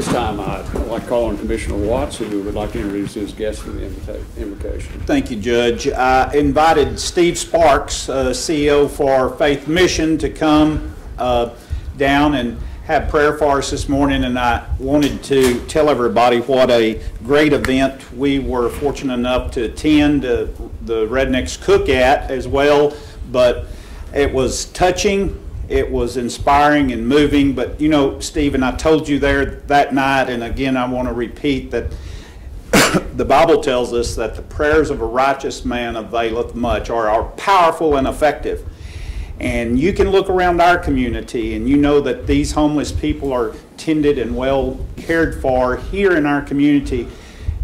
This time I'd like to call on Commissioner Watts, who would like to introduce his guest for the invocation. Thank you, Judge. I invited Steve Sparks, CEO for Faith Mission, to come down and have prayer for us this morning, and I wanted to tell everybody what a great event we were fortunate enough to attend the Rednecks Cook-At as well, but it was touching. It was inspiring and moving, but you know, Stephen, I told you there that night, and again I want to repeat that the Bible tells us that the prayers of a righteous man availeth much, or are powerful and effective. And you can look around our community and you know that these homeless people are tended and well cared for here in our community.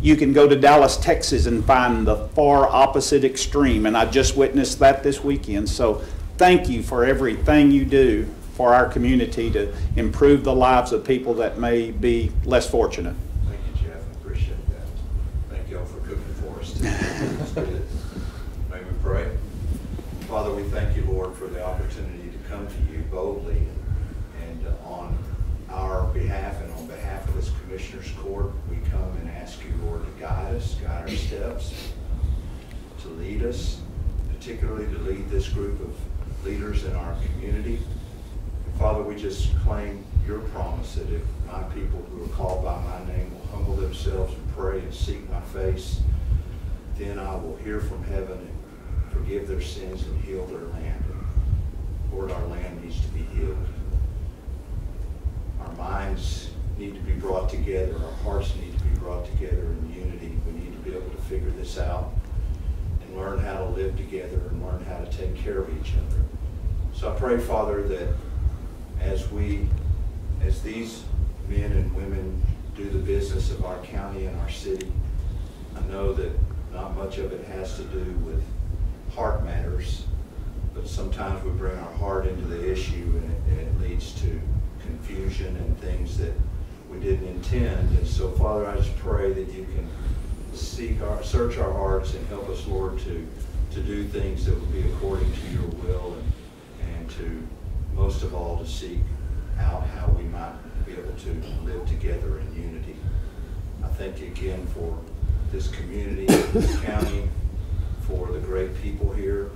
You can go to Dallas, Texas and find the far opposite extreme, and I just witnessed that this weekend. So thank you for everything you do for our community to improve the lives of people that may be less fortunate. Thank you, Jeff. I appreciate that. Thank you all for cooking for us today. May we pray? Father, we thank you, Lord, for the opportunity to come to you boldly and on our behalf and on behalf of this Commissioner's Court, we come and ask you, Lord, to guide us, guide our steps, to lead us, particularly to lead this group of leaders in our community. And Father, we just claim your promise that if my people who are called by my name will humble themselves and pray and seek my face, then I will hear from heaven and forgive their sins and heal their land. And Lord, our land needs to be healed. Our minds need to be brought together. Our hearts need to be brought together in unity. We need to be able to figure this out and learn how to live together and learn how to take care of each other. So I pray, Father, that as these men and women do the business of our county and our city, I know that not much of it has to do with heart matters, but sometimes we bring our heart into the issue and it leads to confusion and things that we didn't intend. And so, Father, I just pray that you can search our hearts and help us, Lord, to do things that will be according to your will, and to, most of all, to seek out how we might be able to live together in unity. I thank you again for this community, this county, for the great people here,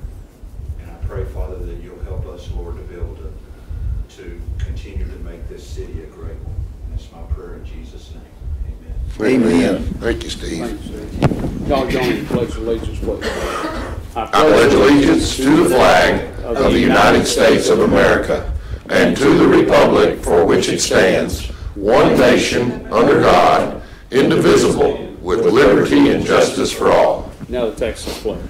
and I pray, Father, that you'll help us, Lord, to be able to continue to make this city a great one. And that's my prayer in Jesus' name. Amen. Thank you, Steve. Thanks, Steve. Y'all join me, pledge allegiance, please. I pledge allegiance to the flag of the United States of America and to the republic for which it stands, one nation, under God, indivisible, with liberty and justice for all. Now the Texas flag.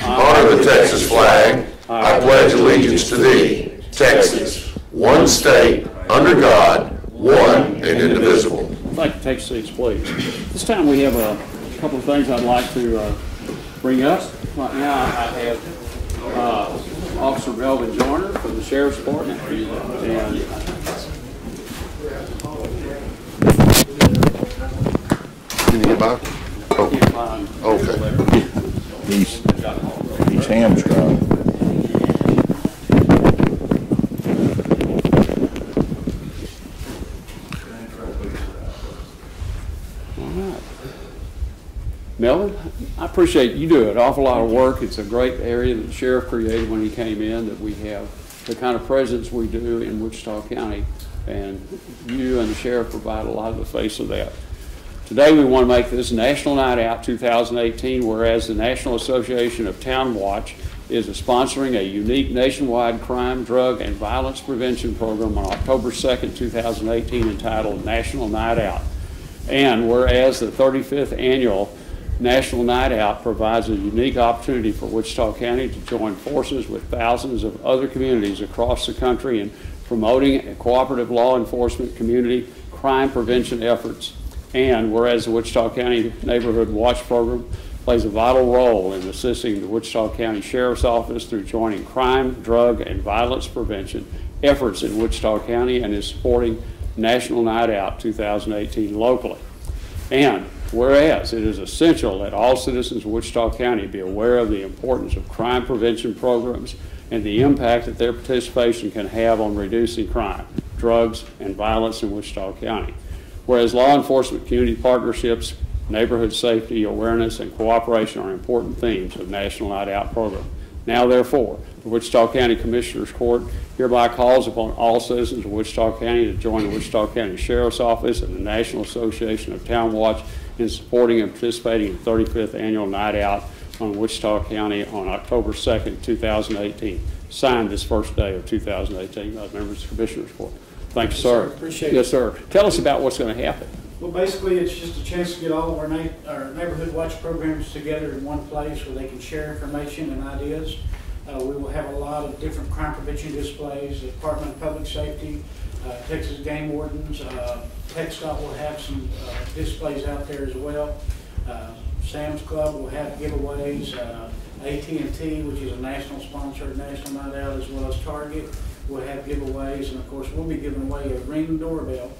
Honor the Texas flag. I pledge allegiance to thee, Texas, one state, under God, one and indivisible. I'd like to take seats, please. This time we have a couple of things I'd like to bring up. Right now I have Officer Melvin Joyner from the Sheriff's Department. And Can you get by? Oh, okay. He's hamstrung. Melvin, I appreciate you do an awful lot of work. It's a great area that the sheriff created when he came in, that we have the kind of presence we do in Wichita County, and you and the sheriff provide a lot of the face of that. Today we want to make this National Night Out 2018, whereas the National Association of Town Watch is sponsoring a unique nationwide crime, drug, and violence prevention program on October 2nd, 2018, entitled National Night Out. And whereas the 35th annual National Night Out provides a unique opportunity for Wichita County to join forces with thousands of other communities across the country in promoting a cooperative law enforcement community crime prevention efforts. And whereas the Wichita County Neighborhood Watch Program plays a vital role in assisting the Wichita County Sheriff's Office through joining crime, drug, and violence prevention efforts in Wichita County, and is supporting National Night Out 2018 locally. And whereas it is essential that all citizens of Wichita County be aware of the importance of crime prevention programs and the impact that their participation can have on reducing crime, drugs, and violence in Wichita County. Whereas law enforcement, community partnerships, neighborhood safety, awareness, and cooperation are important themes of National Night Out program. Now therefore, the Wichita County Commissioners Court hereby calls upon all citizens of Wichita County to join the Wichita County Sheriff's Office and the National Association of Town Watch in supporting and participating in the 35th Annual Night Out on Wichita County on October 2nd, 2018. Signed this first day of 2018 by members of the Commissioners Court. Thank you, sir. Appreciate it. Yes, sir. Tell us about what's going to happen. Well, basically, it's just a chance to get all of our neighborhood watch programs together in one place where they can share information and ideas. We will have a lot of different crime prevention displays. The Department of Public Safety, Texas Game Wardens, TxDOT will have some displays out there as well. Sam's Club will have giveaways. AT&T, which is a national sponsor of National Night Out, as well as Target, will have giveaways. And of course, we'll be giving away a Ring doorbell.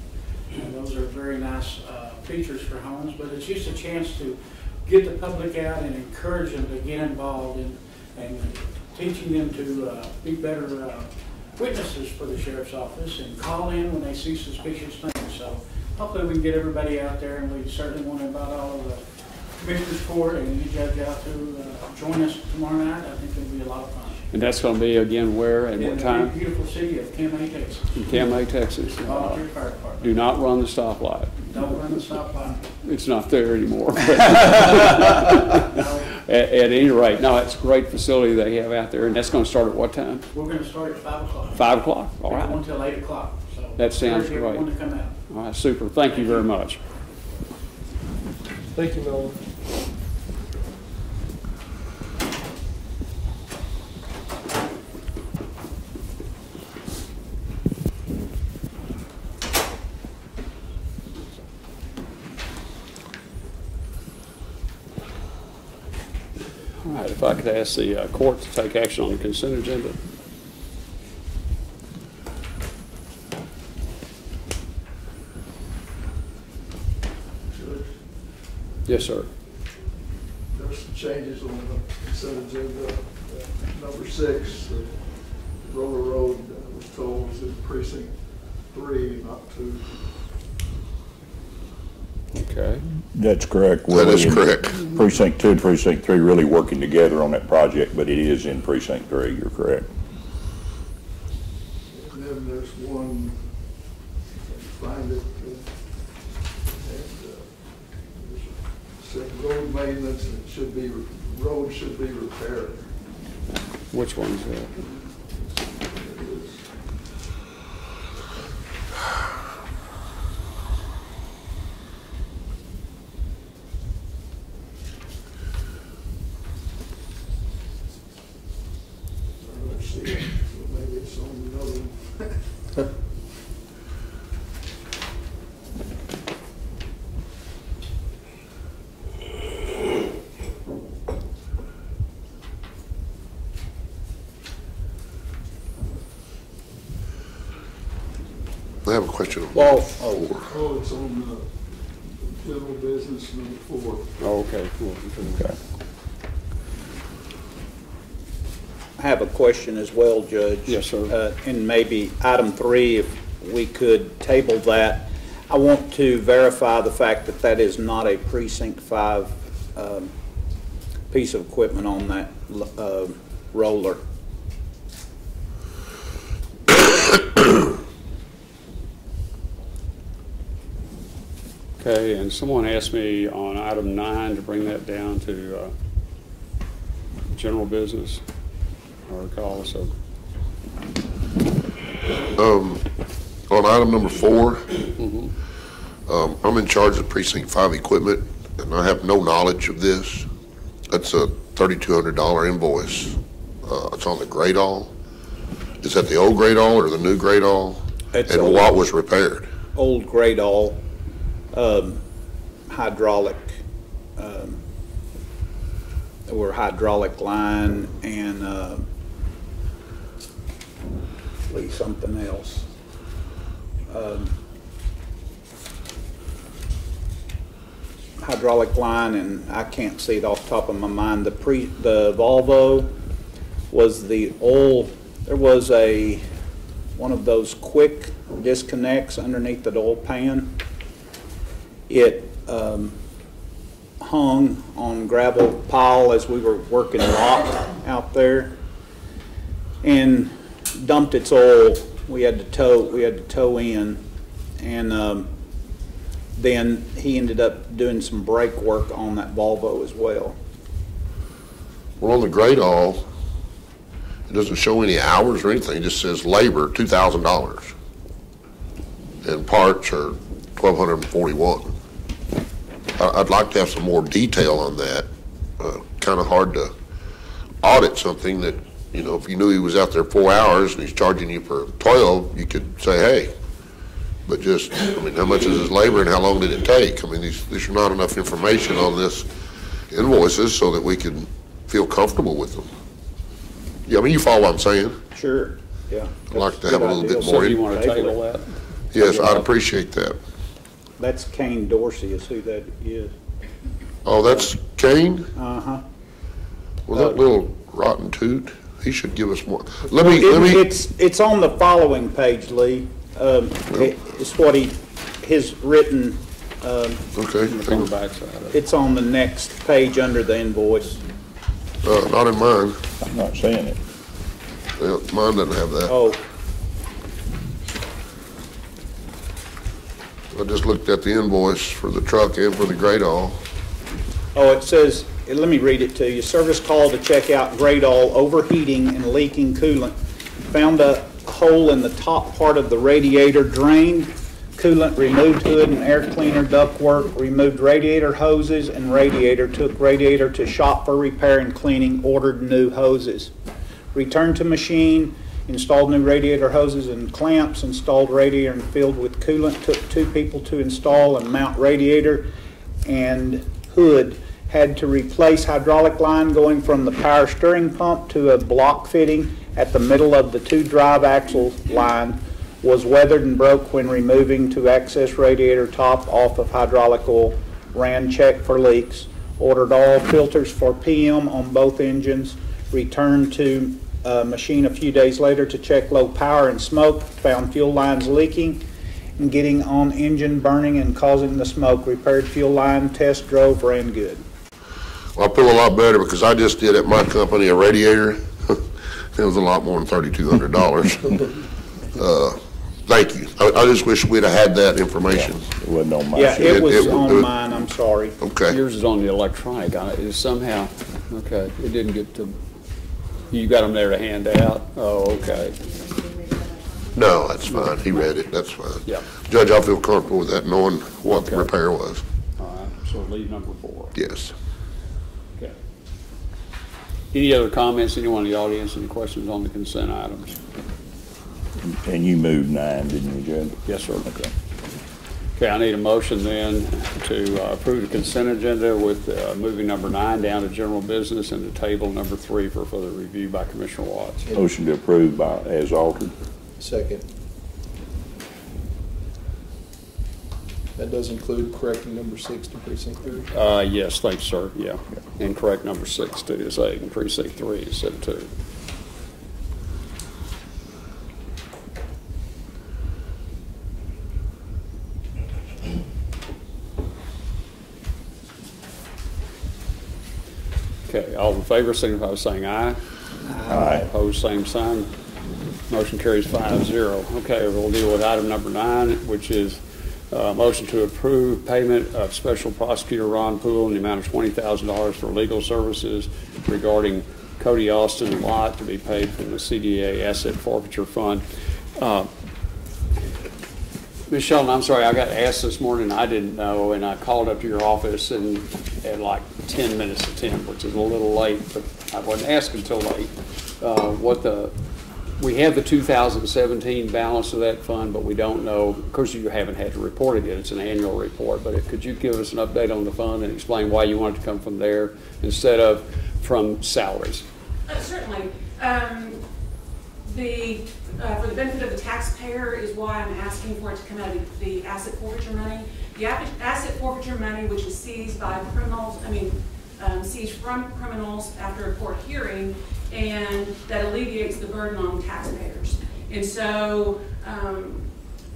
And those are very nice features for homes, but it's just a chance to get the public out and encourage them to get involved and teaching them to be better witnesses for the Sheriff's Office and call in when they see suspicious things. So hopefully we can get everybody out there, and we certainly want to invite all of the Commissioners Court and you judge out to join us tomorrow night. I think it'll be a lot of fun. And that's going to be again where and what time? In the beautiful city of Kamay, Texas. In Kamay, Texas. Volunteer Fire Department. Do not run the stoplight. Don't run the stoplight. It's not there anymore. At any rate, no, it's a great facility they have out there, and that's going to start at what time? We're going to start at 5 o'clock. 5 o'clock, all right. Until 8 o'clock. So That sounds encourage everyone great. to come out. All right, super. Thank you very much. Thank you, Melvin. All right, if I could ask the court to take action on the consent agenda. Judge, Yes, sir. there's some changes on the consent agenda. Number 6, Roller Road was told was in precinct 3, not 2. Okay. That's correct. That is correct. Precinct 2 and Precinct 3 really working together on that project, but it is in Precinct 3, you're correct. And then there's one, find it, said road maintenance, and it should be, road should be repaired. Which one's that? It is. I don't see it, so maybe it's on another one. I have a question on Well, Oh, it's on general business number 4. Oh, okay, cool. Okay. I have a question as well, Judge. Yes, sir. And maybe item 3, if we could table that. I want to verify the fact that that is not a Precinct 5 piece of equipment on that roller. Okay, and someone asked me on item 9 to bring that down to general business, I recall, so. On item number 4, I'm in charge of precinct 5 equipment, and I have no knowledge of this. That's a $3,200 invoice. It's on the Gradall. Is that the old Gradall or the new Gradall? It's And old. what was repaired? Old Gradall hydraulic, or hydraulic line, and something else. Hydraulic line, and I can't see it off the top of my mind. The Volvo was the oil. There was one of those quick disconnects underneath the oil pan. It hung on gravel pile as we were working rock out there and dumped its oil. We had to tow in, and then he ended up doing some brake work on that Volvo as well. Well, on the Gradall, it doesn't show any hours or anything. It just says labor, $2,000. And parts are $1,241. I'd like to have some more detail on that. Kind of hard to audit something that, you know, if you knew he was out there 4 hours and he's charging you for 12, you could say, hey. But just, I mean, how much is his labor and how long did it take? I mean, there's not enough information on this invoices so that we can feel comfortable with them. Yeah, I mean, you follow what I'm saying? Sure, yeah. I'd like to have a little bit So more. you want to table that? Yes, I'd appreciate that. That's Kane Dorsey is who that is. Oh, that's Kane? Uh-huh. Well, that little rotten toot, he should give us more. It's on the following page, Lee. It's what his written, Okay. On the backside of it. it's on the next page under the invoice. Not in mine. I'm not saying it. Well, mine doesn't have that. Oh, I just looked at the invoice for the truck and for the Gradall. it says, let me read it to you. Service call to check out Gradall overheating and leaking coolant. Found a hole in the top part of the radiator, drained coolant, removed hood and air cleaner ductwork, removed radiator hoses and radiator, took radiator to shop for repair and cleaning, ordered new hoses. Returned to machine, installed new radiator hoses and clamps, installed radiator and filled with coolant, took 2 people to install and mount radiator and hood. Had to replace hydraulic line going from the power steering pump to a block fitting at the middle of the 2 drive axle line. Was weathered and broke when removing to access radiator top off of hydraulic oil. Ran check for leaks. Ordered all filters for PM on both engines. Returned to machine a few days later to check low power and smoke. Found fuel lines leaking and getting on engine burning and causing the smoke. Repaired fuel line, test drove, ran good. Well, I feel a lot better because I just did at my company a radiator. It was a lot more than $3,200. Thank you. I just wish we'd have had that information. It wasn't on my Yeah, sheet. it was It- on mine, I'm sorry. Okay. Yours is on the electronic. It somehow, okay, it didn't get to, you got them there to hand out? Oh, okay. No, that's fine. He read it. That's fine. Yeah. Judge, I feel comfortable with that, knowing what the Okay. repair was. All right, so leave number 4. Yes. Okay. Any other comments, anyone in the audience, any questions on the consent items? And you moved 9, didn't you, Judge? Yes, sir. Okay. Okay, I need a motion then to approve the consent agenda with moving number 9 down to general business and to table number 3 for further review by Commissioner Watts. Motion to approve as altered. Second. That does include correcting number 6 to precinct 3. Yes, thanks, sir, yeah. And correct number 6 to is 8 and precinct 3 instead of 2. Okay, all in favor, signify by saying aye. Aye. Opposed, same sign. Motion carries 5-0. Okay, we'll deal with item number 9, which is motion to approve payment of Special Prosecutor Ron Poole in the amount of $20,000 for legal services regarding Cody Austin lot to be paid from the CDA Asset Forfeiture Fund. Ms. Sheldon, I'm sorry, I got asked this morning, I didn't know, and I called up to your office and at like 10 minutes to 10, which is a little late, but I wasn't asked until late, we have the 2017 balance of that fund, but we don't know, of course you haven't had to report it yet, it's an annual report, but could you give us an update on the fund and explain why you want it to come from there instead of from salaries? Certainly. For the benefit of the taxpayer is why I'm asking for it to come out of the asset forfeiture money. The asset forfeiture money, which is seized by criminals, seized from criminals after a court hearing, and that alleviates the burden on taxpayers. And so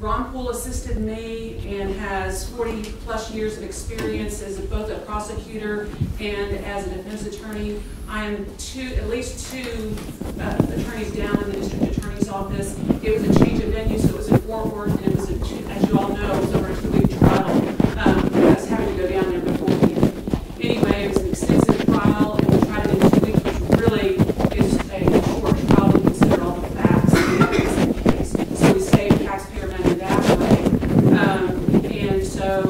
Ron Poole assisted me and has 40-plus years of experience as both a prosecutor and as a defense attorney. I am at least two attorneys down in the district attorney's office. It was a change of venue, so it was in Fort Worth, and it was, as you all know, it was over a 2-week trial. I was having to go down there beforehand. Anyway, it was an extensive trial, and we tried it in 2 weeks, which really is a short trial to consider all the facts and the evidence in the case. So we saved taxpayer money that way. And so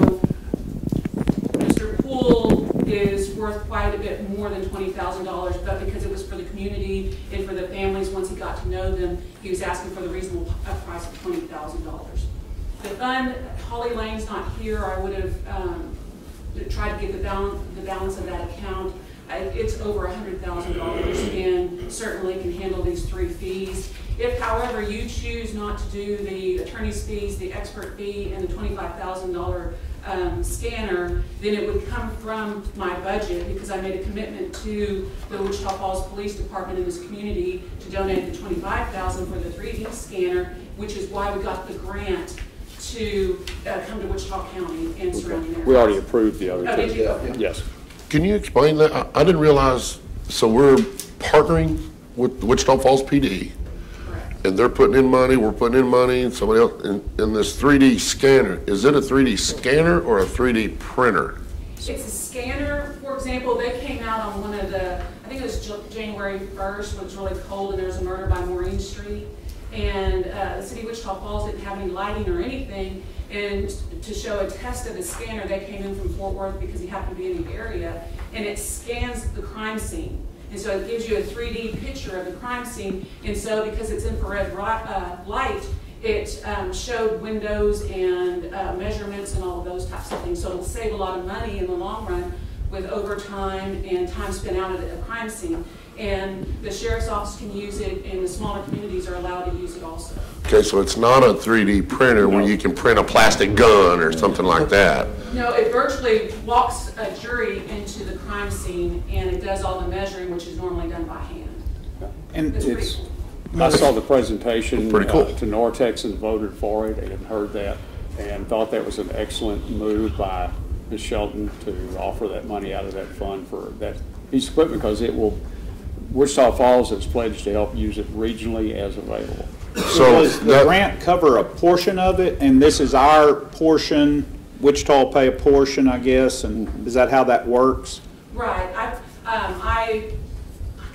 Mr. Poole is worth quite a bit more than $20,000, but because it was for the community and for the families, once he got to know them, he was asking for the reasonable price of $20,000. The fund, Holly Lane's not here. I would have tried to get the balance of that account. It's over $100,000 and certainly can handle these 3 fees. If, however, you choose not to do the attorney's fees, the expert fee, and the $25,000 scanner, then it would come from my budget because I made a commitment to the Wichita Falls Police Department in this community to donate the $25,000 for the 3D scanner, which is why we got the grant to come to Wichita County and surrounding areas. We already approved the other two. Oh, did you? Okay. Yes. Can you explain that? I didn't realize, so we're partnering with the Wichita Falls PD, Correct. and they're putting in money, we're putting in money, and somebody else, in this 3D scanner, is it a 3D scanner or a 3D printer? It's a scanner. For example, they came out on one of the, I think it was January 1st, when it was really cold and there was a murder by Maureen Street. And the city of Wichita Falls didn't have any lighting or anything. And to show a test of the scanner, they came in from Fort Worth because he happened to be in the area. And it scans the crime scene. And so it gives you a 3D picture of the crime scene. And so because it's infrared light, it showed windows and measurements and all of those types of things. So it'll save a lot of money in the long run with overtime and time spent out at a crime scene. And the sheriff's office can use it, and the smaller communities are allowed to use it also. Okay, so it's not a 3D printer where you can print a plastic gun or something like that. No, it virtually walks a jury into the crime scene, and it does all the measuring, which is normally done by hand. And It's pretty cool. I saw the presentation Pretty cool. to Nortex and voted for it and heard that and thought that was an excellent move by Ms. Shelton to offer that money out of that fund for that piece of equipment because it will, Wichita Falls has pledged to help use it regionally as available. So does the grant cover a portion of it, and this is our portion, Wichita will pay a portion, I guess, and is that how that works? Right. I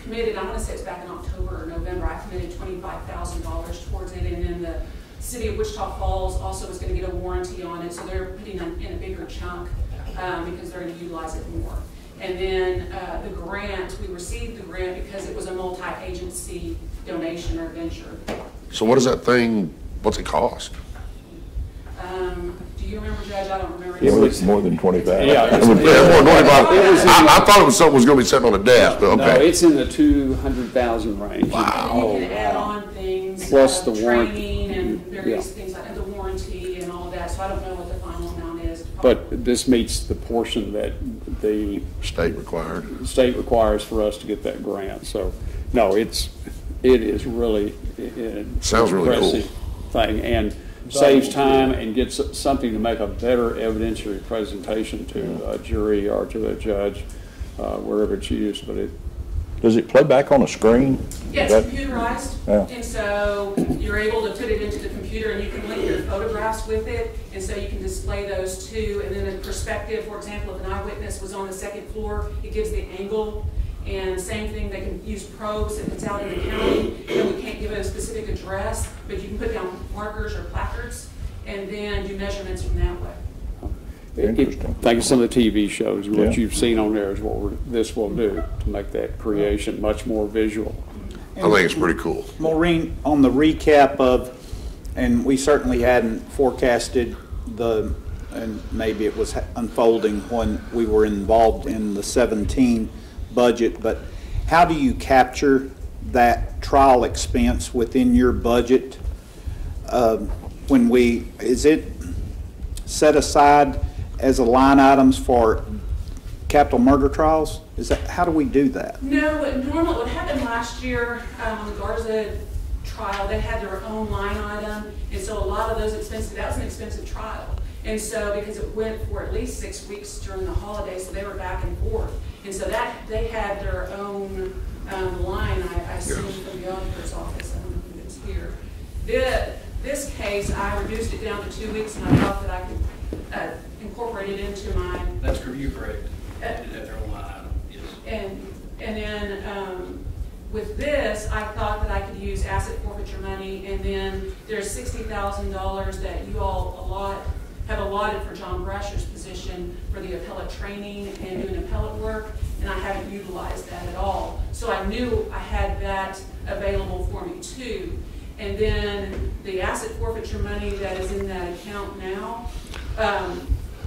committed, I want to say it's back in October or November, I committed $25,000 towards it, and then the city of Wichita Falls also was going to get a warranty on it, so they're putting in a bigger chunk because they're going to utilize it more. And then the grant, we received the grant because it was a multi-agency donation or venture. So what is that thing, what's it cost? Do you remember, Judge? I don't remember. It was more than 25. Yeah, Yeah, more than 25. I thought it was something was going to be sitting on a desk, but No, okay. it's in the 200,000 range. Wow. You can add on things, Plus the warrant- training and various Yeah. things like the warranty and all of that. So I don't know what the final amount is. But this meets the portion that the State required. state requires for us to get that grant. So, no, it is really Sounds really cool. impressive thing and saves time and gets something to make a better evidentiary presentation to a jury or to a judge wherever it's used. But Does it play back on a screen? Yeah, it's That- computerized, Yeah. and so you're able to put it into the computer and you can link your photographs with it, and so you can display those too. And then in perspective, for example, if an eyewitness was on the second floor, it gives the angle. And same thing, they can use probes if it's out in the county, and we can't give it a specific address, but you can put down markers or placards and then do measurements from that way. Interesting. Think of some of the TV shows. What Yeah. you've seen on there is what this will do to make that creation much more visual. I think it's pretty cool. Maureen, on the recap of, and we certainly hadn't forecasted and maybe it was unfolding when we were involved in the 17 budget, but how do you capture that trial expense within your budget? Is it set aside as a line items for capital murder trials? How do we do that? No, normally what happened last year, when the Garza trial, they had their own line item, and so a lot of those expenses, that was an expensive trial. And so, because it went for at least 6 weeks during the holidays, so they were back and forth. And so that, they had their own line, I assume, from the auditor's office. I don't know if it's here. This case, I reduced it down to 2 weeks, and I thought that I could incorporate it into my... That's you're correct. At their own line item, yes. And then with this, I thought that I could use asset forfeiture money, and then there's $60,000 that you all have allotted for John Brasher's position for the appellate training and doing appellate work, and I haven't utilized that at all. So I knew I had that available for me too. And then the asset forfeiture money that is in that account now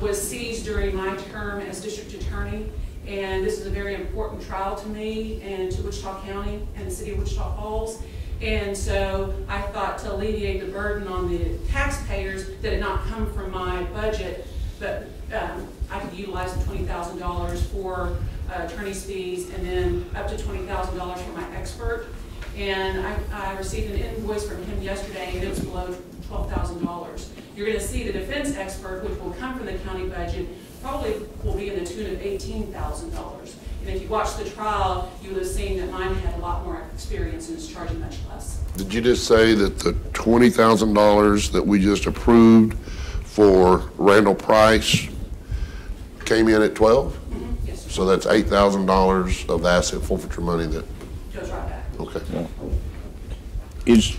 was seized during my term as district attorney. And this is a very important trial to me and to Wichita County and the city of Wichita Falls. And so I thought to alleviate the burden on the taxpayers that it not come from my budget, but I could utilize the $20,000 for attorney's fees and then up to $20,000 for my expert. And I received an invoice from him yesterday, and it was below $12,000. You're going to see the defense expert, which will come from the county budget, probably will be in the tune of $18,000. And if you watch the trial, you would have seen that mine had a lot more experience and is charging much less. Did you just say that the $20,000 that we just approved for Randall Price came in at 12? Mm-hmm. Yes, sir. So that's $8,000 of the asset forfeiture money that, Goes right back. okay. Yeah.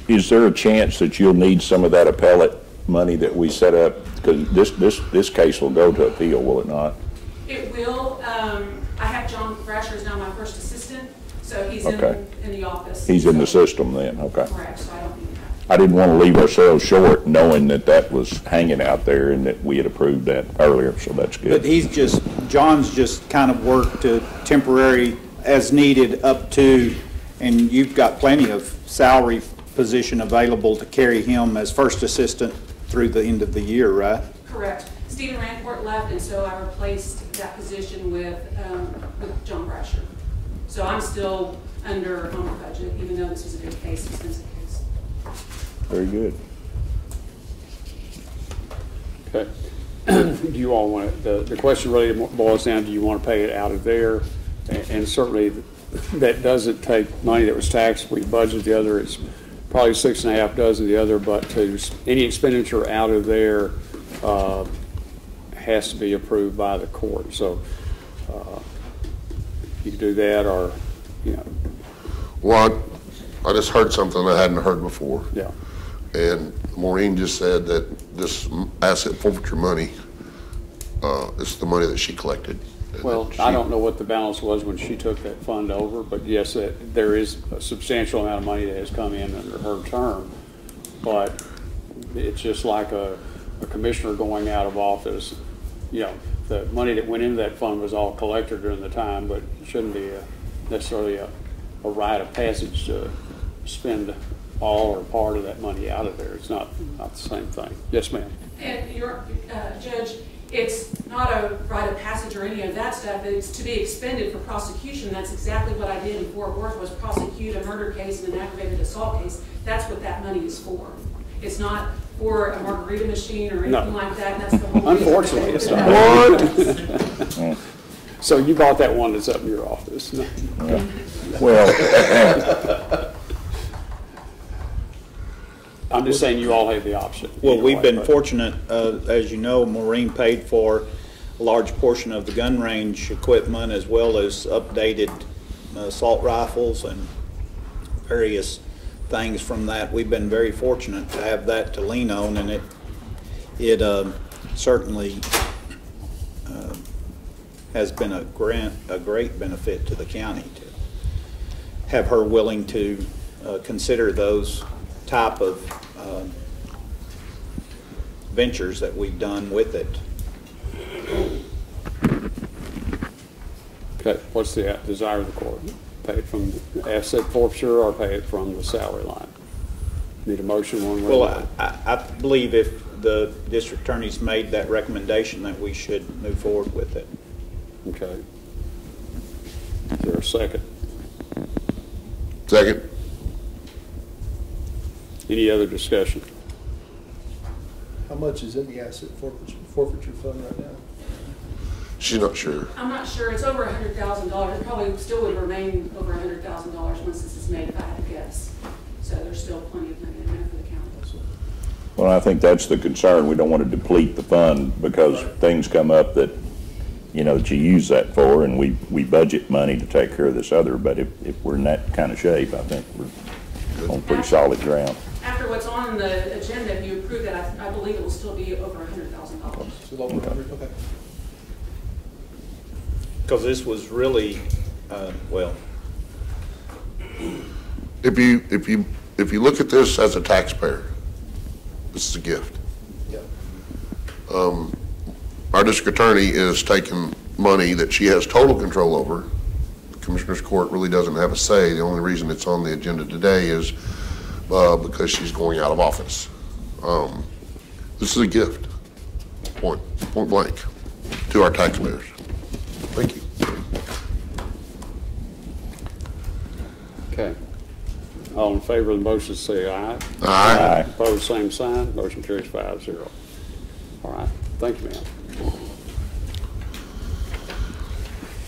Is there a chance that you'll need some of that appellate money that we set up? Because this case will go to appeal, will it not? It will. I have John Brasher is now my first assistant, so he's Okay. in the office. He's in the system then, okay. Correct, so I don't need that. I didn't want to leave ourselves short knowing that that was hanging out there and that we had approved that earlier, so that's But good. John's just kind of worked to temporary as needed up to, and you've got plenty of salary position available to carry him as first assistant through the end of the year, right? Correct. Stephen Rancourt left, and so I replaced that position with John Brasher. So I'm still under on the budget, even though this was a big case, expensive case. Very good. Okay. Do you all want to, the question really boils down, do you want to pay it out of there? And certainly that doesn't take money that was taxed. We budget the other, it's probably 6.5 dozen the other, but to any expenditure out of there has to be approved by the court. So you can do that, or, you know. Well, I just heard something I hadn't heard before. Yeah. And Maureen just said that this asset forfeiture money is the money that she collected. Well, I don't know what the balance was when she took that fund over, but yes, there is a substantial amount of money that has come in under her term. But it's just like a commissioner going out of office. You know, the money that went into that fund was all collected during the time, but it shouldn't be necessarily a rite of passage to spend all or part of that money out of there. It's not the same thing. Yes, ma'am. And your Judge, it's not a rite of passage or any of that stuff. It's to be expended for prosecution. That's exactly what I did in Fort Worth, was prosecute a murder case and an aggravated assault case. That's what that money is for. It's not for a margarita machine or anything like that. And that's the whole Unfortunately, it's not. What? So you bought that one that's up in your office. Yeah. Well, I'm just saying you all have the option. Well, we've Either way, been but- fortunate, as you know, Maureen paid for a large portion of the gun range equipment as well as updated assault rifles and various things from that. We've been very fortunate to have that to lean on, and it certainly has been a great benefit to the county to have her willing to consider those type of ventures that we've done with it. Okay, what's the desire of the court? Pay it from asset forfeiture or pay it from the salary line? Need a motion one way or Well, another? I believe if the district attorney's made that recommendation that we should move forward with it. Okay. Is there a second? Second. Any other discussion? How much is in the asset forfeiture fund right now? She's not sure. I'm not sure, it's over $100,000. It probably still would remain over $100,000 once this is made, if I had to guess. So there's still plenty of money in there for the county. Well, I think that's the concern. We don't want to deplete the fund because things come up that, you know, that you use that for, and we budget money to take care of this other. But if we're in that kind of shape, I think we're on pretty solid ground. After what's on the agenda, if you approve that, I believe it will still be over $100,000. Still over 100, okay. Because this was really, well, If you look at this as a taxpayer, this is a gift. Yeah. Our district attorney is taking money that she has total control over. The Commissioner's Court really doesn't have a say. The only reason it's on the agenda today is because she's going out of office. This is a gift, point blank, to our taxpayers. Thank you. Okay. All in favor of the motion say aye. Aye. Opposed, same sign. Motion carries 5-0. All right. Thank you, ma'am.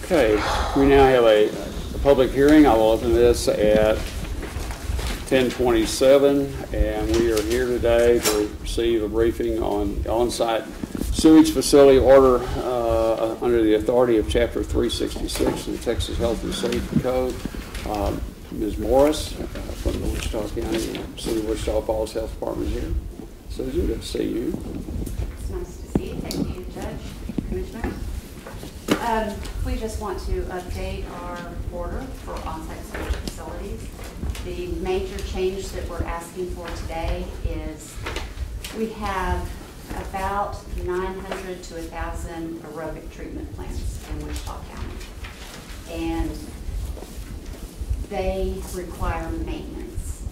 Okay, we now have a public hearing. I will open this at 10:27, and we are here today to receive a briefing on on-site sewage facility order under the authority of Chapter 366 of the Texas Health and Safety Code. Ms. Morris from the Wichita County and City of Wichita Falls Health Department here. Susan, good to see you. It's nice to see you. Thank you, Judge, Commissioners. We just want to update our order for on-site storage facilities. The major change that we're asking for today is we have about 900 to 1,000 aerobic treatment plants in Wichita County. And they require maintenance.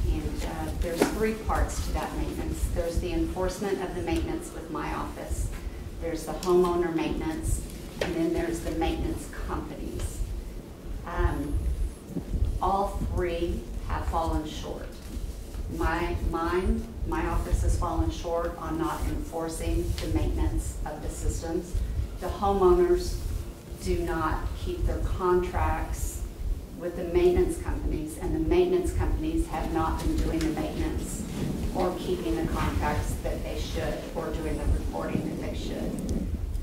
And there's three parts to that maintenance. There's the enforcement of the maintenance with my office. There's the homeowner maintenance, and then there's the maintenance companies. All three have fallen short. My office has fallen short on not enforcing the maintenance of the systems. The homeowners do not keep their contracts with the maintenance companies, and the maintenance companies have not been doing the maintenance or keeping the contracts that they should, or doing the reporting that they should.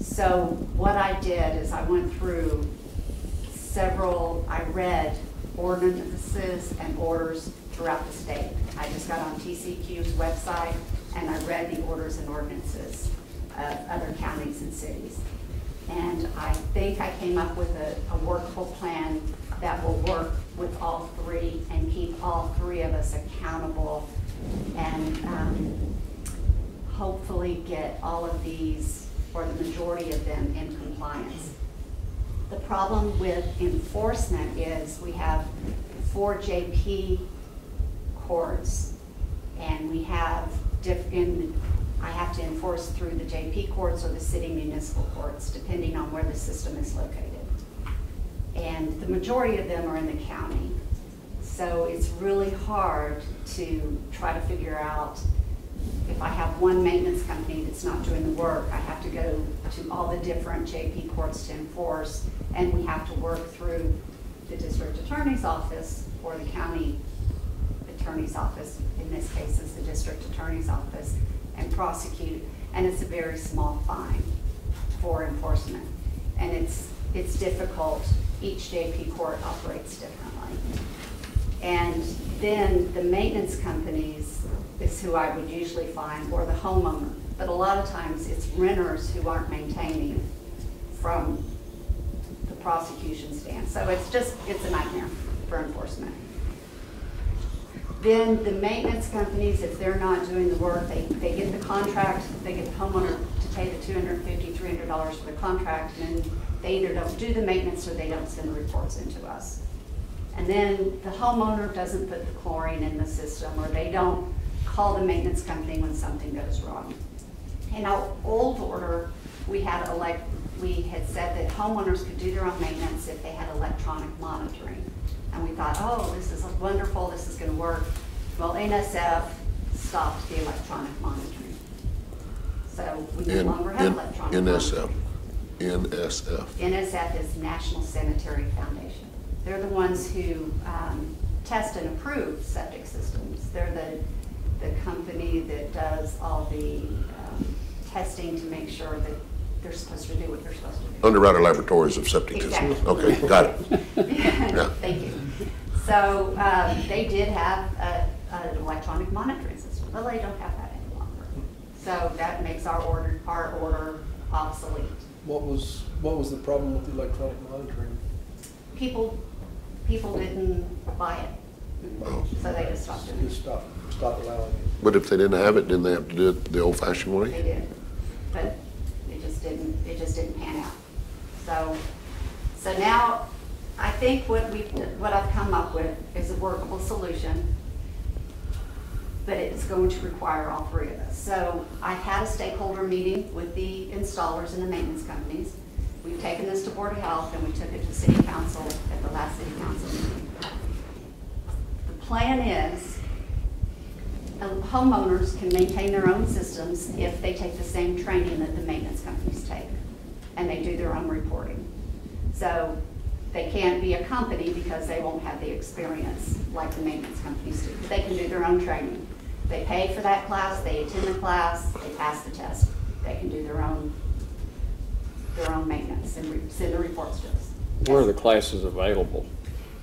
So what I did is I went through I read ordinances and orders throughout the state. I just got on TCQ's website and I read the orders and ordinances of other counties and cities. And I think I came up with a workable plan that will work with all three and keep all three of us accountable, and hopefully get all of these, or the majority of them, in compliance. The problem with enforcement is we have 4 JP courts, and we have I have to enforce through the JP courts or the city municipal courts, depending on where the system is located. And the majority of them are in the county. So it's really hard to try to figure out, if I have one maintenance company that's not doing the work, I have to go to all the different JP courts to enforce, and we have to work through the district attorney's office or the county attorney's office. In this case, it's the district attorney's office, and prosecute. And it's a very small fine for enforcement. And it's difficult. Each JP court operates differently. And then the maintenance companies is who I would usually find, or the homeowner. But a lot of times it's renters who aren't maintaining from the prosecution stand. So it's a nightmare for enforcement. Then the maintenance companies, if they're not doing the work, they get the contract, they get the homeowner to pay the $250, $300 for the contract, and then they either don't do the maintenance or they don't send the reports into us. And then the homeowner doesn't put the chlorine in the system, or they don't call the maintenance company when something goes wrong. In our old order, we had said that homeowners could do their own maintenance if they had electronic monitoring. And we thought, oh, this is wonderful, this is going to work. Well, NSF stopped the electronic monitoring. So we no longer have electronic monitoring. NSF. NSF is National Sanitary Foundation. They're the ones who test and approve septic systems. They're the company that does all the testing to make sure that they're supposed to do what they're supposed to do. Underwriter Laboratories of Septic Systems. Exactly. Okay, got it. Yeah. Thank you. So they did have an electronic monitoring system. Well, they don't have that any longer. So that makes our order obsolete. What was the problem with the electronic monitoring? People didn't buy it, so they just stopped doing it. Just stop allowing it. But if they didn't have it, didn't they have to do it the old-fashioned way? They did, but it just didn't pan out. So now I think what I've come up with is a workable solution, but it's going to require all three of us. So I had a stakeholder meeting with the installers and the maintenance companies. We've taken this to Board of Health and we took it to City Council at the last City Council meeting. The plan is homeowners can maintain their own systems if they take the same training that the maintenance companies take and they do their own reporting. So they can't be a company because they won't have the experience like the maintenance companies do. But they can do their own training. They pay for that class, they attend the class, they pass the test. They can do their own maintenance and send the reports to us. Where are the classes available?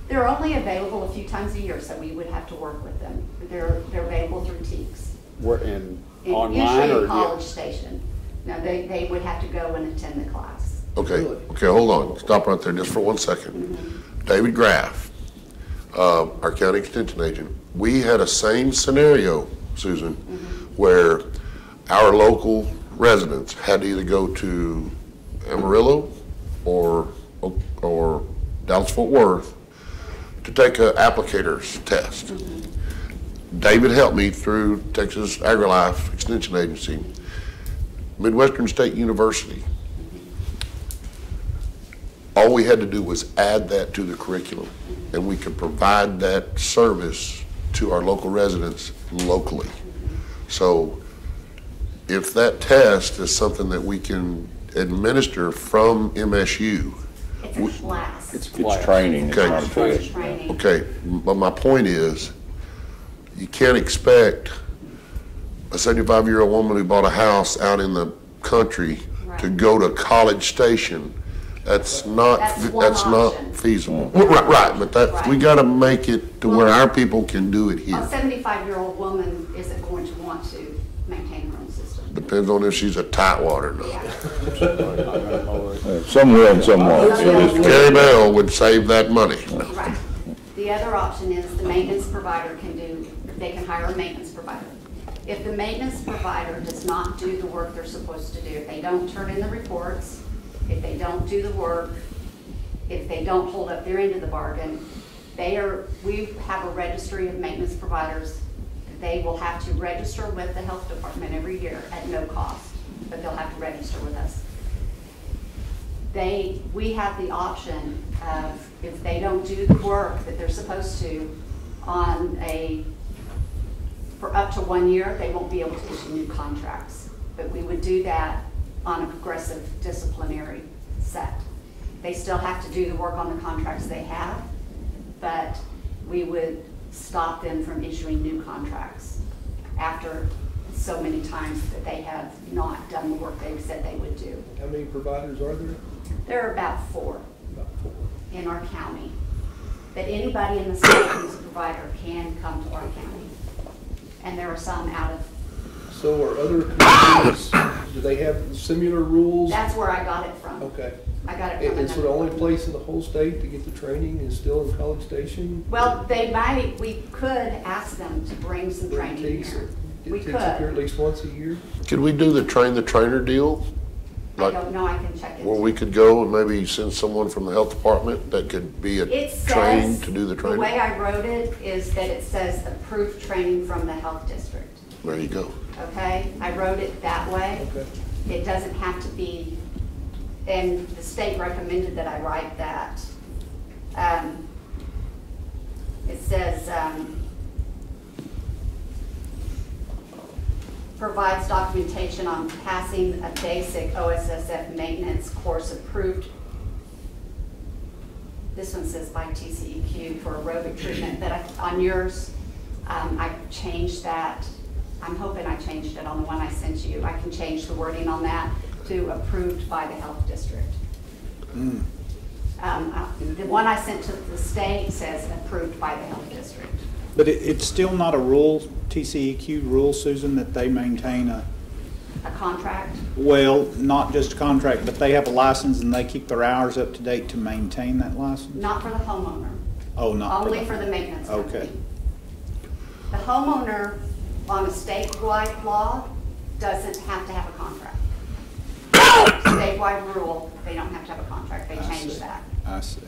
They're only available a few times a year, so we would have to work with them. They're available through TEEX. Where, online Usually or? in College Station. No, they would have to go and attend the class. Okay, hold on. Stop right there just for 1 second. David Graff, our county extension agent, we had a same scenario, Susan, where our local residents had to either go to Amarillo or Dallas-Fort Worth to take an applicator's test. David helped me through Texas AgriLife Extension Agency, Midwestern State University. All we had to do was add that to the curriculum, and we could provide that service to our local residents locally. So if that test is something that we can administer from MSU. It's a class. It's training, it's Okay. not a test. Training. Okay, but my point is, you can't expect a 75-year-old woman who bought a house out in the country to Right. go to College Station. That's not That's one option. feasible. Right, but that, we Right. gotta make it to where our people can do it A here. 75-year-old woman isn't going to want to maintain her own system. Depends on if she's a tightwad or not. Yeah. Some will and some won't. Carrie Bell would save that money. Right. The other option is the maintenance provider they can hire a maintenance provider. If the maintenance provider does not do the work they're supposed to do, if they don't turn in the reports, if they don't do the work, if they don't hold up their end of the bargain, we have a registry of maintenance providers. They will have to register with the health department every year at no cost, but they'll have to register with us. We have the option of, if they don't do the work that they're supposed to for up to 1 year, they won't be able to issue new contracts. But we would do that on a progressive disciplinary set. They still have to do the work on the contracts they have, but we would stop them from issuing new contracts after so many times that they have not done the work they've said they would do. How many providers are there? There are about 4 About 4. in our county. But anybody in the state who's a provider can come to our county. And there are some out of, So are other communities, do they have similar rules? that's where I got it from. Okay. I got it from And so the another only one. place in the whole state to get the training is still in College Station? Well, we could ask them to bring some training here. We It takes up here at could. least once a year? Could we do the train-the-trainer deal? I Like, don't know, I can check it. where we could go and maybe send someone from the health department that could be It trained says, to do the the training? way I wrote it is that it says approved training from the health district, There you go. okay? I wrote it that way. Okay. It doesn't have to be, and the state recommended that I write that. It says, provides documentation on passing a basic OSSF maintenance course approved. This one says by TCEQ for aerobic treatment, but on yours, I changed that. I'm hoping I changed it on the one I sent you. I can change the wording on that to approved by the health district. The one I sent to the state says approved by the health district. But it's still not a rule, TCEQ rule, Susan, that they maintain A contract? well, not just a contract, but they have a license and they keep their hours up to date to maintain that license? Not for the homeowner. Oh, not Only for the maintenance company. Okay. The homeowner, on a statewide law, doesn't have to have a contract. Statewide rule, they don't have to have a contract. They changed that. I see.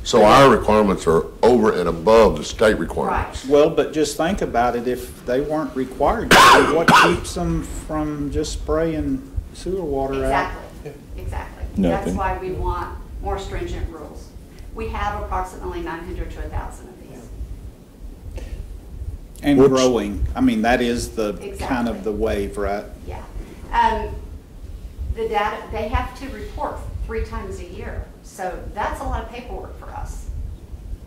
So our requirements are over and above the state requirements. Right. Well, but just think about it, if they weren't required to, what keeps them from just spraying sewer water out? Exactly, exactly. Nothing. That's why we want more stringent rules. We have approximately 900 to 1,000 of these. And Whoops. growing, I mean, that is the kind Exactly. of the wave, right? Yeah. The data, they have to report 3 times a year. So that's a lot of paperwork for us.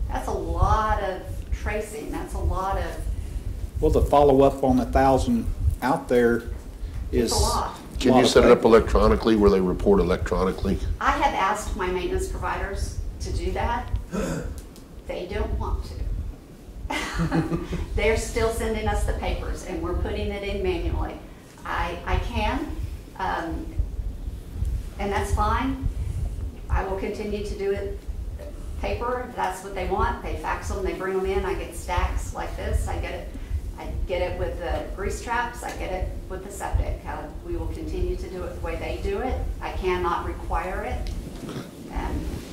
That's a lot of tracing. That's a lot of, Well, the follow-up on 1,000 out there is. it's a lot. Can lot you of set it up paper. electronically where they report electronically? I have asked my maintenance providers to do that. They don't want to. They're still sending us the papers and we're putting it in manually. I can, and that's fine. I will continue to do it paper. If that's what they want. They fax them, they bring them in. I get stacks like this. I get it with the grease traps. I get it with the septic. We will continue to do it the way they do it. I cannot require it.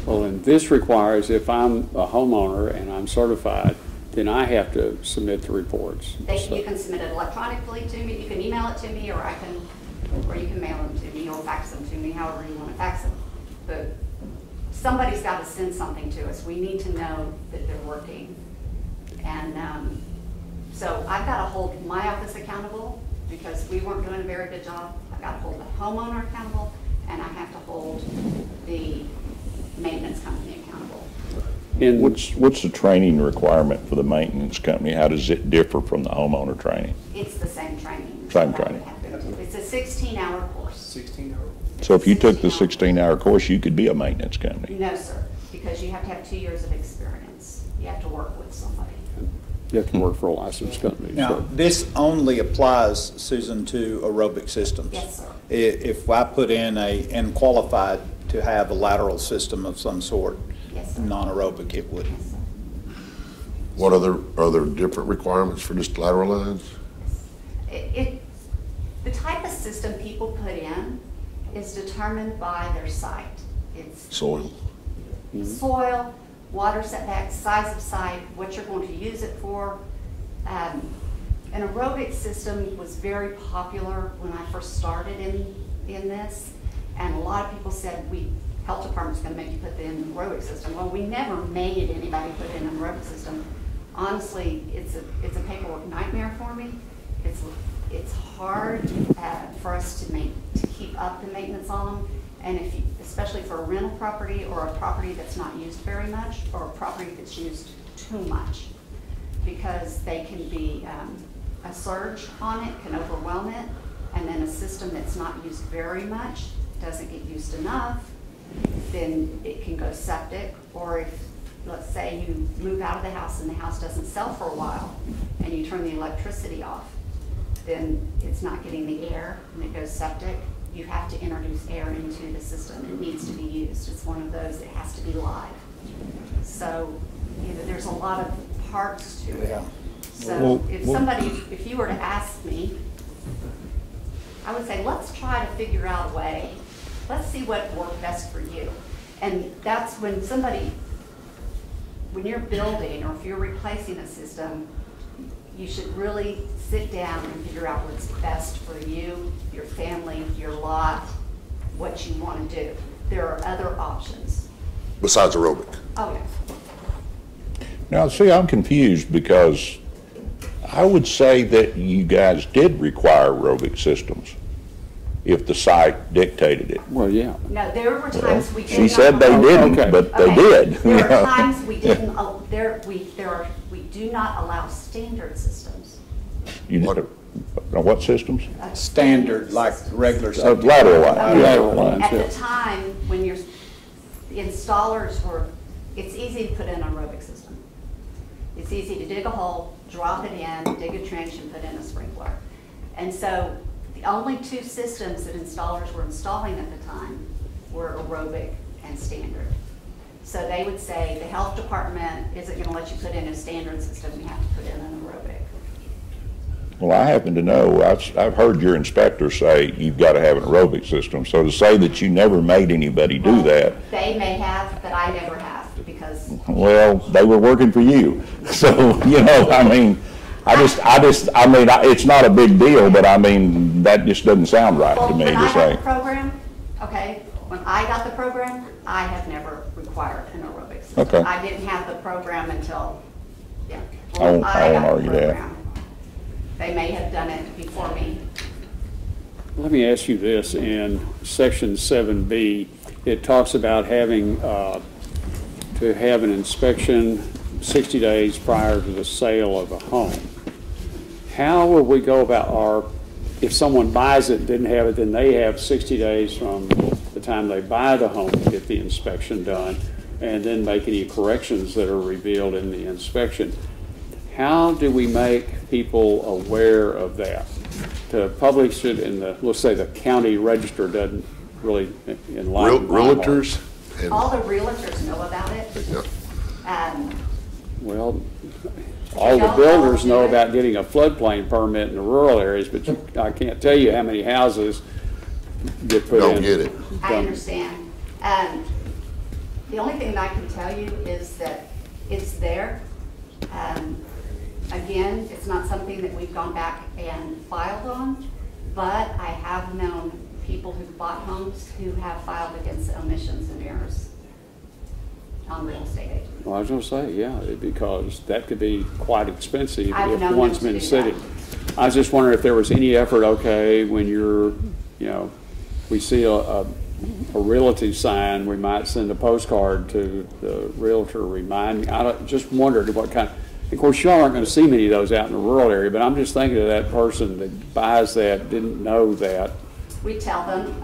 Well, and this requires, if I'm a homeowner and I'm certified, then I have to submit the reports. So- You can submit it electronically to me. You can email it to me, or you can mail them to me, or fax them to me, however you want to fax them. But somebody's got to send something to us. We need to know that they're working. And so I've got to hold my office accountable because we weren't doing a very good job. I've got to hold the homeowner accountable, and I have to hold the maintenance company accountable. In, What's the training requirement for the maintenance company? How does it differ from the homeowner training? It's the same training. Same that I training. would have to do. It's a 16-hour course. 16 hours. So if you took the 16-hour course, you could be a maintenance company. No, sir, because you have to have 2 years of experience. You have to work with somebody. you have to work for a licensed company. Now, so- this only applies, Susan, to aerobic systems. Yes, sir. If I put in and qualified to have a lateral system of some sort, Yes, sir. non-aerobic, it would. Yes, sir. What are there different requirements for just lateral lines? The type of system people put in is determined by their site. It's Soil? soil, water setbacks, size of site, what you're going to use it for. An aerobic system was very popular when I first started in this, and a lot of people said, health department's gonna make you put in an aerobic system. Well, we never made anybody put in an aerobic system. Honestly, it's a paperwork nightmare for me. It's hard for us to keep up the maintenance on them. And especially for a rental property or a property that's not used very much, or a property that's used too much, because they can be, a surge on it can overwhelm it, and then a system that's not used very much, doesn't get used enough, then it can go septic. Or if, let's say you move out of the house and the house doesn't sell for a while, and you turn the electricity off, then it's not getting the air and it goes septic. You have to introduce air into the system. It needs to be used. It's one of those that has to be live. So, there's a lot of parts to it. Yeah. So if you were to ask me, I would say, let's try to figure out a way. Let's see what worked best for you. And that's when when you're building or if you're replacing a system, you should really sit down and figure out what's best for you, your family, your lot, what you want to do. There are other options. I would say that you guys did require aerobic systems if the site dictated it. Well, yeah. No, there were times we did not. She said they didn't, Okay. but they Okay. did. There are times we didn't, we do not allow standard systems. What systems? Standard, like regular septic. Lateral line. Okay. Lateral lines, At yeah. the time, when the installers were, it's easy to put in an aerobic system. It's easy to dig a hole, drop it in, dig a trench, and put in a sprinkler. And so the only two systems that installers were installing at the time were aerobic and standard. So they would say, the health department isn't going to let you put in a standard system, you have to put in an aerobic. Well, I happen to know, I've heard your inspector say you've got to have an aerobic system. So to say that you never made anybody do Well, that, they may have, but I never have, because well, they were working for you. So, you know, I mean, it's not a big deal, but I mean, that just doesn't sound right to me when to I got say. the program, okay, when I got the program, I have never required an aerobic system. Okay. I didn't have the program until, yeah. I when won't got the argue that. program. They may have done it before me. Let me ask you this, in section 7B, it talks about having to have an inspection 60 days prior to the sale of a home. How will we go about if someone buys it and didn't have it, then they have 60 days from the time they buy the home to get the inspection done and then make any corrections that are revealed in the inspection. How do we make people aware of that? To publish it in the, let's say the county register doesn't really enlighten my heart. Realtors? and- All the realtors know about it. Yeah. Well, all the builders know about getting a floodplain permit in the rural areas, but I can't tell you how many houses get put in. Don't get it. I understand. The only thing that I can tell you is that it's there. Again, it's not something that we've gone back and filed on, but I have known people who've bought homes who have filed against omissions and errors on real estate agents. Well, I was gonna say, yeah, because that could be quite expensive I've if known one's them to been do sitting. that. I was just wondering if there was any effort, okay, when you're, we see a realty sign, we might send a postcard to the realtor, just wondered what kind, of course, y'all aren't gonna see many of those out in the rural area, but I'm just thinking of that person that buys that, didn't know that. We tell them,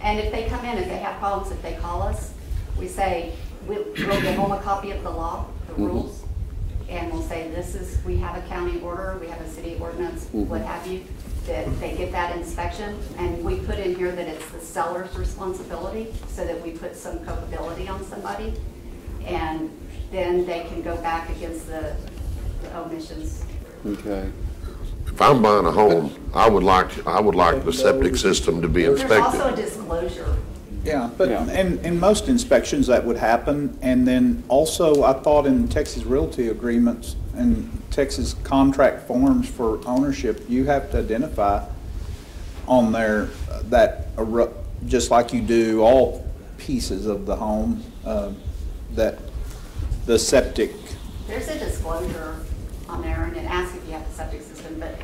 and if they come in, if they have problems, if they call us, we say, we'll give them a copy of the law, the rules, and we'll say, we have a county order, we have a city ordinance, what have you, that they get that inspection, and we put in here that it's the seller's responsibility, so that we put some culpability on somebody, and then they can go back against the omissions. Okay. If I'm buying a home, I would like the septic system to be There's also a inspected. disclosure. Yeah, but Yeah. in most inspections that would happen, and then also I thought in Texas Realty agreements and Texas contract forms for ownership, you have to identify on there that, just like you do all pieces of the home, that the septic. There's a disclosure on there, and it asks if you have a septic system, but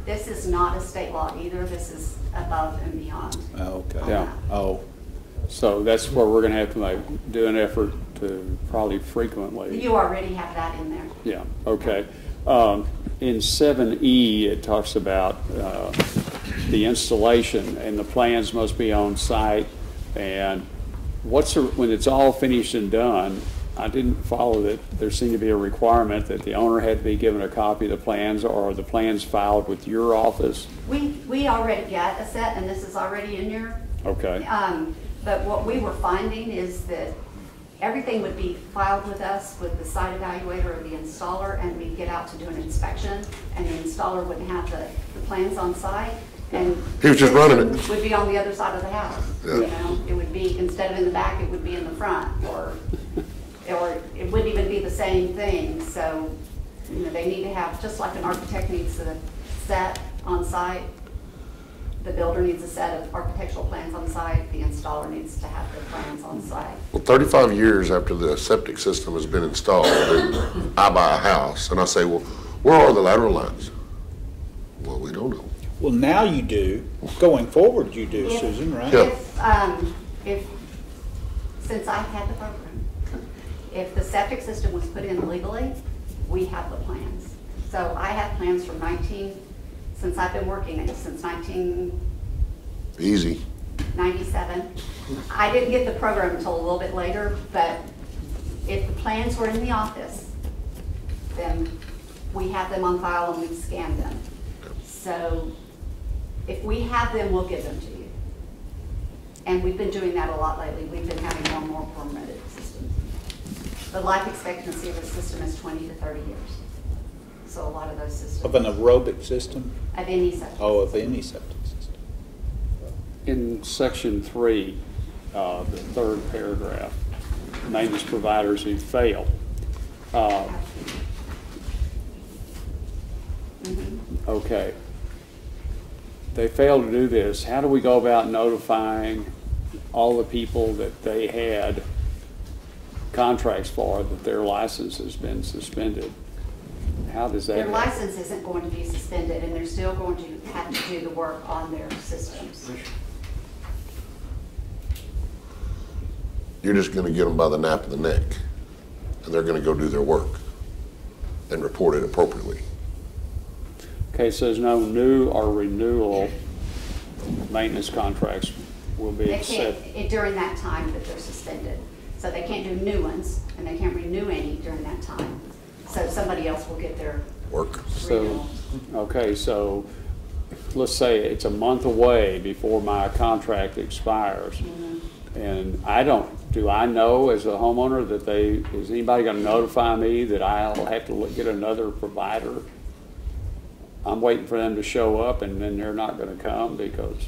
this is not a state law either. This is above and beyond. Okay. Yeah. Oh. So that's where we're gonna have to do an effort to probably frequently. You already have that in there. Yeah, okay. In 7E, it talks about the installation, and the plans must be on site. And when it's all finished and done, I didn't follow that there seemed to be a requirement that the owner had to be given a copy of the plans, or are the plans filed with your office? We already get a set, and this is already in here. Okay. But what we were finding is that everything would be filed with us, with the site evaluator or the installer, and we'd get out to do an inspection, and the installer wouldn't have the plans on site, and He was just running it. would be on the other side of the house. Yeah. You know, it would be, instead of in the back, it would be in the front, or it wouldn't even be the same thing. So, they need to have, just like an architect needs a set on site, the builder needs a set of architectural plans on site, the installer needs to have the plans on site. Well, 35 years after the septic system has been installed, and I buy a house, and I say, well, Where are the lateral lines? Well, we don't know. Well, now you do. Going forward, you do, If- Susan, right? Yeah. If, since I've had the program, if the septic system was put in legally, we have the plans. So I have plans from since I've been working it, since 1997. Easy. I didn't get the program until a little bit later, but if the plans were in the office, then we have them on file and we scan them. So if we have them, we'll give them to you. And we've been doing that a lot lately. We've been having more and more permitted systems. The life expectancy of the system is 20 to 30 years. So a lot of those systems. Of an aerobic system? Of any septic. Oh, of any septic system. In section 3, the third paragraph, maintenance providers who fail. Okay. They fail to do this. How do we go about notifying all the people that they had contracts for that their license has been suspended? How does that Their happen? license isn't going to be suspended, and they're still going to have to do the work on their systems. You're just gonna get them by the nape of the neck, and they're gonna go do their work and report it appropriately. Okay, so there's no new or renewal maintenance contracts will be They can't, accepted. during that time that they're suspended. So they can't do new ones, and they can't renew any during that time. So somebody else will get their Work. So, renewal. okay, so let's say it's a month away before my contract expires. And do I know as a homeowner that is anybody gonna notify me that I'll have to get another provider? I'm waiting for them to show up and then they're not gonna come because.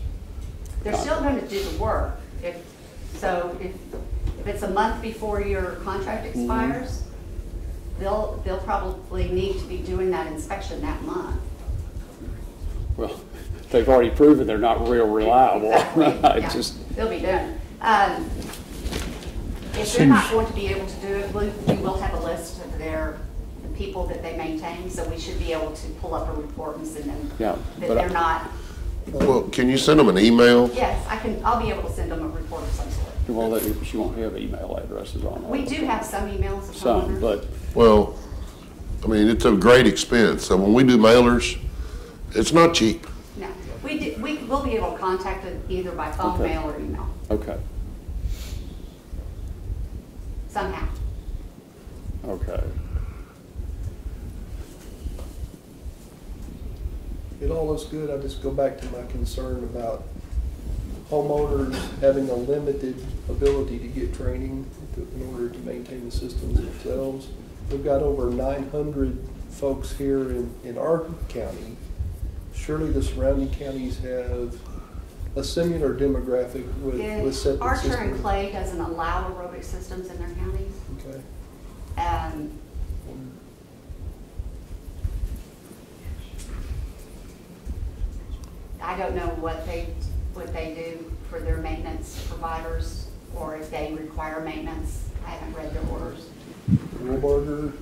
They're still going to do the work. If it's a month before your contract expires, they'll probably need to be doing that inspection that month. Well, they've already proven they're not real reliable. Exactly, I yeah. just, They'll be doing it. If they're not going to be able to do it, we will have a list of the people that they maintain, so we should be able to pull up a report and send them Yeah, that but they're not. Well, can you send them an email? Yes, I'll be able to send them a report of some sort. well, she won't have email addresses on it. We do have some emails of Some, homeowners. but, Well, I mean, it's a great expense. So when we do mailers, it's not cheap. No, we will be able to contact them either by phone, Okay. mail, or email, okay, somehow. okay. It all looks good. I just go back to my concern about homeowners having a limited ability to get training in order to maintain the systems themselves. We've got over 900 folks here in our county. Surely the surrounding counties have a similar demographic with septic Archer and systems. Clay doesn't allow aerobic systems in their counties. Okay. I don't know what they do for their maintenance providers, or if they require maintenance. I haven't read their orders. Warburger,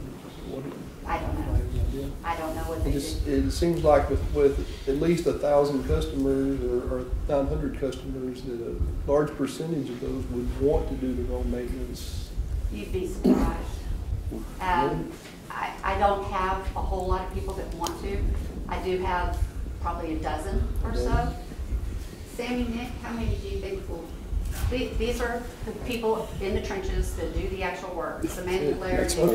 I don't I know. have no idea. I don't know what they do. It seems like with at least 1,000 customers or 900 customers, that a large percentage of those would want to do their own maintenance. You'd be surprised. I don't have a whole lot of people that want to. I do have probably a dozen or so. Sammy, Nick, how many do you think will? These are the people in the trenches that do the actual work. Samantha, Larry, and Lily.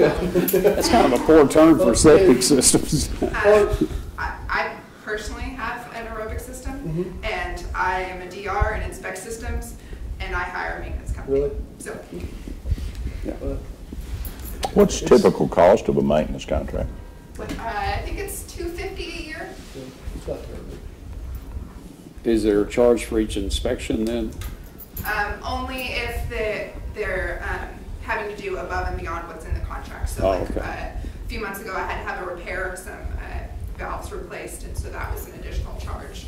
That's kind of a poor term for septic systems. I personally have an aerobic system, and I am a DR and inspect systems, and I hire a maintenance company. Really? So, What's typical cost of a maintenance contract? I think it's $250 a year. It's not terrible. Is there a charge for each inspection then? Only if they're having to do above and beyond what's in the contract. So, Oh, okay. a few months ago, I had to have a repair of some valves replaced, and so that was an additional charge,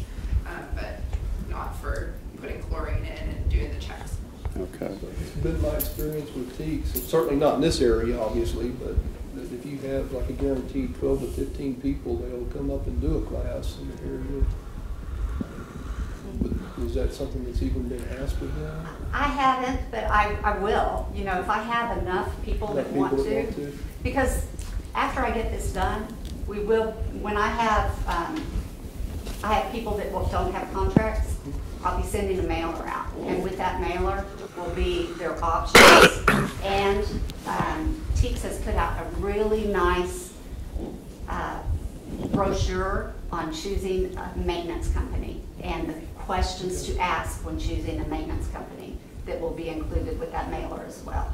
but not for putting chlorine in and doing the checks. Okay. It's been my experience with Teaks. It's certainly not in this area, obviously, but that if you have like a guaranteed 12 to 15 people, they'll come up and do a class in the area. But is that something that's even been asked of them? I haven't, but I will. You know, if I have enough people that want to. Because after I get this done, we will, when I have people that don't have contracts, I'll be sending a mailer out. And with that mailer will be their options. And TEEX has put out a really nice brochure on choosing a maintenance company and the questions to ask when choosing a maintenance company that will be included with that mailer as well.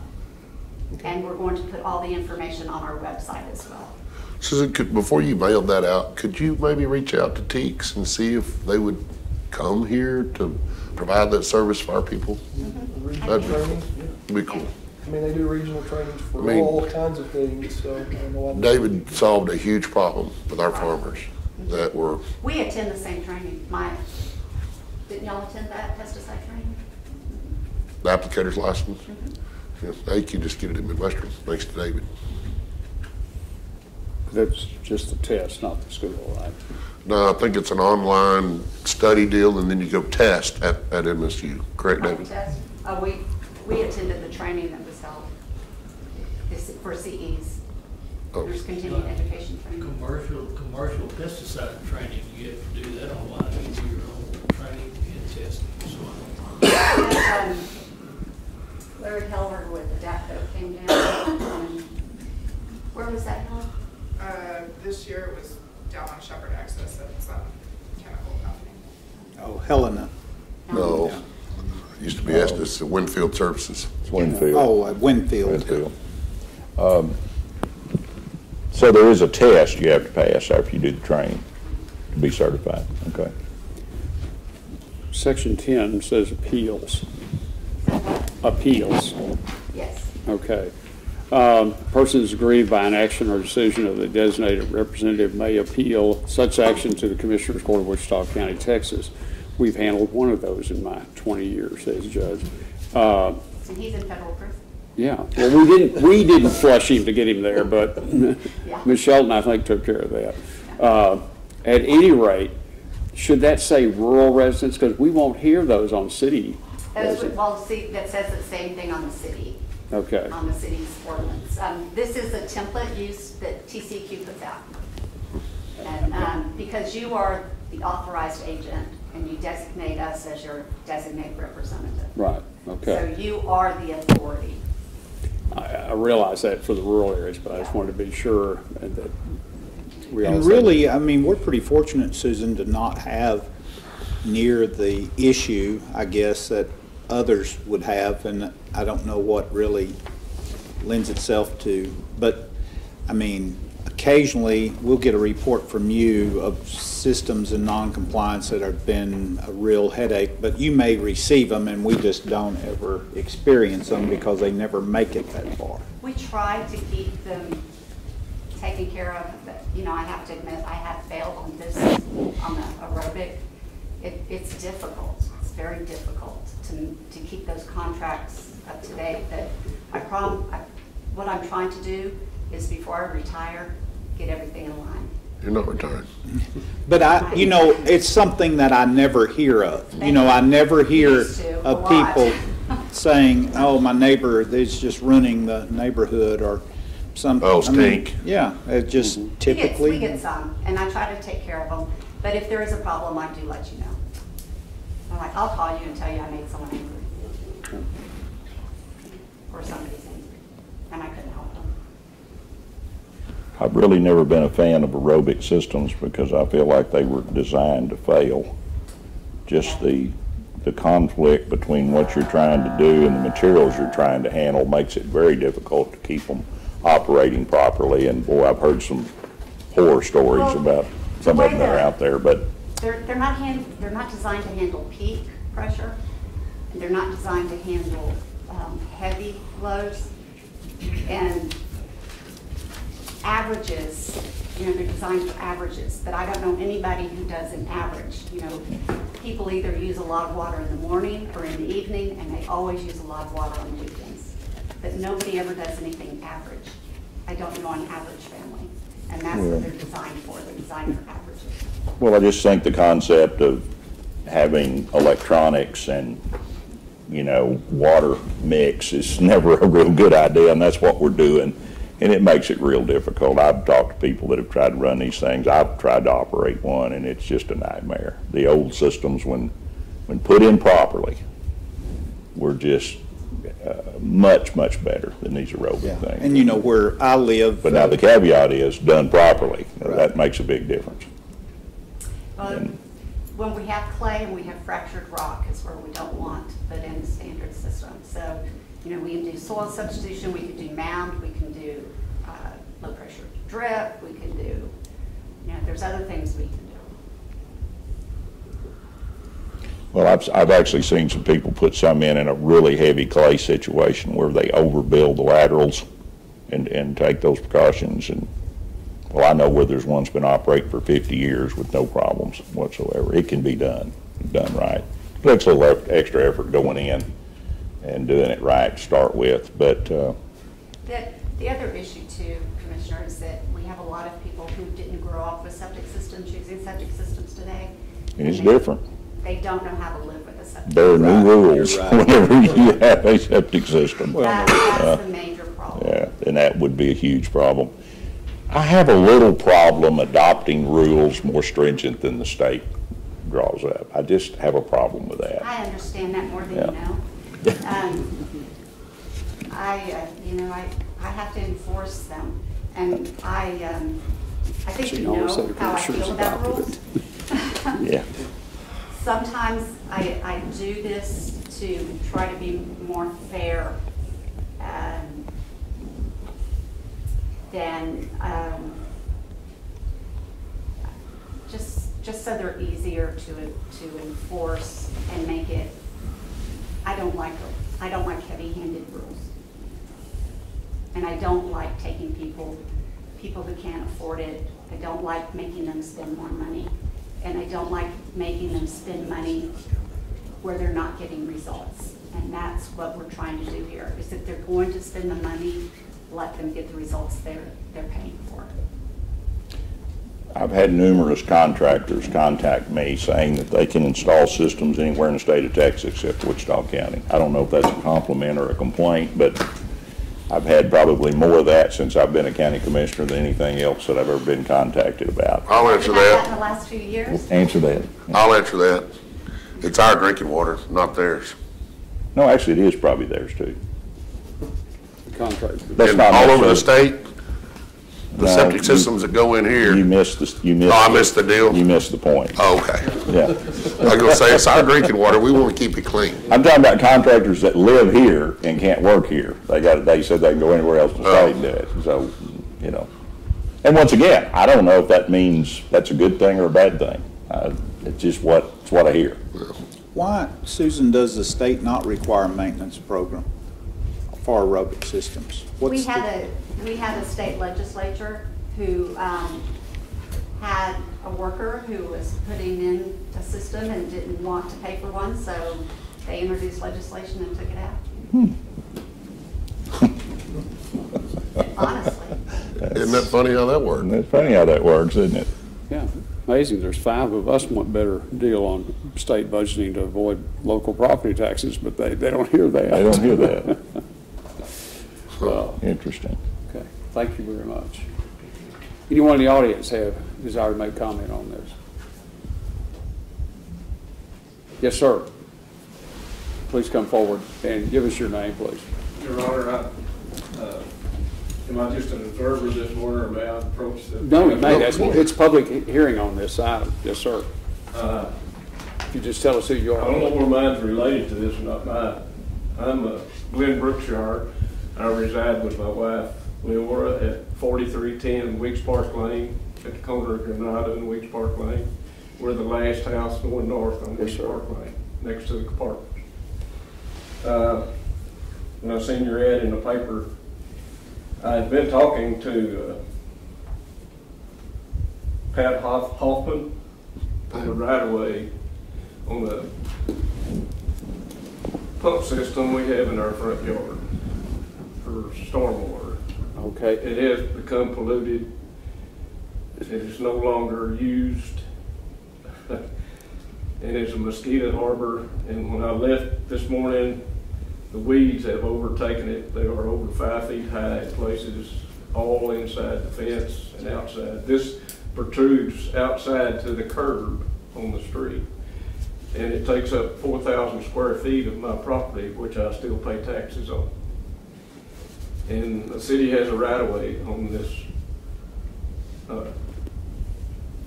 And we're going to put all the information on our website as well. Susan, before you mailed that out, could you maybe reach out to TEEX and see if they would come here to provide that service for our people? Regional training? That'd be cool. I mean, they do regional trainings for I mean, all kinds of things, so I don't know why. David solved a huge problem with our farmers that were. We attend the same training. Didn't y'all attend that pesticide training? The applicator's license? Yes, they can just get it in Midwestern, thanks to David. That's just the test, not the school, right? No, I think it's an online study deal, and then you go test at MSU, correct, David? Test? We attended the training that was held for CEs. Oh. There's continuing education training. Commercial pesticide training, you have to do that online, you do your own training and testing and so on. Larry Helver with the DACO came down. Where was that held? This year it was down on Shepherd Access at some chemical company. Oh, Helena. No, used to be Estes at Winfield Services. It's Winfield. Oh, Winfield. Winfield. So there is a test you have to pass after you do the training to be certified. Okay. Section 10 says appeals. Appeals. Yes. Okay. Persons aggrieved by an action or decision of the designated representative may appeal such action to the Commissioners Court of Wichita County, Texas. We've handled one of those in my 20 years as judge. And he's in federal prison. Yeah. Well, we didn't flush him to get him there, but Yeah. Ms. Shelton, I think, took care of that. At any rate, should that say rural residents? Because we won't hear those on city. Well, see, that says the same thing on the city. Okay. On the city's ordinance. This is a template use that TCEQ puts out. And because you are the authorized agent and you designate us as your designated representative. Right. Okay. So you are the authority. I realize that for the rural areas, but I just wanted to be sure that we all. And really, I mean, we're pretty fortunate, Susan, to not have near the issue, I guess, that others would have, and I don't know what really lends itself to, but I mean, occasionally we'll get a report from you of systems in non-compliance that have been a real headache, but you may receive them and we just don't ever experience them because they never make it that far. We try to keep them taken care of, but you know, I have to admit I have failed on this, on the aerobic. It's difficult. It's very difficult to keep those contracts up to date. That what I'm trying to do is before I retire, get everything in line. You're not retired. But you know, it's something that I never hear of. You know, I never hear of people saying, "Oh, my neighbor is just ruining the neighborhood," or something. Oh, stink. Yeah, it just typically. We get some, and I try to take care of them. But if there is a problem, I do let you know. I'm like, I'll call you and tell you I made someone angry. Or somebody's angry, and I couldn't help them. I've really never been a fan of aerobic systems because I feel like they were designed to fail. Just the conflict between what you're trying to do and the materials you're trying to handle makes it very difficult to keep them operating properly. And boy, I've heard some horror stories about some of them that are out there, but they're not designed to handle peak pressure, and they're not designed to handle heavy loads, and averages. You know, they're designed for averages, but I don't know anybody who does an average. You know, people either use a lot of water in the morning or in the evening, and they always use a lot of water on the weekends. But nobody ever does anything average. I don't know an average family. And that's what they're designed for. They're designed for averages. Well, I just think the concept of having electronics and, water mix is never a real good idea, and that's what we're doing. And it makes it real difficult. I've talked to people that have tried to run these things. I've tried to operate one, and it's just a nightmare. The old systems, when put in properly, were just much, much better than these aerobic things. And where I live. But now the caveat is done properly. That makes a big difference. Well, when we have clay and we have fractured rock is where we don't want to put in the standard system. So, we can do soil substitution, we can do mound, we can do low pressure drip, we can do, there's other things we can do. Well, I've actually seen some people put some in a really heavy clay situation where they overbuild the laterals and take those precautions. And well, I know where there's one's been operating for 50 years with no problems whatsoever. It can be done right. It takes a little extra effort going in and doing it right to start with, but the other issue too, Commissioner, is that we have a lot of people who didn't grow up with septic systems, using septic systems today. and it's different. They don't know how to live with a septic. There are new rules whenever you have a septic system. That's the major problem. Yeah, and that would be a huge problem. I have a little problem adopting rules more stringent than the state draws up. I just have a problem with that. I understand that more than you know. I have to enforce them, and I think you know how I feel about rules. Yeah. Sometimes I do this to try to be more fair than just so they're easier to enforce and make it. I don't like heavy-handed rules, and I don't like taking people who can't afford it. I don't like making them spend more money, and I don't like making them spend money where they're not getting results. And that's what we're trying to do here, is if they're going to spend the money, let them get the results they're paying for. I've had numerous contractors contact me saying that they can install systems anywhere in the state of Texas except Wichita County. I don't know if that's a compliment or a complaint, but I've had probably more of that since I've been a county commissioner than anything else that I've ever been contacted about. I'll answer that. In that. the last few years? Answer that. I'll answer that. It's our drinking water, not theirs. No, actually, it is probably theirs too. The contract. That's And not all over the necessarily- state, the No, septic systems that go in here. You missed the. Oh, I missed the deal? You missed the point. Oh, okay. Yeah. I was gonna say, it's our drinking water. We want to keep it clean. I'm talking about contractors that live here and can't work here. They said they can go anywhere else in the state and do it. So, And once again, I don't know if that means that's a good thing or a bad thing. It's just what I hear. Why, Susan, does the state not require a maintenance program for aerobic systems? We had a state legislature who had a worker who was putting in a system and didn't want to pay for one, so they introduced legislation and took it out. Honestly. Isn't that funny how that works? It's funny how that works, isn't it? Yeah, amazing. There's 5 of us want better deal on state budgeting to avoid local property taxes, but they don't hear that. They don't hear that. Interesting. Okay, thank you very much. Anyone in the audience have desire to make comment on this? Yes, sir. Please come forward and give us your name, please. Your Honor, am I just an observer this morning, or may I approach the? No, it's public hearing on this item. Yes, sir. If you just tell us who you are. I don't know where mine's related to this or not. I'm Glenn Brookshire. I reside with my wife, Leora, at 4310 Weeks Park Lane, at the corner of Granada and Weeks Park Lane. We're the last house going north on Weeks Park Lane, next to the apartments. When I seen your ad in the paper, I had been talking to Pat Hoffman on the right-of-way on the pump system we have in our front yard for stormwater. Okay. It has become polluted. It is no longer used. And it's a mosquito harbor. And when I left this morning, the weeds have overtaken it. They are over 5 feet high in places, all inside the fence and outside. This protrudes outside to the curb on the street. And it takes up 4,000 square feet of my property, which I still pay taxes on. And the city has a right-of-way on this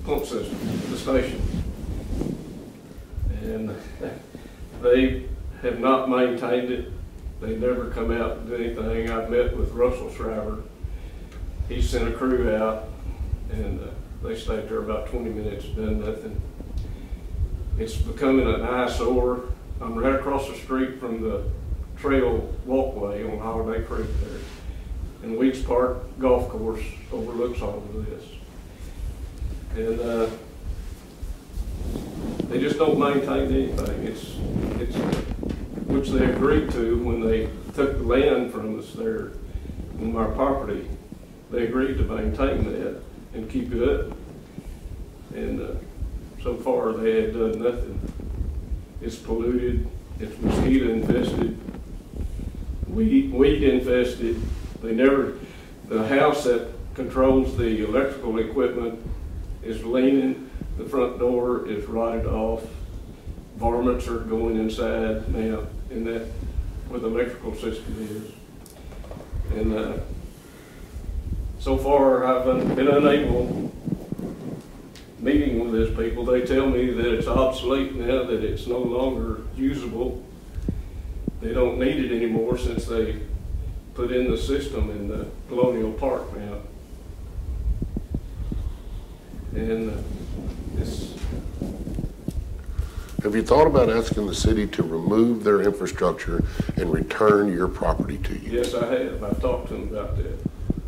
pump system, the station. And they have not maintained it. They never come out and do anything. I've met with Russell Shriver. He sent a crew out, and they stayed there about 20 minutes, done nothing. It's becoming an eyesore. I'm right across the street from the trail walkway on Holiday Creek there. And Weeks Park Golf Course overlooks all of this. And they just don't maintain anything. It's which they agreed to when they took the land from us there on our property. They agreed to maintain that and keep it up. And so far they had done nothing. It's polluted, it's mosquito infested, weed infested. The house that controls the electrical equipment is leaning, the front door is rotted off, varmints are going inside now in that where the electrical system is. And so far I've been unable, meeting with these people, they tell me that it's obsolete now, that it's no longer usable. They don't need it anymore since they put in the system in the Colonial Park now. And Have you thought about asking the city to remove their infrastructure and return your property to you? Yes, I have. I've talked to them about that.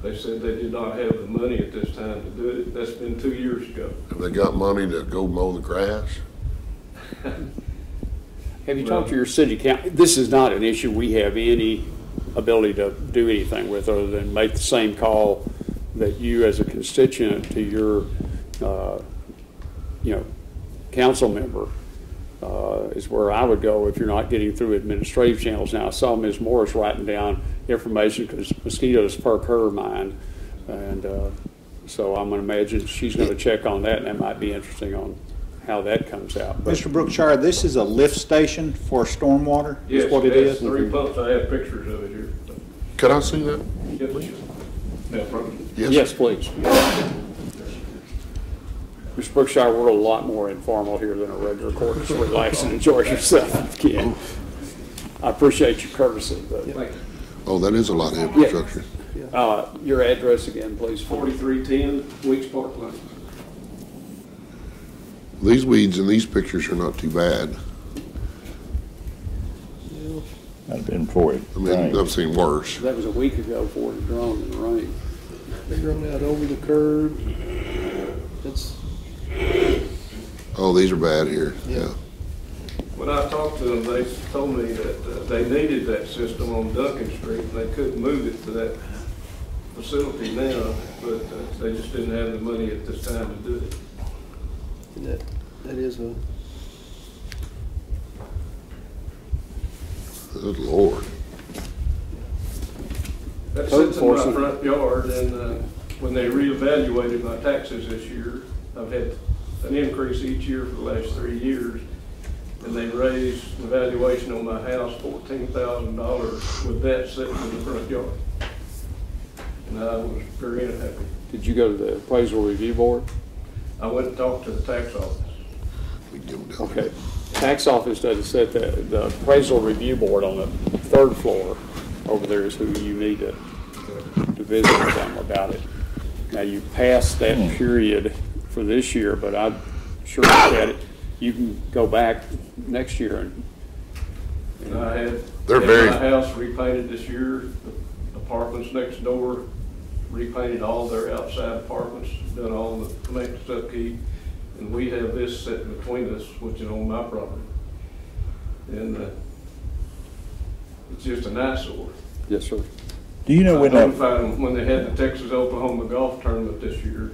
They said they did not have the money at this time to do it. That's been 2 years ago. Have they got money to go mow the grass? Have you talked to your city council? This is not an issue we have any ability to do anything with other than make the same call that you as a constituent to your, council member is where I would go if you're not getting through administrative channels. Now, I saw Ms. Morris writing down information because mosquitoes perk her mind. And so I'm going to imagine she's going to check on that, and that might be interesting on how that comes out. But, Mr. Brookshire, this is a lift station for stormwater? Yes, Is what it is? 3 pumps. I have pictures of it here. Could I see that? Yes, no problem. yes, please. Mr. Brookshire, we're a lot more informal here than a regular court. Just relax and enjoy yourself if you can. I appreciate your courtesy. But, Oh, that is a lot of infrastructure. your address again, please. 4310 Weeks Park Lane. These weeds in these pictures are not too bad. I've been for it. I mean, I've seen worse. That was a week ago before it grown in the rain. They run out over the curb. It's, Oh, these are bad here. Yeah. When I talked to them, they told me that they needed that system on Duncan Street, and they couldn't move it to that facility now, but they just didn't have the money at this time to do it. and that is a, Good Lord. That sits in my front yard, and when they reevaluated my taxes this year, I've had an increase each year for the last 3 years, and they raised the valuation on my house $14,000 with that sitting in the front yard. And I was very unhappy. Did you go to the appraisal review board? I went and talked to the tax office. Okay. Tax office doesn't set the appraisal review board on the 3rd floor over there is who you need to visit with them about it. Now, you passed that period for this year, but I'm sure that it, you can go back next year and I had They're my house repainted this year. The apartments next door repainted all their outside apartments, done all the maintenance upkeep, and we have this sitting between us, which is on my property. And it's just an eyesore. Yes, sir. Do you know when I that, notified them when they had the Texas-Oklahoma golf tournament this year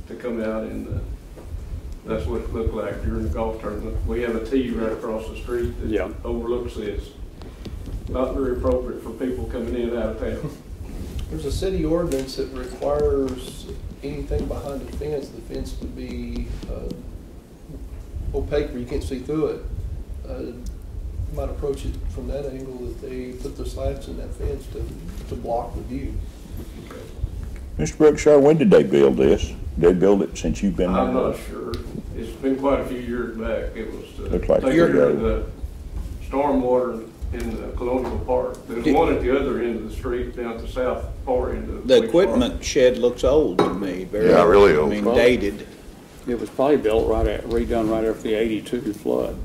to come out and, that's what it looked like during the golf tournament. We have a tee right across the street Yeah. that overlooks this. Not very appropriate for people coming in and out of town. There's a city ordinance that requires anything behind the fence to be opaque where you can't see through it. You might approach it from that angle, that they put the slats in that fence to block the view. Mr. Brookshire, when did they build this? Did they build it since you've been there? I'm not sure. It's been quite a few years back. It was to Looks like take a year care of ago. the stormwater in the Colonial Park. There's one at the other end of the street, down at the south far end of The Weeks equipment shed looks old to me. Very Yeah, really old. old. I mean, dated. It was probably built redone right after the 82 flood.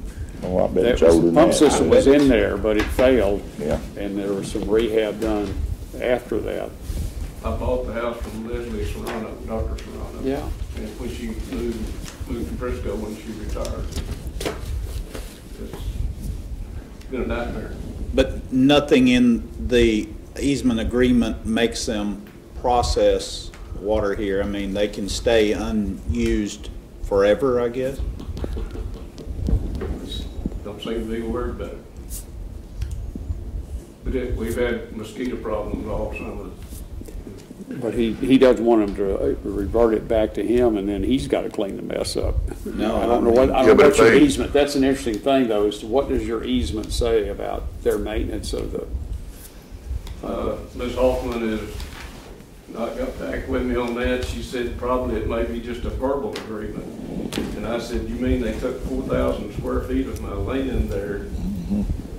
Oh, I bet That it's was, older the than pump that. system was in there, but it failed. Yeah. And there was some rehab done after that. I bought the house from Leslie Serrano, Dr. Serrano. Yeah. And when she moved to Frisco when she retired. It's been a nightmare. But nothing in the easement agreement makes them process water here. I mean, they can stay unused forever, I guess. Don't seem to be worried about it. But we've had mosquito problems all summer. But he doesn't want them to revert it back to him, and then he's got to clean the mess up. No, I don't know what, I Yeah, don't know but what your they- easement, that's an interesting thing though, is what does your easement say about their maintenance of the, Ms. Hoffman has not got back with me on that. She said probably it may be just a verbal agreement. And I said, you mean they took 4,000 square feet of my land there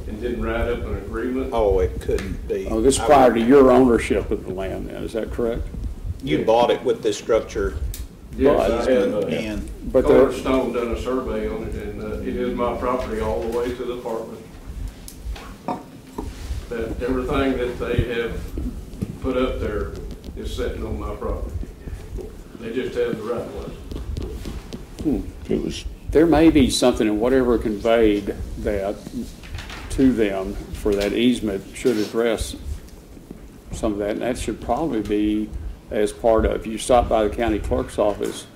and didn't write up an agreement? Oh, it couldn't be. oh, this is prior to your ownership of the land then, is that correct? You bought it with this structure Yes, I have. in. But there, Cornerstone done a survey on it, and it is my property all the way to the apartment. That everything that they have put up there is sitting on my property. They just have the right of way. It was, there may be something in whatever conveyed that to them for that easement should address some of that, and that should probably be as part of, if you stop by the county clerk's office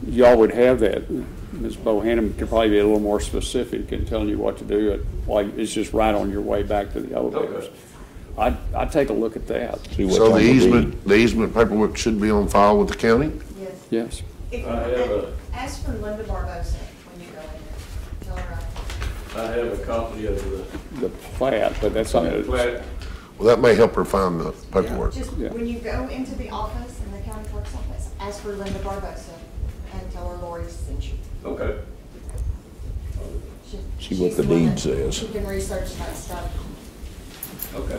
y'all would have that. Ms. Bohannon could probably be a little more specific in telling you what to do. It's just right on your way back to the elevators. Okay. I'd take a look at that. see what's So on the deed. easement paperwork should be on file with the county? Yes. Yes. If, I have a- ask for Linda Barbosa when you go in there. Tell her I have a copy of The plat, but that's not, the plat. Well, that may help her find the paperwork. just, Yeah. when you go into the office, in the county clerk's office, ask for Linda Barbosa and tell her Lori sent you. Okay. See what She's the one deed that- says. She can research that stuff. Okay.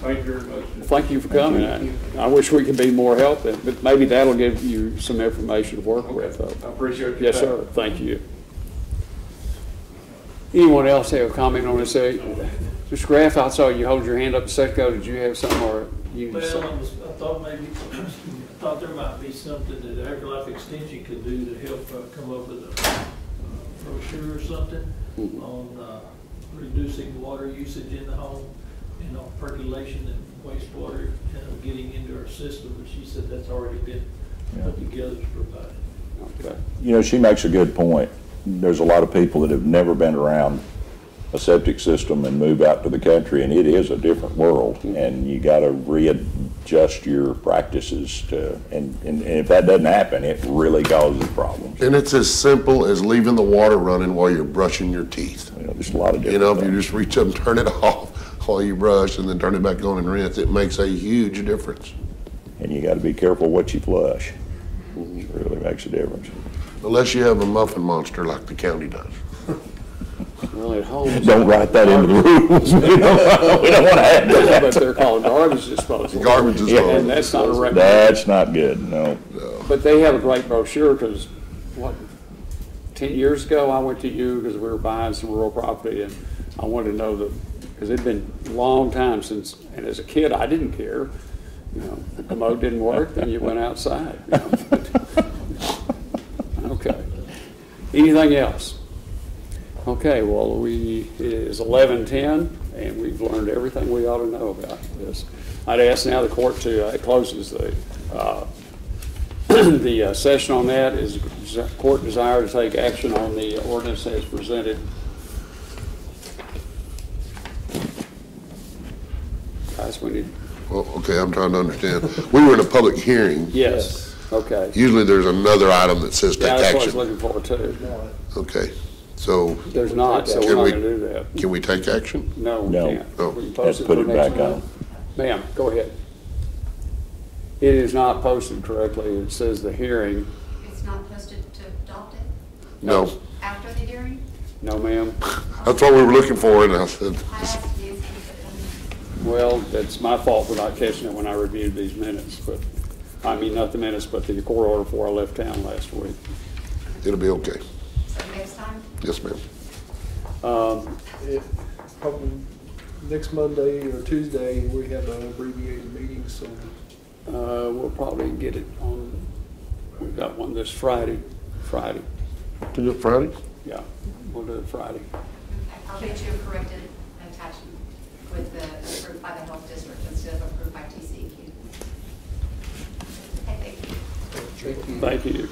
Thank you very much. thank you for coming. I wish we could be more help, but maybe that'll give you some information to work with. I appreciate your time. Yes, sir. Thank you. Anyone else have a comment on this? Mr. Graff, I saw you hold your hand up a second ago. Did you have something or you? Well, I thought there might be something that AgriLife Extension could do to help come up with a brochure or something on reducing water usage in the home and on percolation and wastewater getting into our system. But she said that's already been put together to provide. Okay. You know, she makes a good point. There's a lot of people that have never been around a septic system and move out to the country, and it is a different world, and you got to readjust your practices to, and if that doesn't happen, it really causes problems. And it's as simple as leaving the water running while you're brushing your teeth. You know, there's a lot of You know, different if you things. just reach up and turn it off while you brush and then turn it back on and rinse, it makes a huge difference. And you got to be careful what you flush. It really makes a difference. Unless you have a muffin monster like the county does. Well, at home. Don't write that into the rules. We don't want to have that. But they're called garbage disposal. Garbage disposal. And that's not a recommendation. That's not good, no. But they have a great brochure because, 10 years ago, I went to you because we were buying some rural property and I wanted to know because it'd been a long time since, and as a kid, I didn't care. You know, the commode didn't work, then you went outside. You know. Okay. Anything else? Okay, well, it is 11:10, and we've learned everything we ought to know about this. I'd ask now the court to closes the session on that. Is court desire to take action on the ordinance as presented? Guys, we need. Well, okay, I'm trying to understand. We were in a public hearing. Yes. Okay. Usually there's another item that says take Yeah, that's what I was action. looking for too. Okay, so There's not, so we're Can not we- going to do that. can we take action? No, we No. can't. Oh. We can Have post to it put for it next back month. on. Ma'am, go ahead. It is not posted correctly. It says the hearing. It's not posted to adopt it No. after the hearing? No, ma'am. That's what we were looking for, and I said, I asked Nancy to put Well, that's my fault for not catching it when I reviewed these minutes, but, I mean, not the minutes, but the court order before I left town last week. it'll be okay. so next time? Yes, ma'am. Probably next Monday or Tuesday, we have an abbreviated meeting, so We'll probably get it on, we've got one this Friday. Is it Friday? Yeah, we'll do it Friday. Okay, I'll get you a corrected attachment with the approved by the health district instead of approved by TCEQ. Okay, thank you. Thank you.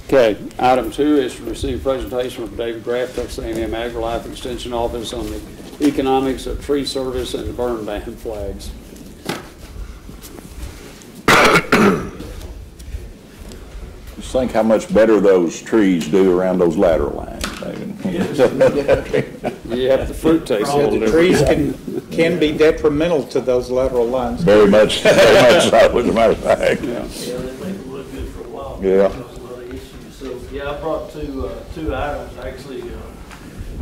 Okay, item 2 is to receive presentation from David Graff, Texas A&M AgriLife Extension Office on the economics of tree service and burn ban flags. Just think how much better those trees do around those ladder lines, David. Yeah, the fruit tastes a little The different. trees can be detrimental to those lateral lines. Very much so, as a matter of fact. Yeah. Yeah, they make them look good for a while. Yeah. Because of a lot of issues. So, yeah, I brought two items, actually,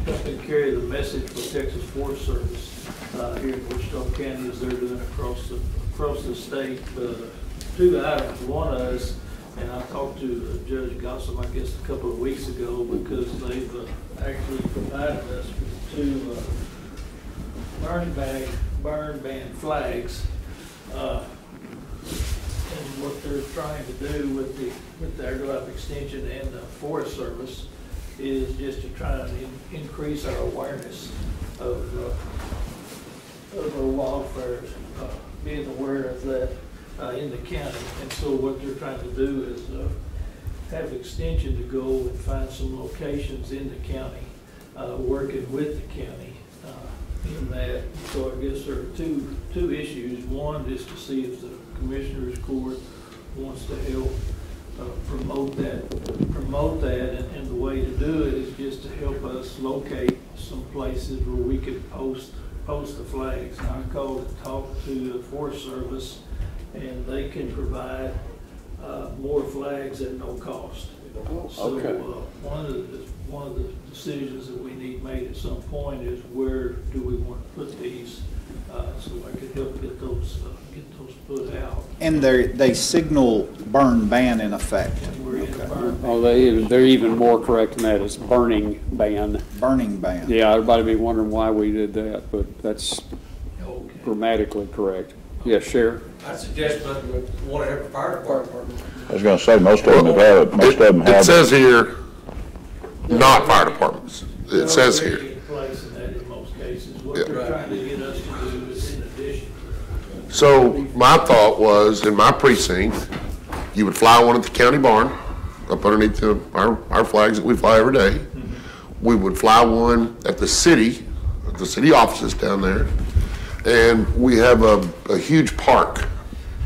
helping carry the message for Texas Forest Service here in Wichita County as they're doing across the state. Two items. One is, and I talked to Judge Gossam, I guess, a couple of weeks ago, because they've actually provided us with two burn ban flags. And what they're trying to do with the AgriLife Extension and the Forest Service is just to try and increase our awareness of our wildfires, being aware of that in the county. And so what they're trying to do is have Extension to go and find some locations in the county, working with the county in that. So I guess there are two issues. One is to see if the Commissioners Court wants to help promote that, and the way to do it is just to help us locate some places where we could post the flags. And I called and talked to the Forest Service, and they can provide more flags at no cost. So Okay. one of the decisions that we need made at some point is where do we want to put these, so I could help get those put out. And they signal burn ban in effect. We're in Okay. burn. Oh, they're even more correct than that. It's burning ban. Burning ban. Yeah, everybody be wondering why we did that, but that's grammatically correct. Yes, Sheriff? I suggest that we want to have a fire department. I was gonna say, most of them have. It says here, not fire departments. It says They're already here. in place in that in most cases. What Yeah. they're trying to get us to do is in addition. So my thought was, in my precinct, you would fly one at the county barn, up underneath our flags that we fly every day. We would fly one at the city offices down there. And we have a huge park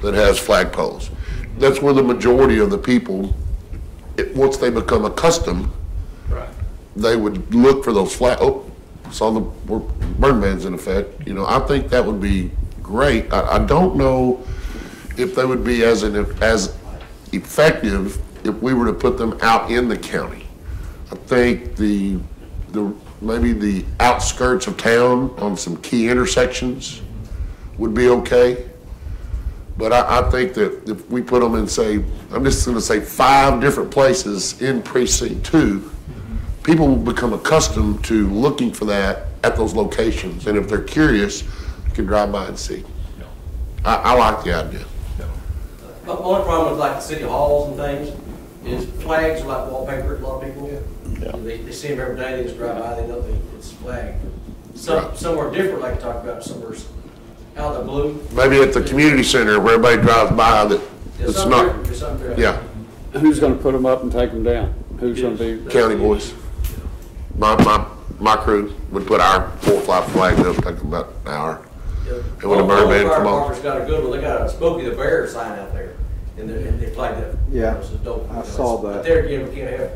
that has flagpoles. That's where the majority of the people, once they become accustomed, Right. they would look for those saw the burn bans in effect. You know, I think that would be great. I don't know if they would be as effective if we were to put them out in the county. I think maybe the outskirts of town on some key intersections would be okay. But I think that if we put them in, say, I'm just going to say 5 different places in precinct 2, people will become accustomed to looking for that at those locations. And if they're curious, can drive by and see. I like the idea. The only problem with like the city halls and things is flags are like wallpaper to a lot of people. Yeah. They see them every day, they just drive by, they know it's flagged. Right. Somewhere different, like you talked about, somewhere's out of the blue. Maybe at the community center where everybody drives by that it's not, yeah, Who's gonna put them up and take them down? Who's gonna be? county boys. My crew would put our 4 or 5 flags up, take about an hour. And when the burn ban come on. Fire department's got a good one, they got a Smokey the Bear sign out there, and they flagged it. Yeah, It's a dope. I saw that. But there again, we can't have,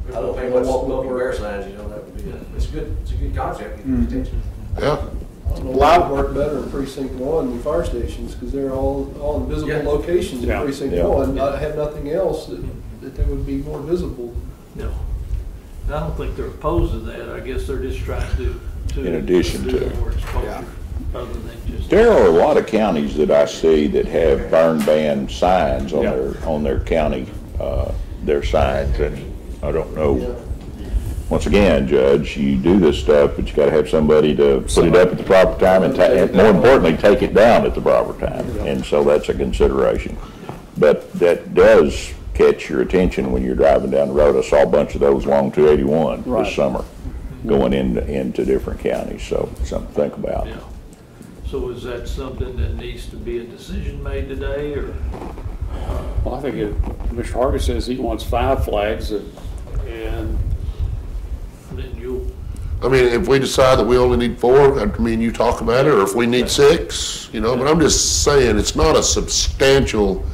I don't think much Smokey Bear signs, you know, that would be, it's a good concept. Yeah, I don't know what would work better in precinct 1 than fire stations, because they're all in visible Yeah. locations in Yeah. precinct Yeah. 1. I have nothing else that they would be more visible. No. I don't think they're opposed to that. I guess they're just trying to. In addition do to. more exposure, other than just. There are a lot of counties that I see that have burn ban signs on their county, their signs, and I don't know. Once again, Judge, you do this stuff, but you gotta have somebody to put it up at the proper time and more importantly, take it down at the proper time. And so that's a consideration. But that does catch your attention when you're driving down the road. I saw a bunch of those along 281 Right. this summer, going into different counties, so something to think about. Yeah. So is that something that needs to be a decision made today, or? Well, I think Mr. Hargis says he wants 5 flags and Then you'll, I mean, if we decide that we only need 4, I mean, you talk about it, or if we need 6, you know, but I'm just saying, it's not a substantial,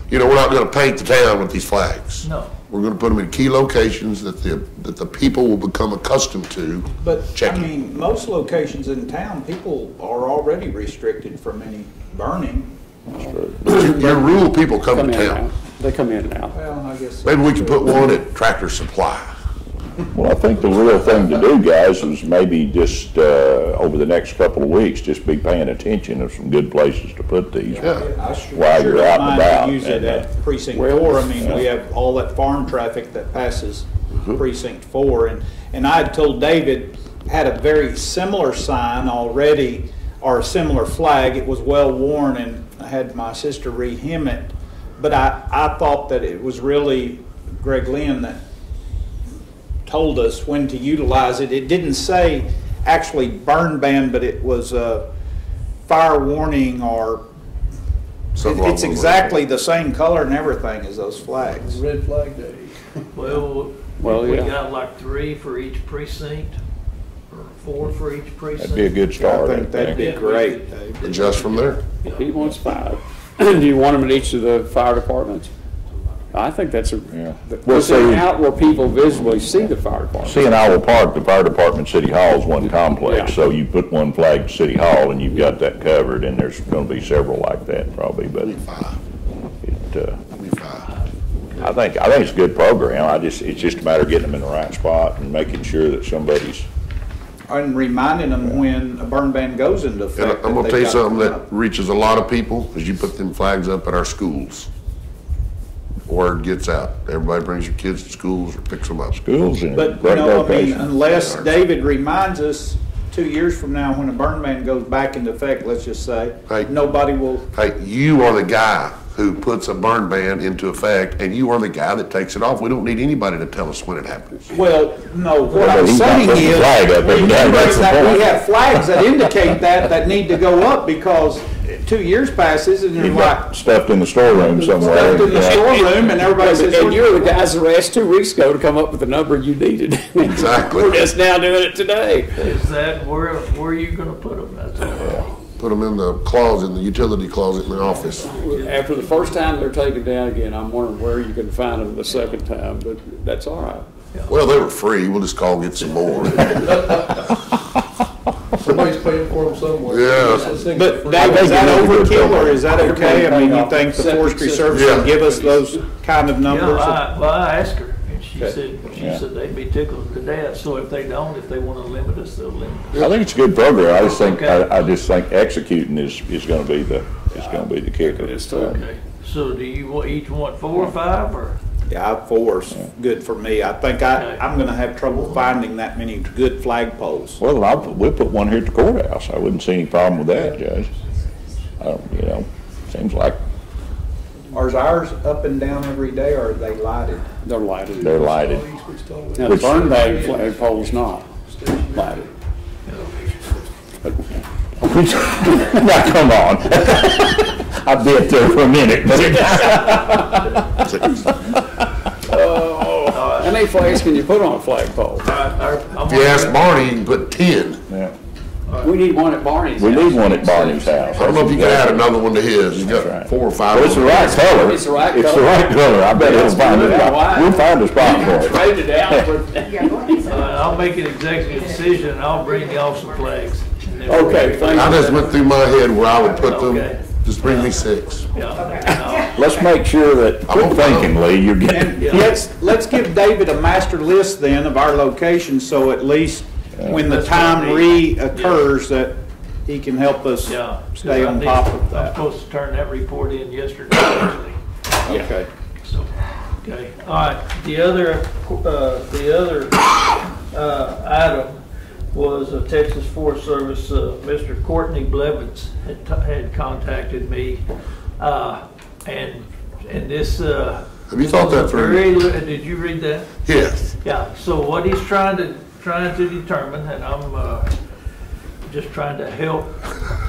you know, we're not gonna paint the town with these flags. no. We're gonna put them in key locations that the people will become accustomed to. But, I Checking. mean, most locations in town, people are already restricted from any burning. Your rural people come come to in and out. town. They come in and out. Well, I guess. Maybe we can put one at Tractor Supply. Well, I think the real thing to do, guys, is maybe just, over the next couple of weeks, just be paying attention of some good places to put these. Yeah. I sure While sure you're don't out and mind to about, use it and, at precinct well, 4. I mean, we have all that farm traffic that passes precinct 4. And I had told David, had a very similar sign already, or a similar flag. It was well worn, and I had my sister re-hem it. But I thought that it was really Greg Lynn that told us when to utilize it. It didn't say actually burn ban, but it was fire warning, or Something along it's those exactly the same color and everything as those flags. Red Flag Day. Well, we yeah. got like 3 for each precinct, or 4 for each precinct. That'd be a good start. I think that'd be great, Dave. Adjust from there. He wants 5. Do you want them in each of the fire departments? I think that's Yeah. Well, see- out where people visibly see the fire department. See, in Iowa Park, the fire department, City Hall is one complex, Yeah. so you put one flag at City Hall and you've got that covered, and there's gonna be several like that probably, but Maybe 5. it, Maybe 5. I think it's a good program. It's just a matter of getting them in the right spot and making sure that somebody's, And reminding them when a burn ban goes into And effect. I'm that gonna tell you they've got something to that come up. reaches a lot of people, is you put them flags up at our schools. Word gets out. Everybody brings your kids to schools or picks them up. schools in But, you great know, I mean, locations. unless David reminds us 2 years from now, when a burn ban goes back into effect, let's just say, Right. nobody will, Hey, you are the guy who puts a burn ban into effect, and you are the guy that takes it off. We don't need anybody to tell us when it happens. well, no, what But I'm he's not saying putting the is, flag up every day, remember that's the that we point. have flags that indicate that need to go up, because 2 years passes and you're You've like, got stuffed in the storeroom somewhere. stuffed in the Yeah. storeroom, and everybody says, And you're the guys that were asked 2 weeks ago to come up with the number you needed. Exactly. We're just now doing it today. Is that, where are you gonna put them? That's all. Put them in the closet, in the utility closet in the office. After the first time they're taken down again, I'm wondering where you can find them the second time, but that's all right. Well, they were free. We'll just call and get some more. Somebody's paying for them somewhere. Yeah. Those things are but free. Dave, is that I think it's a good overkill, or is that okay? I mean, you think the Septic forestry system. service Yeah. will give us those kind of Yeah, numbers? I asked her, and she Okay. said they'd be tickled to death, so if they don't, if they wanna limit us, they'll limit us. I think it's a good program. Okay. I just think executing is gonna be the kicker. It is too. Okay, so do you each want 4 or 5, or? Yeah, 4's good for me. I think I'm gonna have trouble finding that many good flagpoles. Well, we'll put one here at the courthouse. I wouldn't see any problem with that, Judge. You know, seems like Are ours up and down every day, or are they lighted? They're lighted. they're lighted. Now, the burn bag flagpole's not lighted. Now, come on. I've been there for a minute, but How many flags can you put on a flagpole? If you ask Barney, you can put 10. yeah. We need one at Barney's We house. need one at Barney's house. I don't know if you can add another one to his. He's That's got right. 4 or 5. But it's the right color. It's the right It's the color. right color. I bet it'll find a Yeah, spot. why? We'll find a spot for it. Trade it out for. I'll make an executive decision, I'll bring y'all some flags. And then Okay, thank I you. just went through my head where I would put them. Okay. Just bring me 6. Yeah. Let's make sure that, quit thinking, Lee, you're getting, And let's give David a master list then of our locations, so at least when the That's time what we- reoccurs, that he can help us Yeah. stay on top of I'm that. supposed to turn that report in yesterday, actually. Okay. So, okay, all right, the other item was Texas Forest Service, Mr. Courtney Blevins had contacted me, and this, Have you thought that through? did you read that? Yes. Yeah, so what he's trying to determine, and I'm just trying to help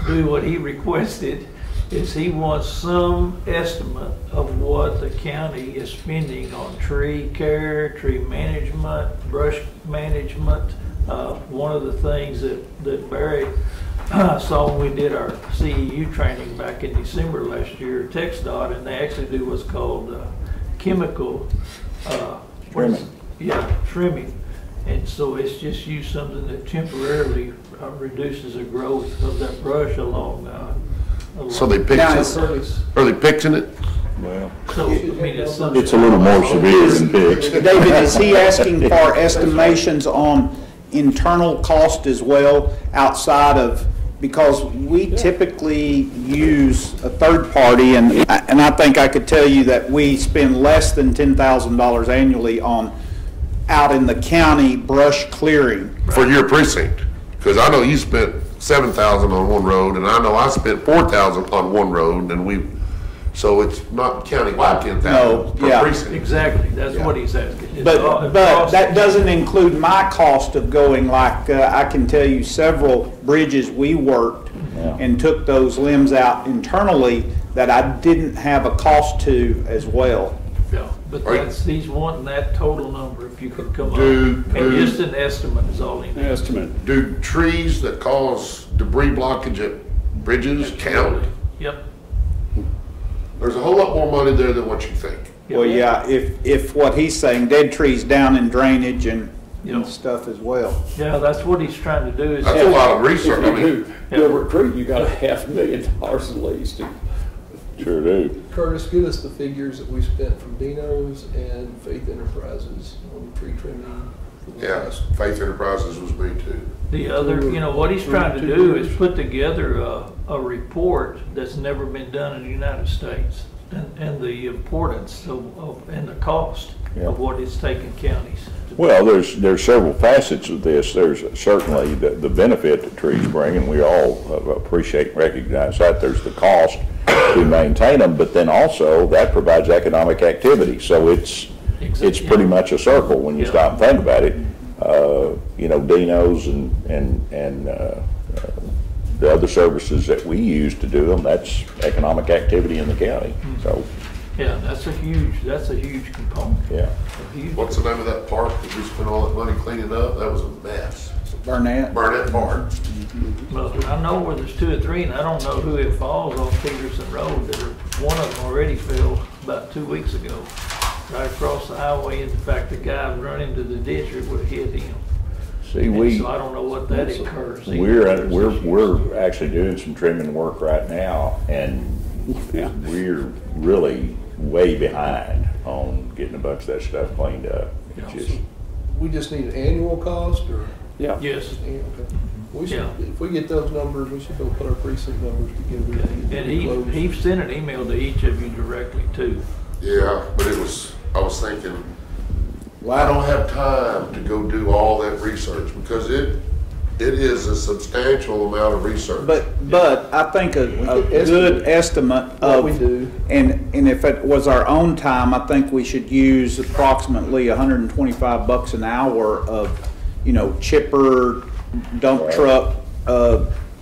do what he requested, is he wants some estimate of what the county is spending on tree care, tree management, brush management. One of the things that Barry saw when we did our CEU training back in December last year, TxDOT, and they actually do what's called chemical Trimming. Yeah, trimming. And so it's just use something that temporarily reduces the growth of that brush along. So they picked it? Are they pitching it? well, So, I mean, it's something. it's a little more severe than pigs. David, is he asking for estimations on internal cost as well, outside of, because we typically use a third party, and I think I could tell you that we spend less than $10,000 annually on out in the county brush clearing. For your precinct? Because I know you spent 7,000 on one road, and I know I spent 4,000 on one road, and so it's not countywide 10,000 No, per yeah. precinct. Exactly, that's what he's asking. It's But all- that doesn't include my cost of going, like, I can tell you several bridges we worked Yeah. and took those limbs out internally that I didn't have a cost to as well. Yeah, but he's wanting that total number, if you could come up. Do- And just an estimate is all he needs. Estimate. Do trees that cause debris blockage at bridges count? Yep. There's a whole lot more money there than what you think. Well, yeah, if what he's saying, dead trees down in drainage and Yeah. stuff as well. Yeah, that's what he's trying to do is. That's a lot of If research. I you mean, do a recruit, you got $500,000 at least. Sure do. Curtis, give us the figures that we spent from Dino's and Faith Enterprises on tree trimming. for the yeah, last- Faith Enterprises was me too. The other, what he's trying to do is put together a report that's never been done in the United States, and the importance and the cost Yeah. of what it's taking counties. Well, there's several facets of this. There's certainly the benefit that trees bring, and we all appreciate and recognize that. There's the cost to maintain them, but then also that provides economic activity. So it's pretty much a circle when you stop and think about it. Dino's and the other services that we use to do them, that's economic activity in the county. So, Yeah, that's a huge component. yeah. A huge- What's the name of that park that we spent all that money cleaning up? That was a mess. Burnett? Burnett Park. Well, I know where there's 2 or 3, and I don't know who it falls on Peterson Road. One of them already fell about 2 weeks ago, right across the highway. In fact, the guy run into the ditch, it would have hit him. See, And so I don't know what that incurs. We're actually doing some trimming work right now, and Yeah. we're really way behind on getting a bunch of that stuff cleaned up. It's just, We just need an annual cost, or? Yeah. Yes, Okay. We should, Yeah. if we get those numbers, we should go put our precinct numbers together. and he sent an email to each of you directly too. Yeah, but it was I was thinking, well, I don't have time to go do all that research because it is a substantial amount of research. But I think a good estimate of, What we do. and if it was our own time, I think we should use approximately $125 an hour of, chipper, dump truck,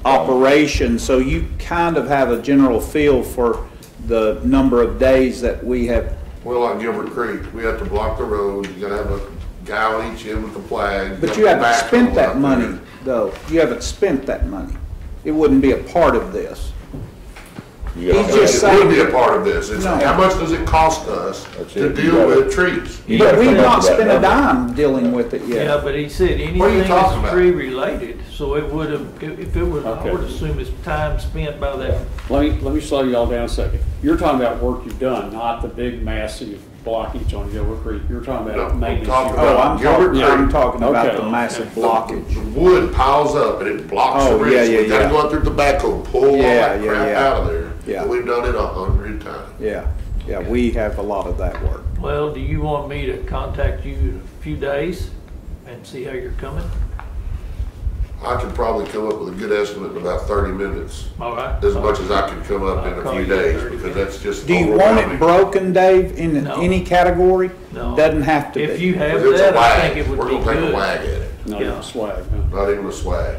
operation. So you kind of have a general feel for the number of days that we have. Well, like Gilbert Creek, we have to block the road, you gotta have a guy on each end with the flag. But you haven't spent that money, though. You haven't spent that money. It wouldn't be a part of this. You gotta- He's just It saying- would be a part of this. It's No. how much does it cost us That's to it. You deal gotta- with trees? You But gotta we've come up not with that spent a number. dime dealing with it yet. Yeah, but he said What are anything you talking that's about? tree related, so it would have, if it was, I Okay. would assume it's time spent by that. Let me slow y'all down a second. You're talking about work you've done, not the big massive blockage on Gilbert Creek. You're talking No, about I'm maintenance. talking Oh, I'm Gilbert talking, I'm Creek. talking about Okay. the massive blockage. The wood piles up and it blocks Oh, the bridge. yeah, We gotta yeah. go out through tobacco, pull all Yeah, that yeah, crap yeah. out of there. Yeah. And we've done it 100 times. Yeah, we have a lot of that work. Well, do you want me to contact you in a few days and see how you're coming? I could probably come up with a good estimate in about 30 minutes, All right? as much as I could come up in I'll a call few you in days, 30 because minutes. that's just Do you want it overwhelming. broken, Dave, in No. any category? No. Doesn't have to be. If you have If it's a that, I wag, think it we're would be gonna take a good. wag at it, Not Yeah. even swag, huh? not even a swag.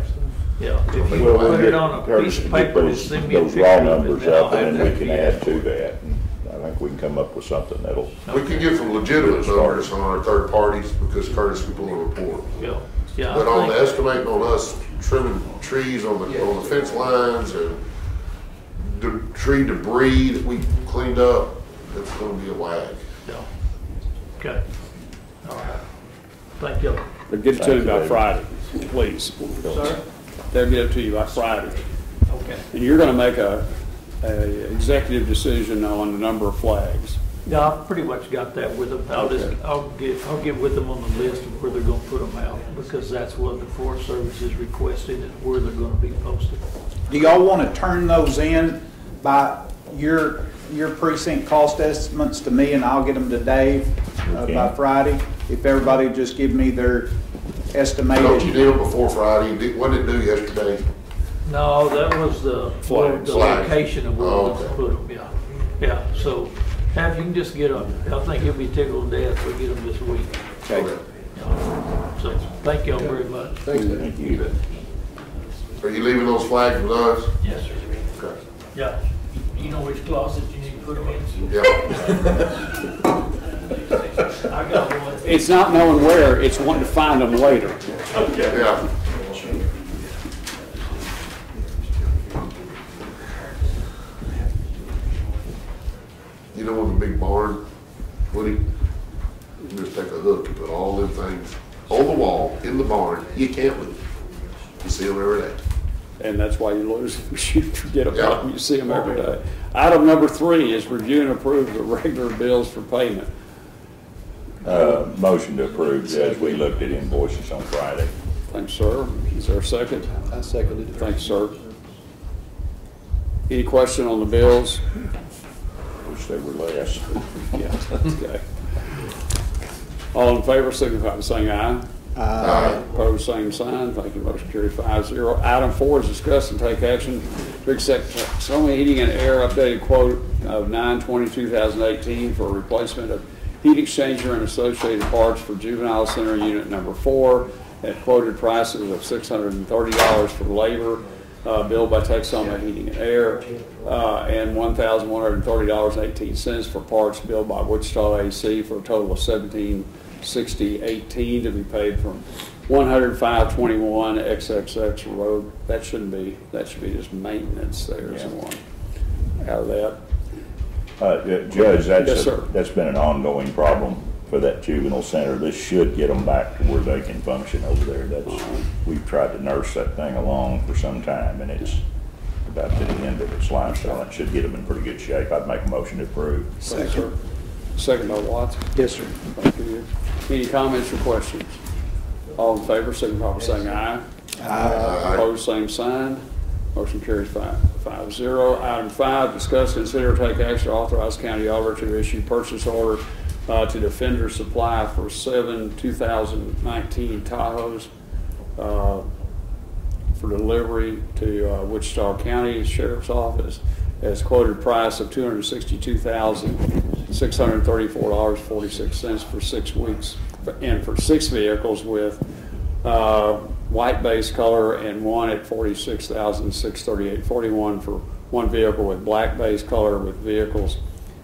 Yeah, if you Well, put get it on a Curtis piece to of get paper and those send me a raw picture of it. numbers then I'll up, and have then we that can for you. add to that. And I think we can come up with something that'll, We can get some legitimate numbers on our third parties, because Curtis can pull a report. Yeah, yeah. But I on the think- estimating on us trimming trees on the fence lines and the tree debris that we cleaned up, it's gonna be a wag. Yeah. Okay. All right. Thank you. But get it to Thank me you, by David. Friday, please. Sir? They'll get it to you by Friday. Okay. And you're gonna make a executive decision on the number of flags. Yeah, I've pretty much got that with them. I'll get with them on the list of where they're gonna put them out, because that's what the Forest Service is requesting, and where they're gonna be posted. Do y'all want to turn those in by your precinct cost estimates to me, and I'll get them to Dave by Okay. Friday? If everybody would just give me their Don't you estimated. do it before Friday? What did it do yesterday? No, that was the Flags. location of where Oh, we're gonna okay. put them, yeah. Yeah, so, if you can just get them, I think he'll be tickled to death if we get them this week. Okay. Yeah. So, thank y'all very much. Thanks, Dave. thank you. Are you leaving those flags with us? Yes, sir. Okay. Yeah. You know which closet you need to put them in? Yeah. I got one. It's not knowing where, it's wanting to find them later. Yeah. You know, in the big barn, Woody, you just take a hook and put all them things on the wall in the barn. You can't move. You see them every day. And that's why you lose them. You forget about them, Yeah. you see them every day. Item number 3 is review and approve the regular bills for payment. Motion to approve, Judge. We looked at invoices on Friday. Thanks, sir. Is there a second? I seconded it. Thanks, sir. Any question on the bills? Wish they were less. Yeah, okay. All in favor, signify by saying aye. Opposed, same sign. Thank you. Motion carried 5-0. Item 4 is discuss and take action to accept Sonoma Heating and Air updated quote of 9/20/2018 for replacement of heat exchanger and associated parts for Juvenile Center Unit Number 4 at quoted prices of $630 for labor billed by Texoma Heating and Air and $1,130.18 for parts billed by Wichita AC for a total of $1,760.18 to be paid from 10521 XXX Road. That should be just maintenance there, Yeah. someone out of that. Judge, Yes, sir. that's been an ongoing problem for that juvenile center. This should get them back to where they can function over there. We've tried to nurse that thing along for some time, and it's about to the end of its life, so it should get them in pretty good shape. I'd make a motion to approve. Thanks, sir. Second by Watts. Yes, sir. Thank you. Any comments or questions? All in favor, signify by saying aye. Aye. Opposed, same sign. Motion carries 5-0. Item 5, discuss, consider, take action to authorize county auditor to issue purchase order to Defender Supply for 7 2019 Tahoes for delivery to Wichita County Sheriff's Office as quoted price of $262,634.46 for 6 weeks, and for 6 vehicles with white base color and one at $46,638.41 for 1 vehicle with black base color with vehicles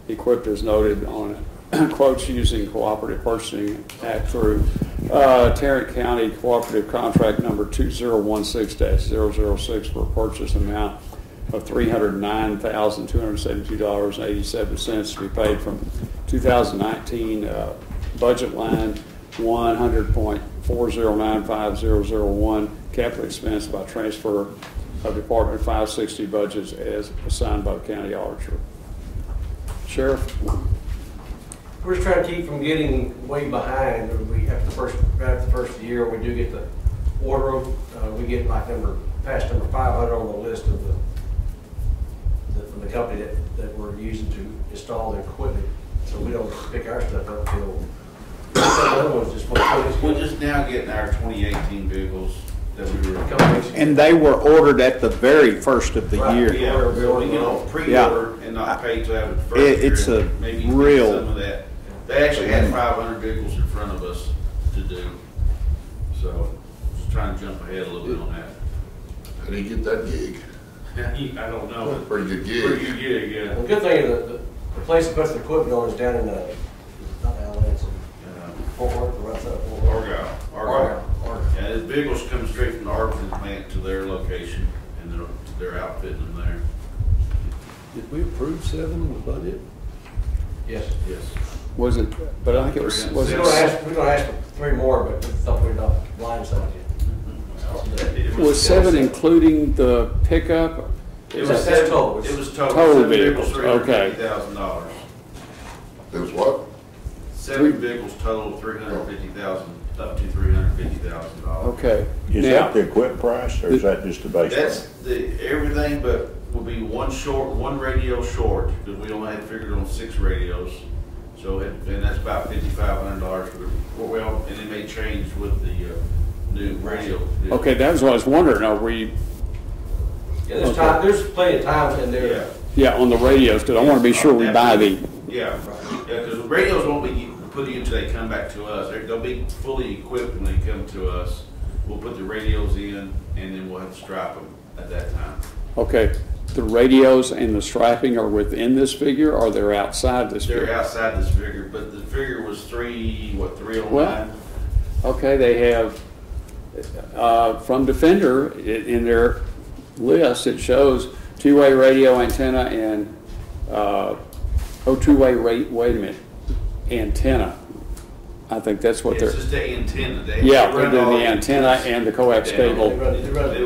equipped as noted on quotes using Cooperative Purchasing Act through Tarrant County Cooperative Contract number 2016-006 for a purchase amount of $309,272.87 to be paid from 2019 budget line 100.4095001 capital expense by transfer of Department 560 budgets as assigned by the county auditor. Sheriff? We're just trying to keep from getting way behind. We have right after the first year, we do get the order. We get like past number 500 on the list of from the company that we're using to install the equipment. So we don't pick our stuff up till we're just now getting our 2018 vehicles that we were. And they were ordered at the very first of the year. Yeah, so we get on pre-order and not pay till after the first year. It's a maybe real. Some of that. They actually had 500 vehicles in front of us to do. So just trying to jump ahead a little bit on that. How do you get that gig? I don't know. Pretty good gig. Pretty good gig, yeah. The good thing is the place that puts the equipment on is down in not Alliance, Fort Worth, or right outside Fort Worth. Argyle. Yeah, the vehicles come straight from the Arlington plant to their location, and they're outfitting them there. Did we approve 7 in the budget? Yes. Yes. Was it, but I think it was. We're going to ask for 3 more, but we thought we'd not blindsided you. Was 7 including the pickup? It was total. It was total. Total vehicles, okay. $350,000. It was what? 7 vehicles total, $350,000 up to $350,000. Okay. Is Now, that the equip price, or is that just the base That's price? everything, but will be one radio short because we only had figured on 6 radios. So and that's about $5,500 for the well, and it may change with the new radio. okay, that was what I was wondering. Are we? Yeah, there's plenty of time in there. Yeah. Yeah, on the radios, because I want to be sure we buy the. Yeah, because the radios won't be put in until they come back to us. They'll be fully equipped when they come to us. We'll put the radios in, and then we'll have to strap them at that time. Okay, the radios and the strapping are within this figure, or they're outside this figure? They're outside this figure, but the figure was 309. Well, okay, they have from Defender in their list. It shows 2-way radio antenna and two-way wait a minute, antenna. I think that's what It's just the antenna. They they're doing the antenna and the coax cable. They run the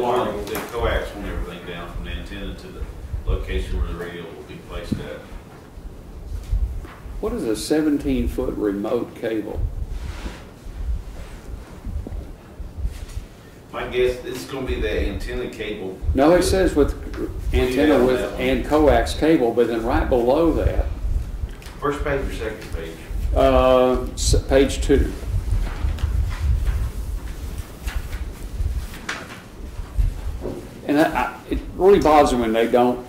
coax and everything down from the antenna to the location where the radio will be placed at. What is a 17-foot remote cable? My guess it's going to be the antenna cable. No, it says with antenna with and coax cable, but then right below that. First page or second page? Page 2. And it really bothers me when they don't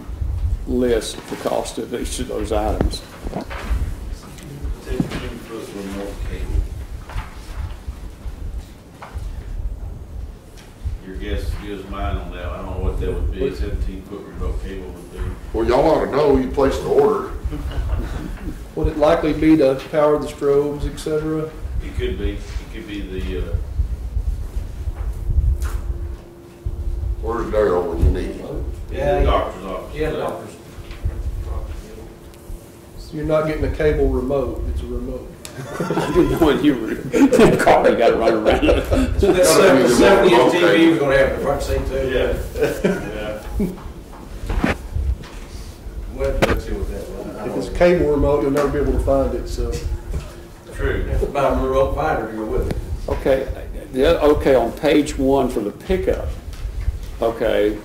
list the cost of each of those items. 17-foot remote cable. Your guess is as good as mine on that. I don't know what that would be. 17-foot remote cable would be. Well, y'all ought to know. You placed the order. Would it likely be to power the strobes, et cetera? It could be. It could be the. Where's Darryl when you need him? Yeah, Doctor's office. Yeah, doctors. So you're not getting a cable remote, it's a remote. I didn't know when you were in the car, you got to run around. So that 70-inch TV we're going to have in the front seat too. Yeah. Let's see what that was. If it's a cable remote, you'll never be able to find it, so. True. Buy a remote finder to go with it. Okay, okay, on page 1 for the pickup, okay,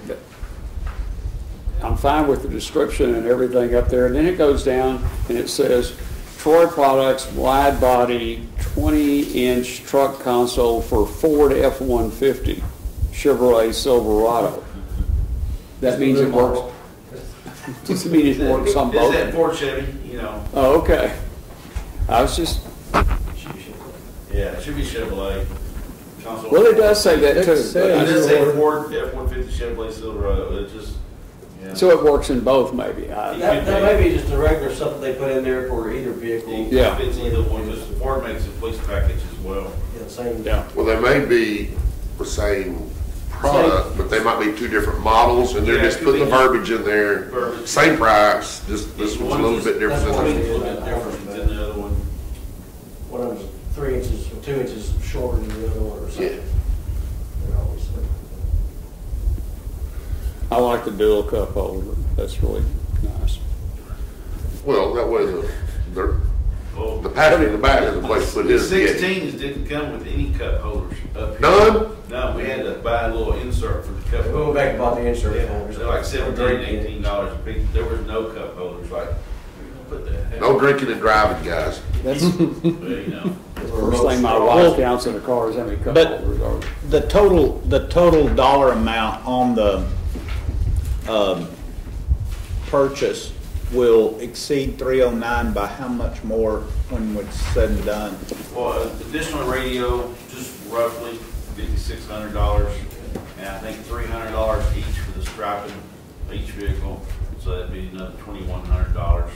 I'm fine with the description and everything up there, and then it goes down and it says Troy Products wide body 20-inch truck console for Ford F-150 Chevrolet Silverado. That means it works. Does it mean it works on both? Is that Ford Chevy, you know? Oh, okay. I was just, Yeah, it should be Chevrolet. Console. well, it does say that It too. does say Ford F-150 Chevrolet Silverado, it just, yeah. So it works in both, maybe. That may be just a regular something they put in there for either vehicle. Yeah. It's either one, because Ford makes a police package as well. Yeah, same. Yeah. Well, they may be the same product, but they might be two different models, and they're Yeah, just it putting could the be. verbiage in there. Verbiage. Same price, just this one's a little bit different That's than what this it one. is. A little bit different than the other one. One of them's 3 inches or 2 inches shorter than the other one or something. Yeah. They're always like- I like the dual cup holder. That's really nice. Well, that way Well, the passenger in the back has a place to put the his. 16s didn't come with any cup holders up here. None? No, we had to buy a little insert for the cup We holder. went back and bought the insert Yeah, holders. they're like $17, $18 a piece. There was no cup holders, like, where you gonna put that? No drinking and driving, guys. That's Well, you know. first thing my wife counts in the car is how many cup But- holders are. The total dollar amount on the purchase will exceed 309 by how much more when it's said and done? Well, additional radio, just roughly $5,600, and I think $300 each for the striping of each vehicle, so that'd be another $2,100.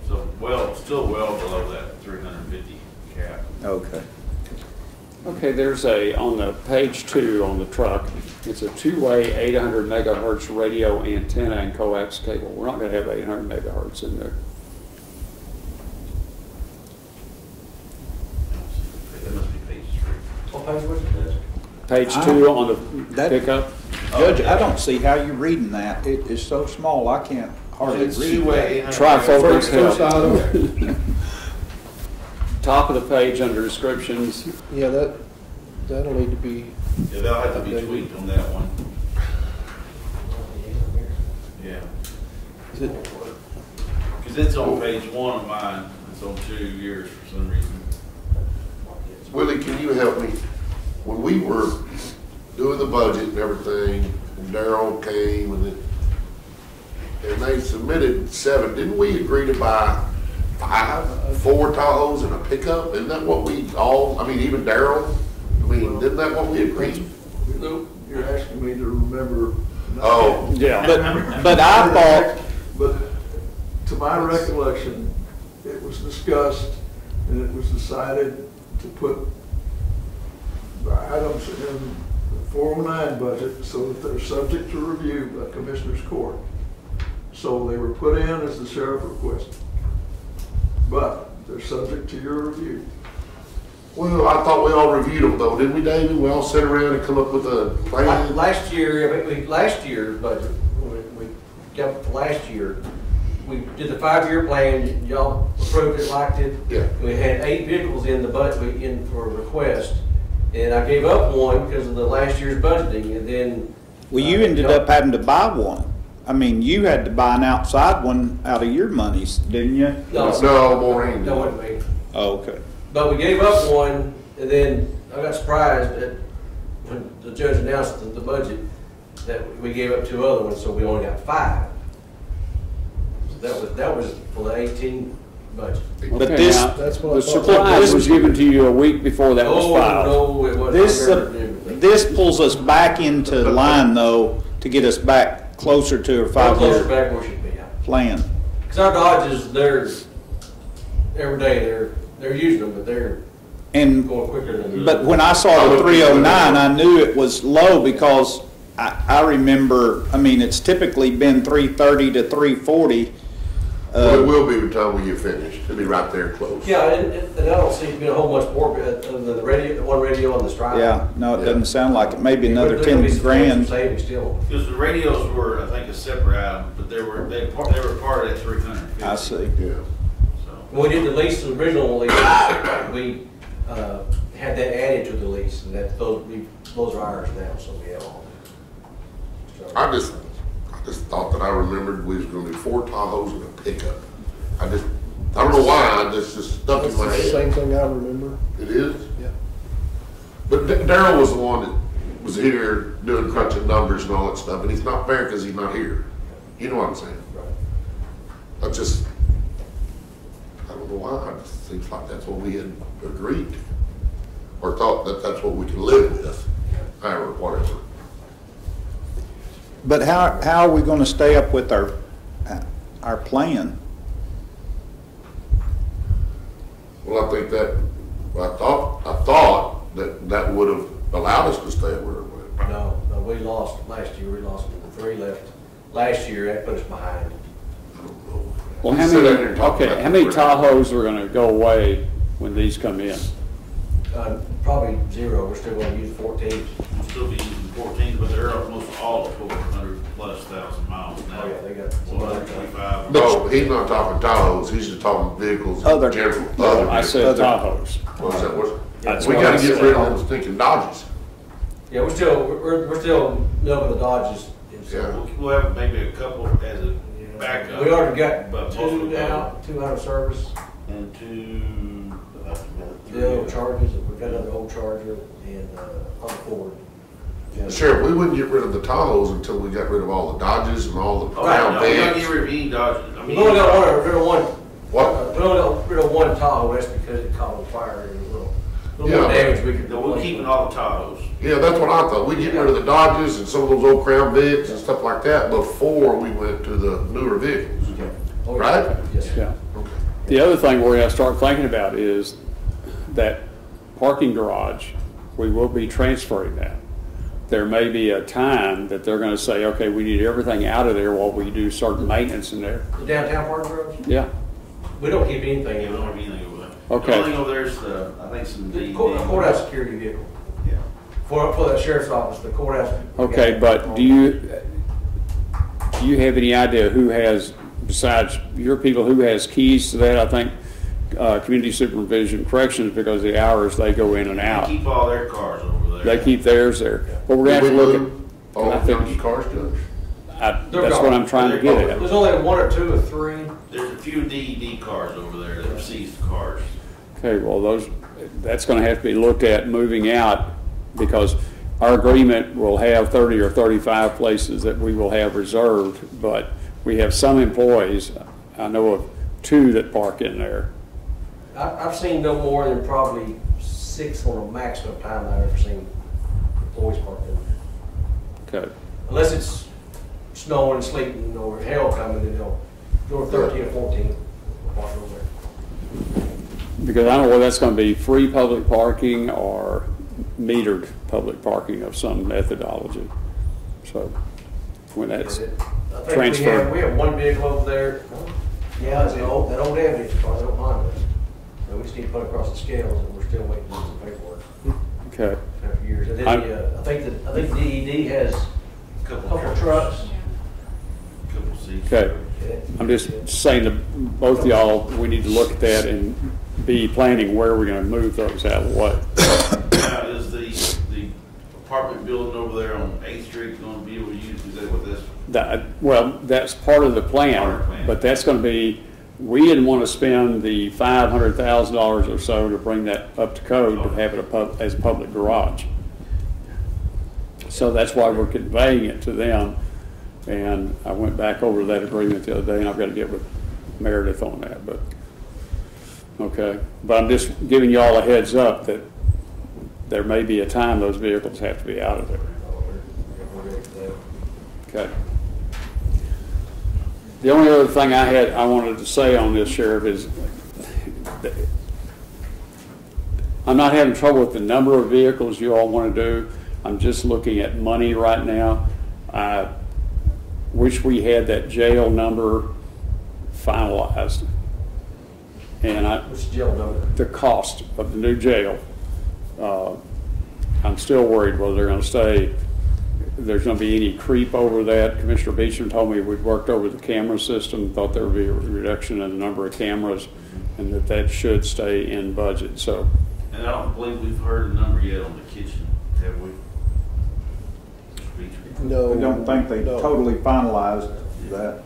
So, still well below that 350 cap. Okay. Okay, there's on the page 2 on the truck, it's a two-way 800 megahertz radio antenna and coax cable. We're not going to have 800 megahertz in there. That must be page 3. What page was it? Page 2 on the That- pickup. Judge, I don't see how you're reading that. It is so small, I can't hardly It's read two-way that. 800 Trifocals First help. item, Top of the page under descriptions. yeah, that'll need to be, Yeah, they'll have to be tweaked on that one. Yeah. is it, Because it's on page 1 of mine, it's on 2 yours for some reason. Willie, can you help me? When we were doing the budget and everything, and Darryl came and they submitted 7, didn't we agree to buy 4 Tahoes and a pickup? Isn't that what we all, I mean, even Darryl? I mean, isn't that what we agreed? Nope, you're asking me to remember. Oh, Yeah. But I thought, But to my recollection, it was discussed and it was decided to put the items in the 409 budget so that they're subject to review by Commissioners Court. So they were put in as the sheriff requested. But they're subject to your review. well, I thought we all reviewed them though, didn't we, David? We all sat around and come up with a plan? Last year, last year's budget, we got last year, we did the 5-year plan, y'all approved it, liked it. Yeah. We had 8 vehicles in the budget, in for request, and I gave up one because of the last year's budgeting, and then. well, you ended up having to buy one. I mean, you had to buy an outside one out of your monies, didn't you? No, Maureen. that wasn't me. Oh, okay. But we gave up one, and then I got surprised that when the judge announced the budget, that we gave up 2 other ones, so we only got 5. That was for the 18 budget. But Okay, this, now, that's what I the thought. surprise was given to you a week before that was Oh, filed. no, it wasn't. this, I remember everything. this pulls us back into line though, to get us back closer to our We're closer 5-year back where we should be. plan. Because our Dodges, they're, every day, they're using them, but they're And going quicker than. but when I saw the 309, I knew it was low because I remember, I mean, it's typically been 330 to 340. Well, it will be by the time we get finished. It'll be right there close. Yeah, and I don't see it being a whole much more other than the radio, the one radio on the Stripe. Yeah, no, it doesn't sound like it. Maybe another There's gonna be 10 some grand. savings still. Because the radios were, I think, a separate item, but they were part of that 350. I see. Yeah. So, When we did the lease, the original lease, we had that added to the lease, and those are ours now, so we have all. I just thought that I remembered we was gonna do 4 Tahoes and a pickup. I don't know why, that's just stuck in That's my the head. same thing I remember. It is? Yeah. But Darrell was the one that was here doing crunching numbers and all that stuff, and it's not fair because he's not here. You know what I'm saying? I just, I don't know why, it just seems like that's what we had agreed to, or thought that that's what we could live with, or whatever. But how are we gonna stay up with our plan? Well, I think that, I thought that would have allowed us to stay where we were. No, we lost last year, we lost 3 left. Last year, that put us behind. Well, how many Tahoes are gonna go away when these come in? Probably 0, we're still gonna use 14. We'll still be using 14, but they're almost all at 400,000+ miles now. Oh, yeah, they got 125. No, he's not talking Tahoes, he's just talking vehicles Other- in general. No, I said Other- Tahoes. What was that, That's we what gotta I get said. rid of those stinking Dodges. Yeah, we're still milking the Dodges. Yeah. We'll have maybe a couple as a backup. We already got but most of 2 them- out, 2 out of service. And 2, The old Chargers, we've got another old Charger and on Ford. Yeah. Sheriff, we wouldn't get rid of the Tahoes until we got rid of all the Dodges and all the Oh, Crown no, we're not Vics. getting rid of any Dodges. I We mean, only got rid of one. What? We only got rid of one Tahoe, that's because it caught on fire and a little more Yeah. damage we could. no, we're keeping all the Tahoes. Yeah, that's what I thought. We'd get rid of the Dodges and some of those old Crown Vics and stuff like that before we went to the newer vehicles. Oh, yeah. Right? Yes. Yeah. The other thing we're gonna start thinking about is that parking garage, we will be transferring that. There may be a time that they're gonna say, okay, we need everything out of there while we do certain maintenance in there. The downtown parking garage? Yeah, We don't keep anything Yeah, we in don't there. have anything over there. Okay. The only thing over there is I think some The DD. courthouse security vehicle. Yeah. For the sheriff's office, the courthouse. okay, but do you have any idea who has, besides your people, who has keys to that? I think community supervision corrections, because of the hours they go in and out. They keep all their cars over there. They keep theirs there. But we're gonna have Did to we look move all Can I the finish? junky cars, Judge? at, that's what I'm trying to get at. There's only 1 or 2 or 3. There's a few DED cars over there that have seized cars. Okay, well, that's gonna have to be looked at moving out, because our agreement will have 30 or 35 places that we will have reserved, but we have some employees, I know of 2 that park in there. I've seen no more than probably 6 on a maximum time I've ever seen employees parked in there. Okay, Unless it's snowing and sleeting or hail coming, then they'll go to 13 or 14 park over there. because I don't know whether that's gonna be free public parking or metered public parking of some methodology. So, when that's I think transferred. we have 1 vehicle over there. Yeah, it's that old ambulance car, they don't mind us. So we just need to put it across the scales, and we're still waiting on some paperwork Okay, after years. And then I think DED has a couple trucks. Couple seats. okay. I'm just saying to both of y'all, we need to look at that and be planning where we're gonna move those out of the way. Now, is the apartment building over there on 8th Street going to be able to use, is that what this? Well, that's part of the Part of the plan, plan. but that's gonna be, we didn't wanna spend the $500,000 or so to bring that up to code to have it as a public garage. So that's why we're conveying it to them, and I went back over that agreement the other day, and I've gotta get with Meredith on that, but, okay. But I'm just giving y'all a heads up that there may be a time those vehicles have to be out of there. Okay. The only other thing I wanted to say on this, Sheriff, is that I'm not having trouble with the number of vehicles you all want to do. I'm just looking at money right now. I wish we had that jail number finalized. And What's the jail number? the cost of the new jail. I'm still worried whether they're gonna stay, there's gonna be any creep over that. Commissioner Beecham told me we'd worked over the camera system, thought there would be a reduction in the number of cameras, and that should stay in budget, so. And I don't believe we've heard the number yet on the kitchen, have we? No. I don't think they no. totally finalized that.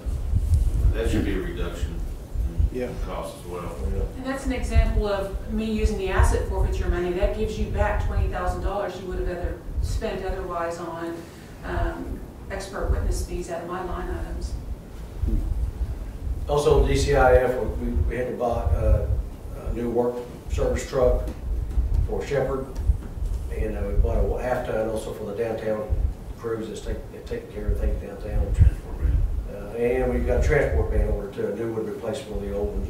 That should be a reduction. Yeah. costs as well. And that's an example of me using the asset forfeiture money. That gives you back $20,000 you would have either spent otherwise on expert witness fees out of my line items. Also, DCIF, we had to buy a new work service truck for Shepherd, and we bought a half ton also for the downtown crews that's taking care of things downtown. And we've got a transport van order too, a new one replacing one of the old ones.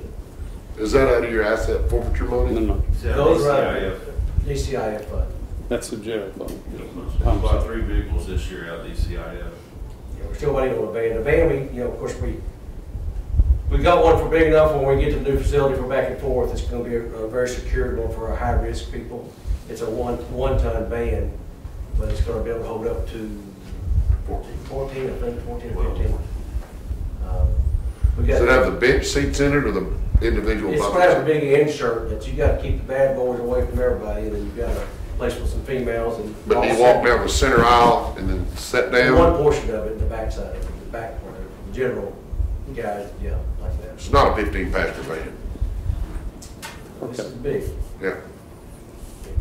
Is that out of your asset forfeiture money? No. Those are out of DCIF fund. That's the jail fund. We bought 3 vehicles this year out of DCIF. Yeah, we're still waiting on the van. The van, of course, we got one for big enough when we get to the new facility for back and forth. It's going to be a very secured one for our high-risk people. It's a one-ton van, but it's going to be able to hold up to 14, I think, 14 or 15. Does it have the bench seats in it or the individual? It's going to have a big insert that you got to keep the bad boys away from everybody, and then you've got a place with some females. And but do you walk down the center aisle and then sit down? One portion of it in the backside, the back part, the general guys, yeah, like that. It's not a 15-passenger van. This is big. Yeah.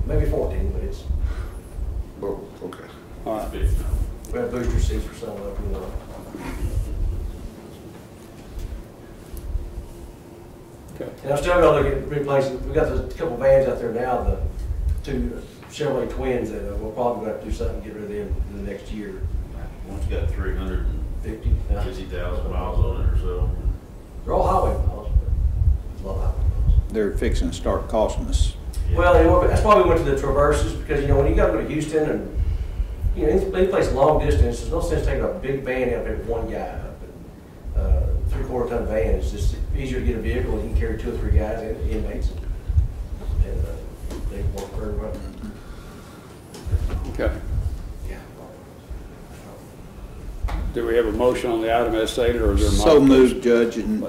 Maybe 14, but it's. Well, okay. All right. We have booster seats for some of them. Okay. And I'm still going to look at replacing. We got a couple vans out there now, the 2 Chevrolet Twins that we'll probably have to do something to get rid of them in the next year. Once you got 350,000 miles on it or so. They're all highway miles, but a lot of highway miles. They're fixing to start costing us. Well, that's why we went to the Traverses, because when you got to go to Houston and any place long distance, there's no sense taking a big van out there with one guy. 3/4 ton van, it's just easier to get a vehicle and you can carry 2 or 3 guys and inmates, and they work very well. Okay. Do we have a motion on the item as stated, or is there a So modification? moved, Judge, and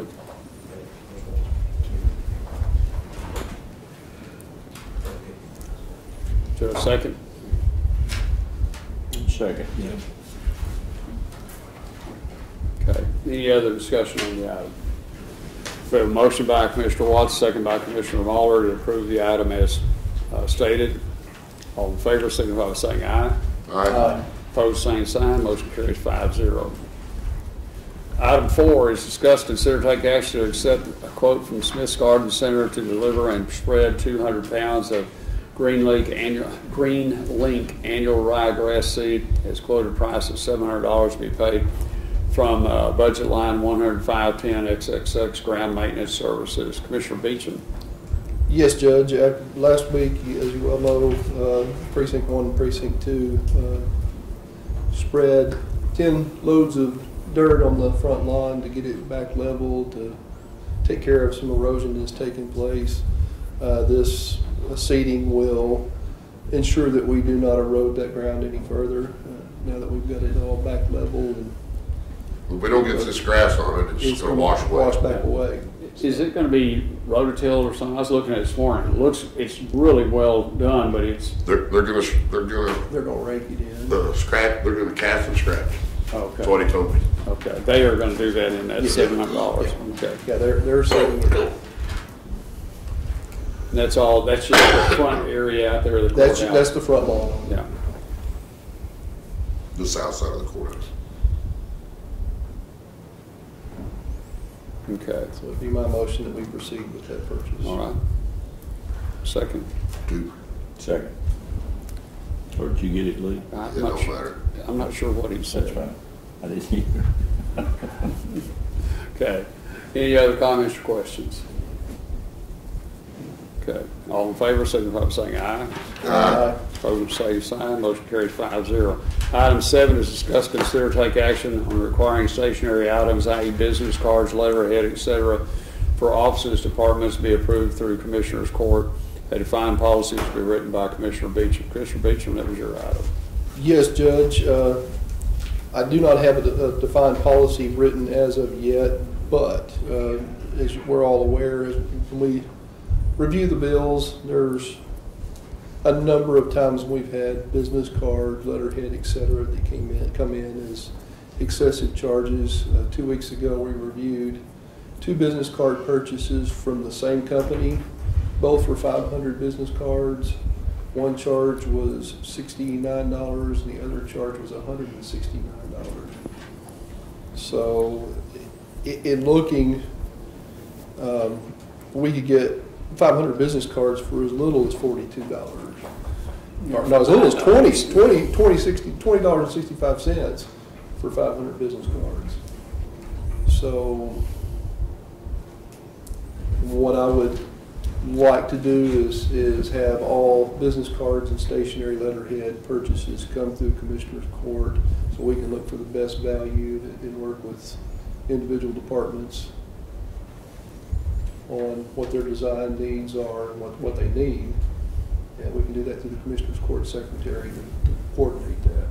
Is there a second? Second. Okay. Any other discussion on the item? We have a motion by Commissioner Watts, second by Commissioner Muller to approve the item as stated. All in favor, signify by saying aye. Aye. Opposed, same sign. Motion carries 5-0. Item 4 is discuss, consider, take action to accept a quote from Smith's Garden Center to deliver and spread 200 pounds of Green Link annual ryegrass seed. As quoted price of $700 to be paid from budget line 10510 XXX ground maintenance services. Commissioner Beecham. Yes, Judge. Last week, as you well know, Precinct 1 and Precinct 2 spread 10 loads of dirt on the front lawn to get it back level, to take care of some erosion that's taking place. This seeding will ensure that we do not erode that ground any further now that we've got it all back level. And if we don't get this grass on it, it's going to wash away. Wash back away. Is it going to be rototilled or something? I was looking at it this morning. It's really well done, but it's They're going to rake it in. Scratch. They're going to cast and scratch. okay. That's what he told me. Okay, they are going to do that in that $700. Okay, Yeah, they're setting it. and that's all. That's just the front area out there of the That's courthouse. the front lawn. Yeah. The south side of the courthouse. Okay. So it'd be my motion that we proceed with that purchase. All right. Second. 2. Second. Or did you get it, Lee? I'm It not don't sure. matter. I'm not sure what he said. That's fine. I didn't either. Okay. Any other comments or questions? Okay. All in favor, signify by saying aye. Aye. Opposed, same sign. Motion carries 5-0. Item 7 is discuss, consider, take action on requiring stationary items, i.e. business cards, letterhead, etc., for offices, departments to be approved through Commissioner's Court. A defined policy to be written by Commissioner Beecham. Commissioner Beecham, that was your item. Yes, Judge. I do not have a defined policy written as of yet, but as we're all aware, when we review the bills, there's a number of times we've had business cards, letterhead, etc., that come in as excessive charges. 2 weeks ago, we reviewed 2 business card purchases from the same company. Both were 500 business cards. One charge was $69 and the other charge was $169. So in looking, we could get 500 business cards for as little as $42. No, as little as $20.65 for 500 business cards. So what I would like to do is have all business cards and stationery letterhead purchases come through Commissioner's Court so we can look for the best value and work with individual departments on what their design needs are and what they need. And we can do that through the Commissioner's Court Secretary to coordinate that.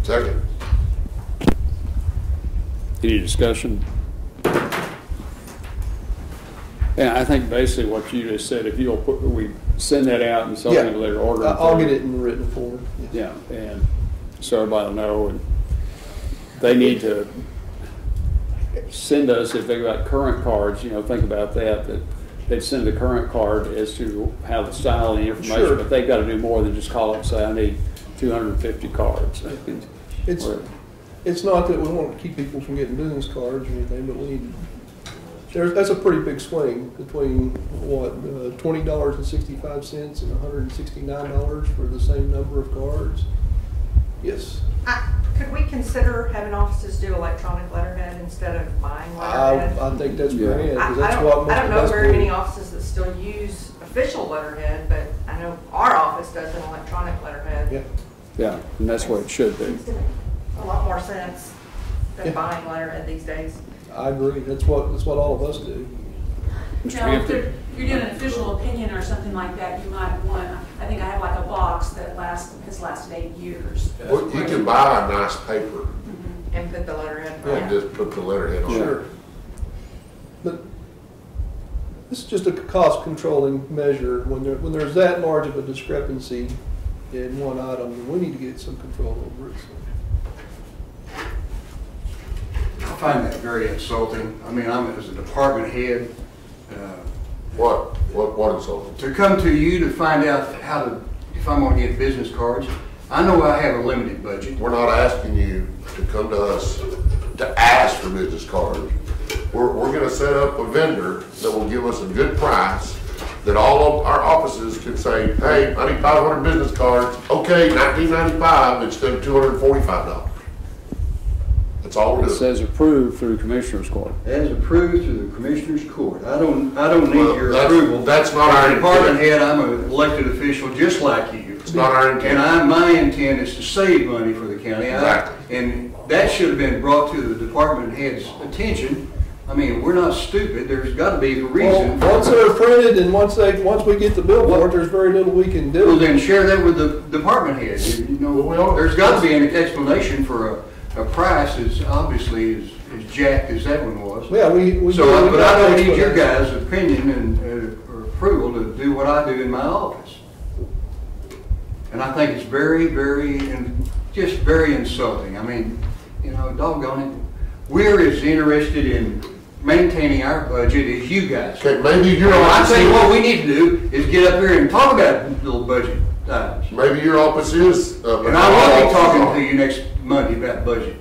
Second. Any discussion? Yeah, I think basically what you just said, if you'll put, we send that out and something Yeah. later order. I'll get it in written form. Yeah, and so everybody will know, and they need to send us, if they've got current cards, you know, think about that they'd send the current card as to how the style and the information, Sure. but they've got to do more than just call up and say, I need 250 cards. It's not that we want to keep people from getting business cards or anything, but we need, that's a pretty big swing between what, $20.65 and $169 for the same number of cards. Yes. Could we consider having offices do electronic letterhead instead of buying letterhead? I think that's grand. I don't know very many offices that still use official letterhead, but I know our office does an electronic letterhead. Yeah. Yeah, and that's what it should be. A lot more sense than buying letterhead these days. I agree. That's what all of us do. Now, if you're doing an official opinion or something like that, you might want, I think I have like a box that has lasted 8 years. Well, you can buy a nice paper And put the letterhead and on. just put the letterhead on Sure. it. But this is just a cost controlling measure. When there's that large of a discrepancy in one item, we need to get some control over it. I find that very insulting. I mean, I'm as a department head. What insulting? To come to you to find out if I'm going to get business cards. I know I have a limited budget. We're not asking you to come to us to ask for business cards. We're going to set up a vendor that will give us a good price that all of our offices can say, hey, I need 500 business cards. Okay, $19.95 instead of $245. That's all we're It doing. says approved through Commissioner's Court. As approved through the Commissioner's Court. I don't need your approval. That's not our intent. Department head, I'm an elected official just like you. It's not our intent. And my intent is to save money for the county. Exactly. And that should have been brought to the department head's attention. I mean, we're not stupid. There's got to be a reason. Well, once they're printed and once we get the billboard, there's very little we can do. Well, then share that with the department head. You know, there's got to be an explanation for a price as obviously as jacked as that one was. Yeah, but I don't need your guys' opinion and or approval to do what I do in my office. And I think it's very, just very insulting. I mean, you know, doggone it. We're as interested in maintaining our budget as you guys. Okay, maybe your I office. tell you what we need to do is get up here and talk about little budget items. Maybe your office is. And I will be talking to you next Monday about budget,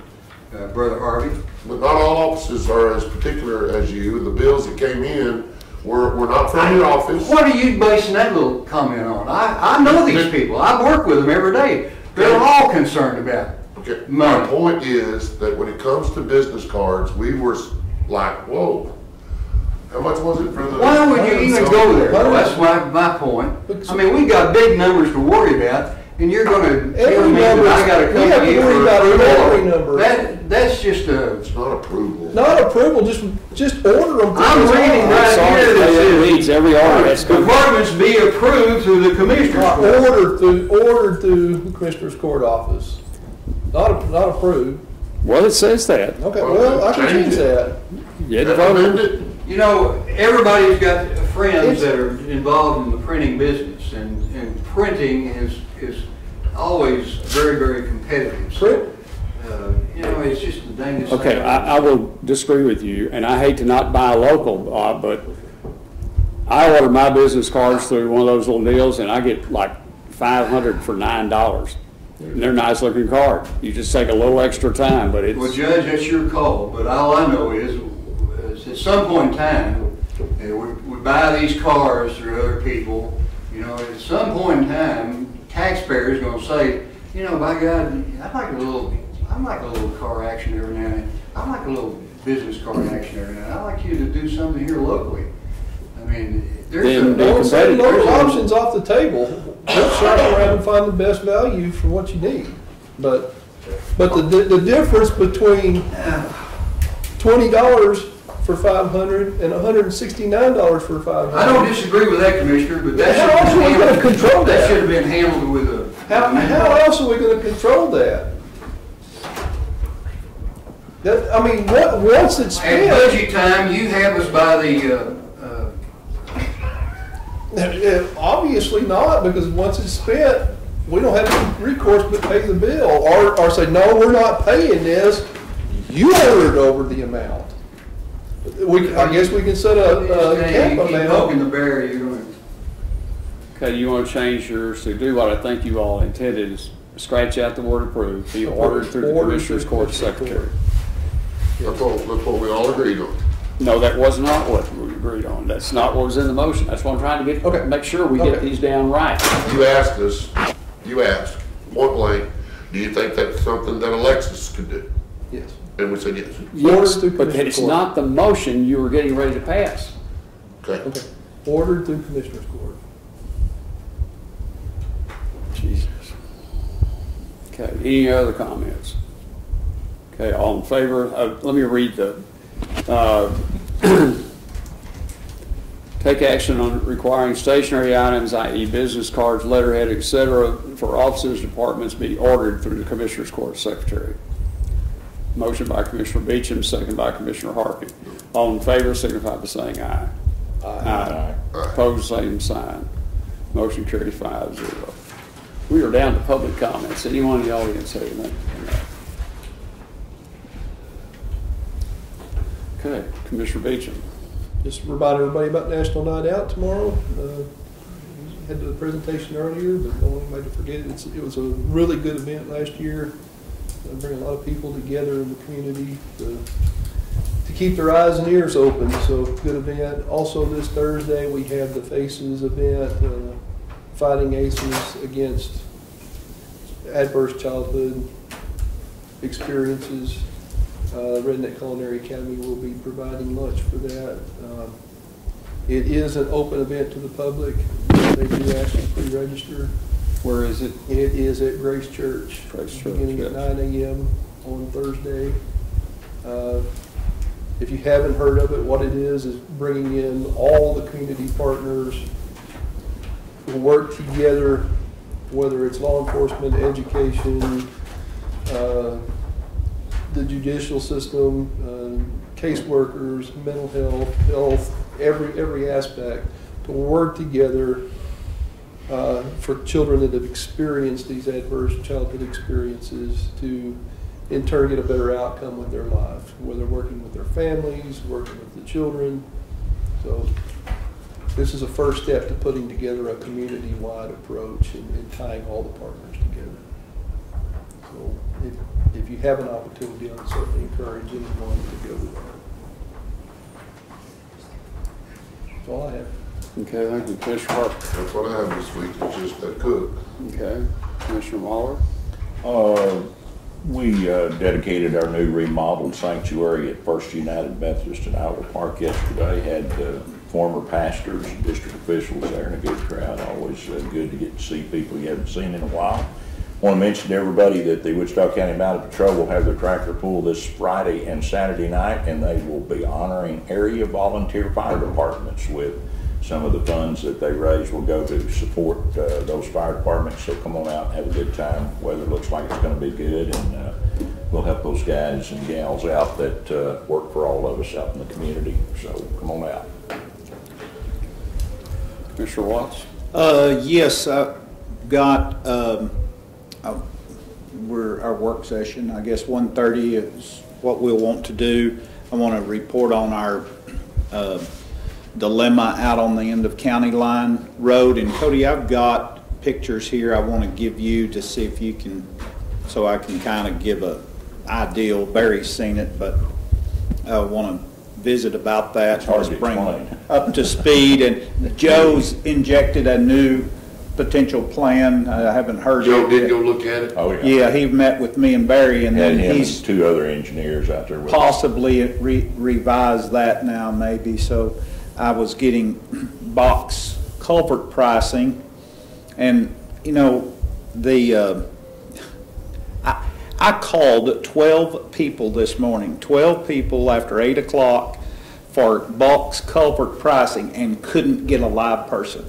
Brother Harvey. But not all offices are as particular as you. The bills that came in were not from your office. What are you basing that little comment on? I know these people. I work with them every day. They're all concerned about Okay. money. My point is that when it comes to business cards, we were like, whoa. How much was it for the? Why would you even go there? That's my point. I mean, we got big numbers to worry about, and you're going to tell me that I got to come to you for approval. That's just a. It's not approval. Not approval, just order them. I'm reading right here that says every order that's departments be approved through the Commissioner's Court. Ordered through the Commissioner's Court office. Not approved. Well, it says that. Okay, well, I can change that. You know, everybody's got friends that are involved in the printing business, and printing is always very, very competitive. So, It's just the dangest thing. Okay, I will disagree with you, and I hate to not buy local, Bob, but I order my business cards through one of those little deals, and I get like 500 for $9. And they're nice looking card. You just take a little extra time, but it's. Well, Judge, that's your call, but all I know is at some point in time, we buy these cars through other people, at some point in time, taxpayers going to say, by God, I like a little car action every now and then. I like a little business card action every now and then. I like you to do something here locally. I mean, don't say no options off the table. Just shop around and find the best value for what you need. But the difference between $20 for $500 and $169 for $500. I don't disagree with that, Commissioner, but how else are we going to control that? That should have been handled with a. How else are we going to control that? Once it's spent. At budget time, you have us by the. Obviously not, because once it's spent, we don't have any recourse but pay the bill, or say, no, we're not paying this. You ordered over the amount. I guess we can set a cap amount. Keep poking the bear, you're going to. Okay, you want to change yours to do what I think you all intended, is scratch out the word approved, be ordered through the Commissioner's Court Secretary. That's what we all agreed on. No, that was not what we agreed on. That's not what was in the motion. That's what I'm trying to get, make sure we get these down right. You asked point blank, do you think that's something that Alexis could do? Yes. And we said yes. Yes, but it's not the motion you were getting ready to pass. Okay. Ordered through Commissioner's Court. Jesus. Okay, any other comments? Okay, all in favor? Let me read the take action on requiring stationary items, i.e. business cards, letterhead, etc., for offices, departments be ordered through the Commissioner's Court Secretary. Motion by Commissioner Beecham, second by Commissioner Harkey. All in favor signify by saying aye. Aye. Opposed, same sign. Motion carries 5-0. We are down to public comments. Anyone in the audience have anything? Okay, Commissioner Beecham. Just remind everybody about National Night Out tomorrow. Had the presentation earlier, but don't want anybody to forget it. It was a really good event last year. Bring a lot of people together in the community to keep their eyes and ears open. So good event. Also this Thursday we have the Faces event, Fighting Aces against adverse childhood experiences. Redneck Culinary Academy will be providing lunch for that. It is an open event to the public. They do ask you to pre-register. Where is it? It is at Grace Church. Beginning at 9 a.m. on Thursday. If you haven't heard of it, what it is bringing in all the community partners who work together, whether it's law enforcement, education, the judicial system, caseworkers, mental health, every aspect, to work together for children that have experienced these adverse childhood experiences to in turn get a better outcome with their life, whether working with their families, working with the children. So this is a first step to putting together a community-wide approach and tying all the partners together. So if you have an opportunity, I would certainly encourage anyone to go to that. That's all I have. Okay, thank you, Commissioner Harper. That's what I have this week, it's just that cook. Okay, Commissioner Waller. We dedicated our new remodeled sanctuary at First United Methodist in Iowa Park yesterday. Had former pastors and district officials there and a good crowd. Always good to get to see people you haven't seen in a while. Want to mention to everybody that the Wichita County Mounted Patrol will have their tractor pull this Friday and Saturday night, and they will be honoring area volunteer fire departments with some of the funds that they raise will go to support those fire departments. So come on out and have a good time. Weather looks like it's going to be good, and we'll help those guys and gals out that work for all of us out in the community. So come on out. Commissioner Watts? Yes, I've got, our our work session. I guess 1:30 is what we'll want to do. I want to report on our dilemma out on the end of County Line Road. And Cody, I've got pictures here I want to give you to see if you can, so I can kind of give a ideal. Barry's seen it, but I want to visit about that. It's hard to bring explain. up to speed. And Joe's injected a new potential plan. I haven't heard Joe it did yet. go look at it? Oh, yeah. Yeah, he met with me and Barry, and then him he's and two other engineers out there with us. possibly revise that now maybe. So I was getting box culvert pricing, and you know, I called 12 people this morning, 12 people after 8 o'clock for box culvert pricing, and couldn't get a live person.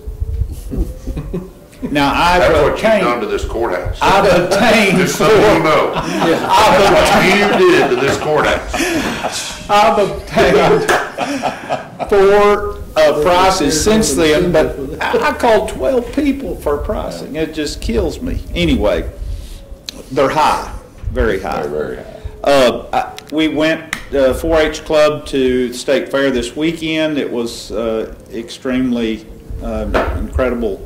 Now That's what you've done to this courthouse. I've obtained Just so you know. That's what you did to this courthouse. I've obtained 4 prices since then, but I called 12 people for pricing. It just kills me. Anyway, they're high, very high. Very, very high. We went 4-H Club to the State Fair this weekend. It was extremely incredibly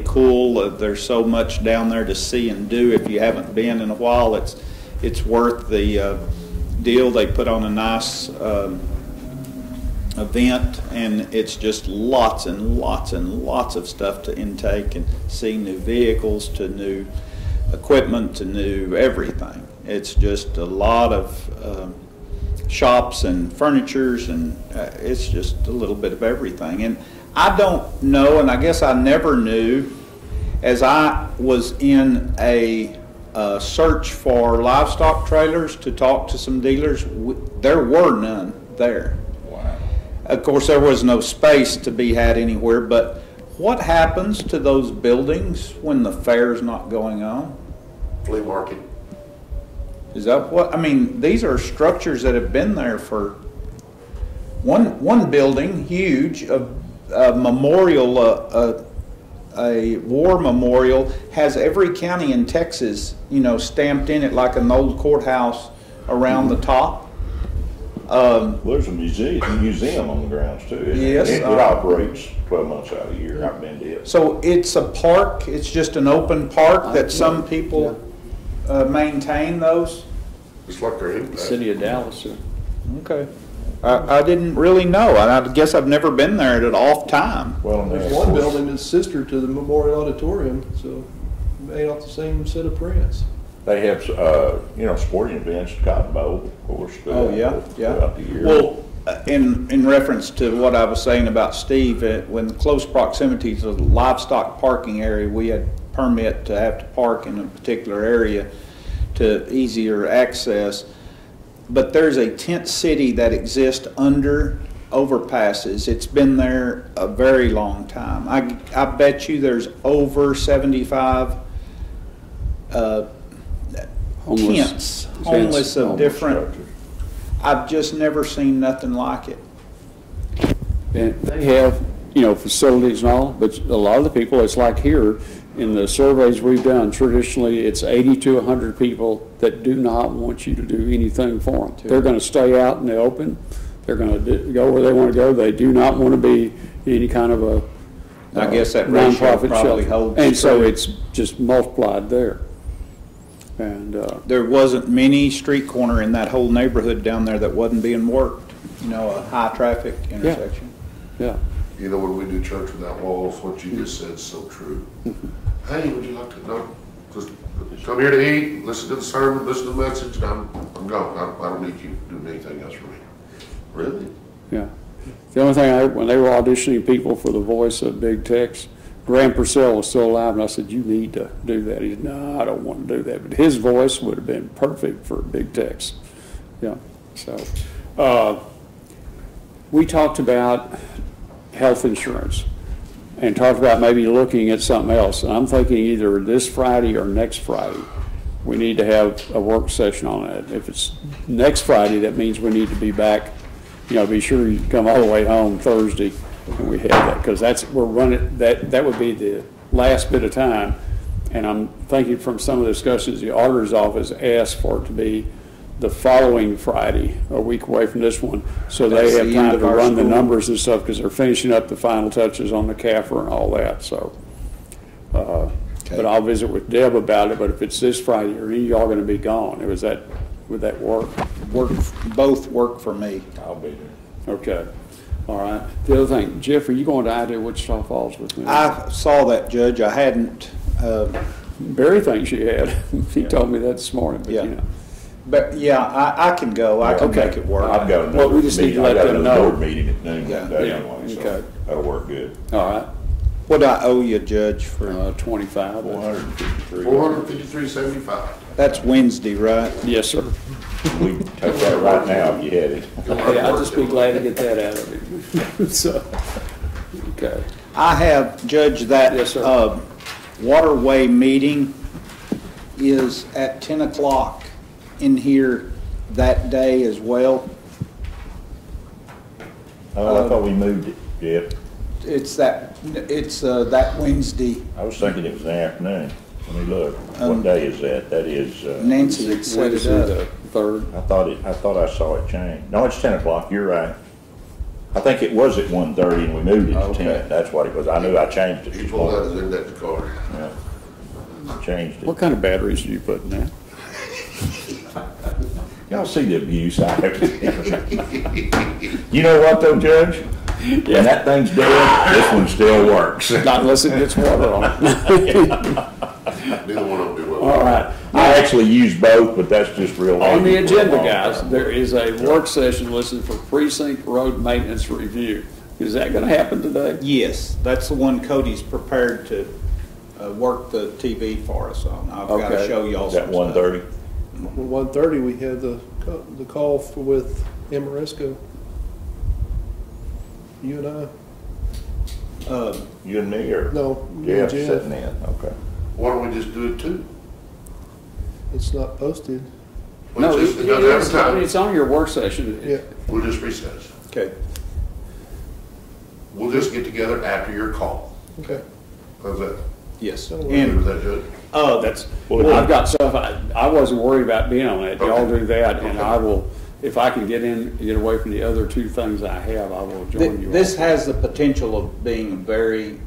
cool. There's so much down there to see and do. If you haven't been in a while, it's worth the deal. They put on a nice event, and it's just lots and lots and lots of stuff to intake, and see new vehicles, to new equipment, to new everything. It's just a lot of shops and furnitures, and it's just a little bit of everything. And I don't know, and I guess I never knew, as I was in a search for livestock trailers to talk to some dealers, there were none there. Wow. Of course, there was no space to be had anywhere, but what happens to those buildings when the fair's not going on? Flea market. Is that what, I mean, these are structures that have been there for, one building, huge, a memorial, a war memorial, has every county in Texas, you know, stamped in it like an old courthouse around the top. Well, there's a museum on the grounds too. Isn't Yes. It operates 12 months out of the year. I've been to it. So it's a park, it's just an open park that some people maintain those? It's like they're in. City of Dallas. Okay. I didn't really know. I guess I've never been there at an off time. Well, and There's one building that's sister to the Memorial Auditorium, so made off the same set of prints. They have, you know, sporting events, Cotton Bowl, of course. Throughout the year. Well, in reference to what I was saying about Steve, when close proximity to the livestock parking area, we had permit to have to park in a particular area to easier access. But there's a tent city that exists under overpasses. It's been there a very long time. I bet you there's over 75 tents, homeless of different. I've just never seen nothing like it. And they have, you know, facilities and all, but a lot of the people, it's like here, in the surveys we've done, traditionally it's 80 to 100 people that do not want you to do anything for them. They're going to stay out in the open. They're going to go where they want to go. They do not want to be any kind of a I guess that ratio probably holds and so true. it's just multiplied there. And there wasn't many street corner in that whole neighborhood down there that wasn't being worked. You know, a high traffic intersection. Yeah. You know, when we do church without walls, what you just said is so true. Hey, would you like to know? Just come here to eat, listen to the sermon, listen to the message. I'm gone. I don't need you doing anything else for me. Really? Yeah. The only thing when they were auditioning people for the voice of Big Tex, Graham Purcell was still alive, and I said, "You need to do that." He said, "No, I don't want to do that." But his voice would have been perfect for Big Tex. Yeah. So we talked about health insurance and talked about maybe looking at something else. And I'm thinking either this Friday or next Friday, we need to have a work session on that. If it's next Friday, that means we need to be back. You know, be sure you come all the way home Thursday when we have that, because we're running that would be the last bit of time, And I'm thinking from some of the discussions, the auditor's office asked for it to be the following Friday, a week away from this one, so they That's have the end time of to our run the school. numbers and stuff, because they're finishing up the final touches on the CAFR and all that, so. But I'll visit with Deb about it, but if it's this Friday, are any of y'all gonna be gone? Would that work? Both work for me. I'll be there. Okay, all right. The other thing, Jeff, are you going to Idaho, Wichita Falls with me? I saw that, Judge. I hadn't, Barry thinks you had. He told me that this morning, but Yeah. you know. but yeah, I can go. I can Okay. make it work. I've got Well, another we just need to meeting, I let got them another know. board meeting at noon Yeah. that day Yeah, anyway, so okay. that'll work good. All right, What do I owe you, Judge, for, 25. 453. 453.75. that's Wednesday, right? Yes, sir. We take that right now if you had it. Hey, I'd just be glad to get that out of it. So, okay. I have, Judge, that Yes, sir. waterway meeting is at 10 o'clock in here that day as well. Oh, I thought we moved it, Jeff. It's that Wednesday. I was thinking it was in the afternoon. Let me look. Um, What day is that? That is, Nancy had set it Wednesday, up. the 3rd. I thought I saw it change. No, it's 10 o'clock. You're right. I think it was at 1:30 and we moved it to Okay. 10. That's what it was. I knew I changed it Each this one morning. has in that car. Yeah. Changed it. What kind of batteries do you put in that? Y'all see the abuse I have. You know what though, Judge? When that thing's dead, this one still works. Not unless it gets water on it. Neither one of them do well. All right. I actually use both, but that's just real. On the handy for a agenda, long guys, time. there is a work session listed for precinct road maintenance review. Is that going to happen today? Yes, that's the one Cody's prepared to work the TV for us on. I've got to Okay. show y'all Is that some stuff. 1:30? 1:30, we have the call with Amoresco. You and I. You and me, or? No, you and Jeff Jeff. sitting in, okay. Why don't we just do it too? It's not posted. No, It's just another advertisement. it's on your work session. Yeah. We'll just recess. Okay. We'll just get together after your call. Okay. How's that? Yes. That'll Agree And with that, Judge? That's, well, I've got stuff, I wasn't worried about being on that. Y'all Okay. do that, and Okay. I will, if I can get away from the other two things I have, I will join you. this all. has the potential of being a very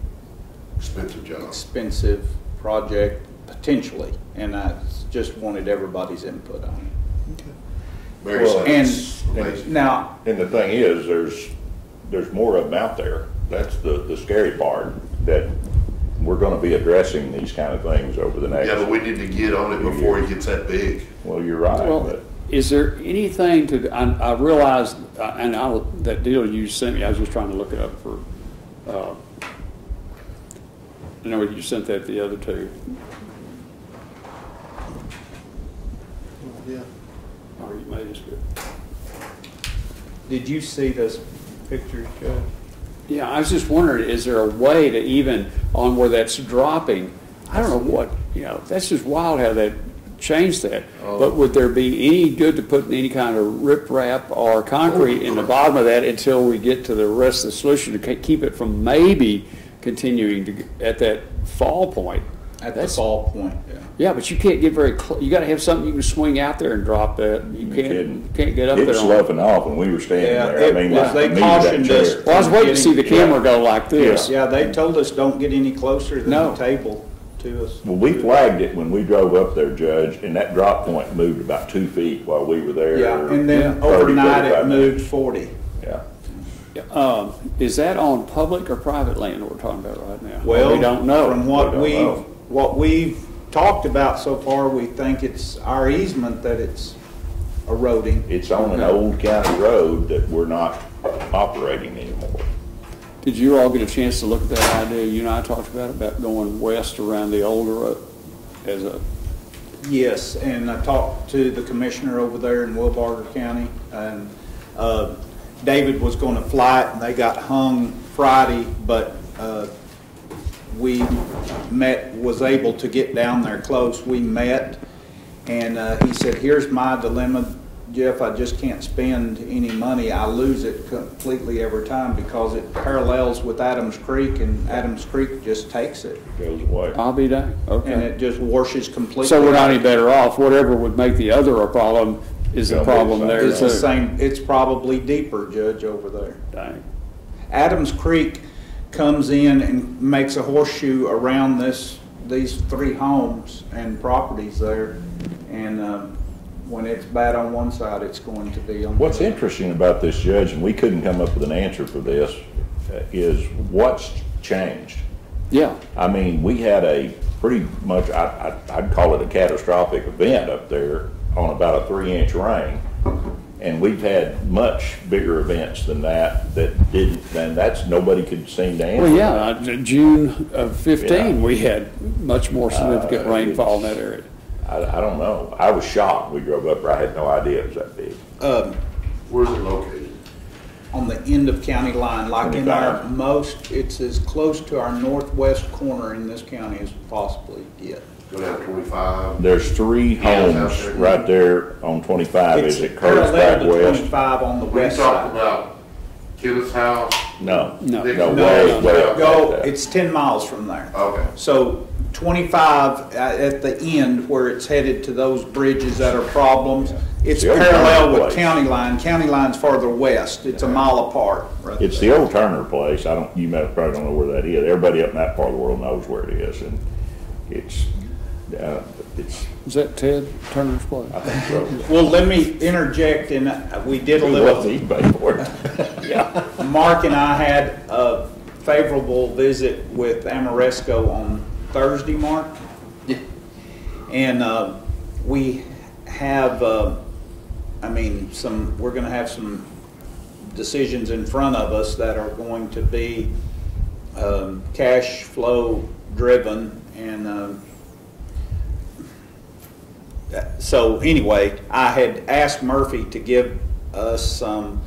Expensive job. expensive project, potentially, and I just wanted everybody's input on it. Mary Well, said it's and- amazing. Now, And the thing is, there's more of them out there. That's the scary part, that we're gonna be addressing these kind of things over the next. Yeah, but we need to get on it before it gets that big. Well, you're right, Well, but is there anything I realized, and that deal you sent me, I was just trying to look it up for, I know you sent that the other two. Yeah. Or you may just good. did you see those pictures, Judge? Yeah, I was just wondering, is there a way to even, on where that's dropping, I don't know what, that's just wild how that changed that. But would there be any good to putting any kind of riprap or concrete in the bottom of that until we get to the rest of the solution to keep it from maybe continuing to, at that fall point? At the fall point, yeah. Yeah, but you can't get very close. You got to have something you can swing out there and drop that. You can't get up it there. was on sloughing off when we were standing Yeah, there. I mean, was, they me, that cautioned us. chair. Well, I was waiting to see the camera go like this. Yeah, they told us don't get any closer than No. the table to us. Well, we flagged it when we drove up there, Judge, and that drop point moved about 2 feet while we were there. Yeah, and then 30, overnight it 45 moved 40. Yeah. Is that on public or private land that we're talking about right now? Well, we don't know. From what we've talked about so far, we think it's our easement that it's eroding. It's on an old county road that we're not operating anymore. Did you all get a chance to look at that idea you and I talked about going west around the older road as a? Yes, and I talked to the commissioner over there in Wilbarger County, and David was going to fly it, and they got hung Friday, but was able to get down there close. We met, and he said, here's my dilemma. Jeff, I just can't spend any money. I lose it completely every time because it parallels with Adams Creek, and Adams Creek just takes it. Goes away. I'll be done. Okay. And it just washes completely. So we're not out. any better off. Whatever would make the other a problem is a problem there It's too. the same, it's probably deeper, Judge, over there. Dang. Adams Creek comes in and makes a horseshoe around these 3 homes and properties there. And when it's bad on one side, it's going to be on the What's other. interesting about this, Judge, and we couldn't come up with an answer for this, is what's changed? Yeah. I mean, we had a pretty much, I'd call it a catastrophic event up there on about a 3-inch rain. And we've had much bigger events than that didn't, and that's, nobody could seem to answer. Well, yeah, June of 15, Yeah. we had much more significant rainfall in that area. I don't know. I was shocked. We drove up there. I had no idea it was that big. Where's it located? On the end of county line, like in our 25. it's as close to our northwest corner in this county as possibly get. Go down 25. There's 3 homes right there on 25. Is it Curtis parallel back to west? 25 on the We west talked side. about Kenneth's house. No. No. Way up Go, like that. it's 10 miles from there. Okay. So 25 at the end where it's headed to those bridges that are problems, it's The old parallel Turner with place. county line. County line's farther west. It's a mile apart. Right It's there. the old Turner place. You probably don't know where that is. Everybody up in that part of the world knows where it is, and it's Is that Ted Turner's place? I think so. Well, let me interject, and we did a Who little. was he paid for it? Yeah. Mark and I had a favorable visit with Amoresco on Thursday, Mark. And we have, we're going to have some decisions in front of us that are going to be cash flow driven. And so anyway, I had asked Murphy to give us some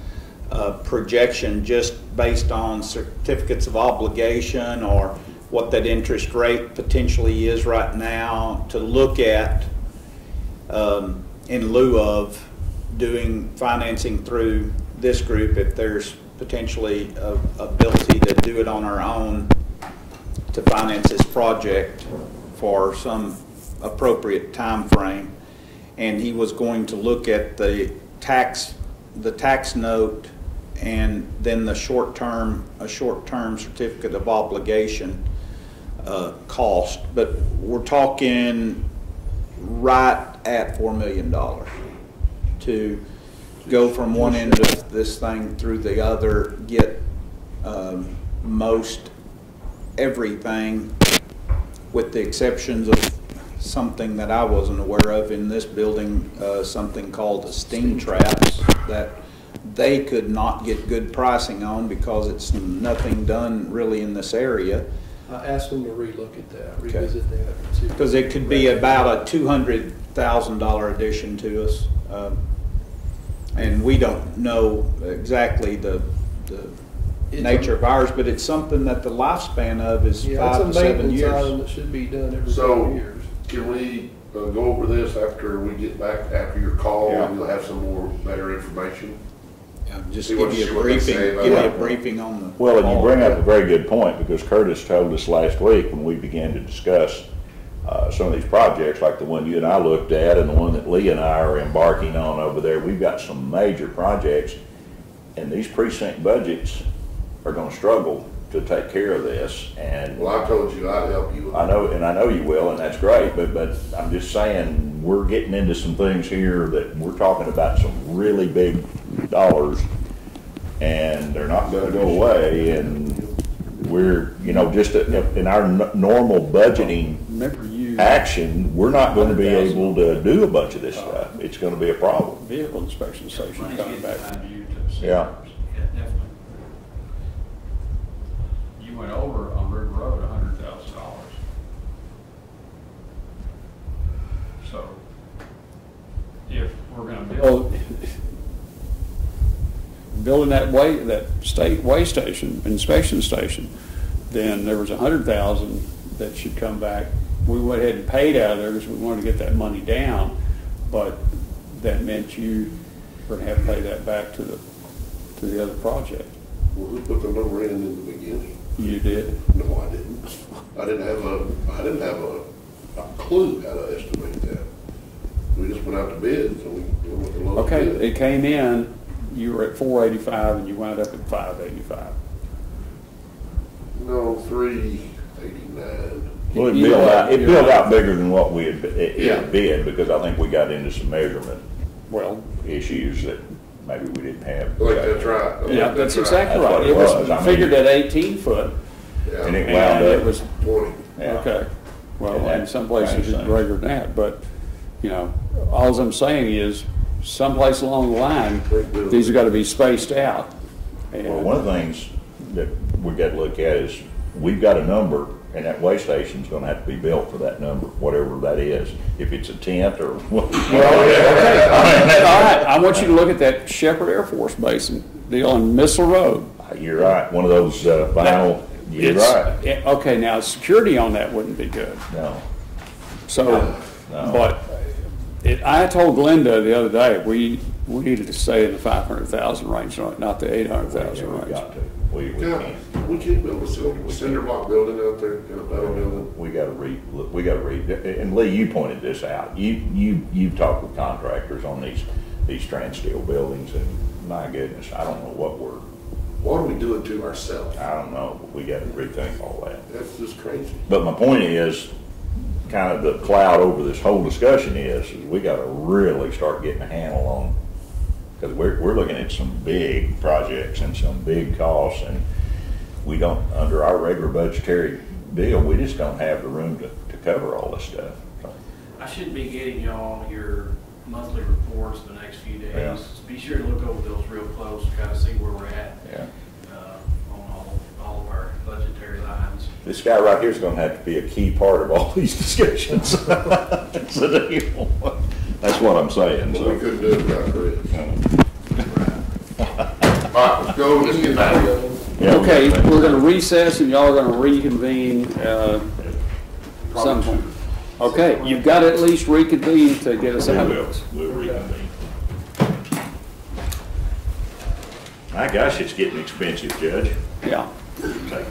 projection just based on certificates of obligation or what that interest rate potentially is right now to look at in lieu of doing financing through this group if there's potentially a ability to do it on our own to finance this project for some appropriate time frame. And he was going to look at the tax note and then a short-term certificate of obligation cost. But we're talking right at $4 million to go from one end of this thing through the other, get most everything with the exceptions of something that I wasn't aware of in this building, something called the steam traps that they could not get good pricing on because it's nothing done really in this area. I asked them to relook at that, revisit that. Because it could be about a $200,000 addition to us. And we don't know exactly the nature of ours, but it's something that the lifespan of is 5 to 7 It's a maintenance years. item that should be done every So, 5 years. can we go over this after we get back, after your call, and you'll have some more better information? Just See give what- you see a what they briefing, say about give you a that. briefing on the. Well, and you bring up a very good point, because Curtis told us last week when we began to discuss some of these projects, like the one you and I looked at and the one that Lee and I are embarking on over there. We've got some major projects, and these precinct budgets are going to struggle to take care of this. And Well, I told you I'd help you. I know you will, and that's great, but I'm just saying, we're getting into some things here that we're talking about some really big dollars, and they're not gonna go away, and we're, just in our normal budgeting action, we're not gonna be able to do a bunch of this stuff. It's gonna be a problem. Vehicle inspection station coming back. Yeah. Definitely. You went over on River Road $100,000. So if we're going to building that state weigh station, inspection station, then there was $100,000 that should come back. We went ahead and paid out of there because we wanted to get that money down, but that meant you we're gonna have to pay that back to the other project. Well, who put the number in the beginning? You did? No, I didn't. I didn't have a clue how to estimate that. We just went out to bid, so we went with the lowest Okay, bid. it came in, you were at 485 and you wound up at 585. No, 389. Well, it You're built right. out bigger than what we had Yeah. bid, because I think we got into some measurement Well, issues that maybe we didn't have. I think that's right. I think yeah, that's exactly That's right. what It it was was. I mean- figured at 18 foot. Yeah. And it And wound it up, was, 20. yeah. okay. Well, And in that some places kind of it's thing. greater than that, but, you know, all I'm saying is, someplace along the line, these have got to be spaced out. Well, one of the things that we got to look at is, we've got a number, and that weigh station's gonna have to be built for that number, whatever that is. If it's a tent or what. Okay, all right, I want you to look at that Shepherd Air Force Base deal on Missile Road. You're right, one of those vinyl, you're right. Okay, now, security on that wouldn't be good. No, So, No. but I told Glenda the other day, we needed to stay in the 500,000 range, not the 800,000 we've range. got to. We Yeah, can't. we can't build a cinder block building out there, in a metal building. We gotta read, and Lee, you pointed this out. You talked with contractors on these strand steel buildings, and my goodness, I don't know what Why do we do it to ourselves? I don't know, but we gotta rethink all that. That's just crazy. But my point is, kind of the cloud over this whole discussion is we gotta really start getting a handle on, because we're looking at some big projects and some big costs, and we don't, under our regular budgetary deal, we just don't have the room to cover all this stuff. I should be getting y'all your monthly reports the next few days. Yeah. Be sure to look over those real close, kind of see where we're at. Yeah. On all of our budgetary lines. This guy right here is gonna have to be a key part of all these discussions. That's the deal. That's what I'm saying, We so. couldn't do it without Chris. All right, let's go, let's get back. Yeah, Okay, we're gonna recess and y'all are gonna reconvene, some point. Okay, you've got to at least reconvene to get us out of this. We'll reconvene. My gosh, it's getting expensive, Judge. Yeah. Take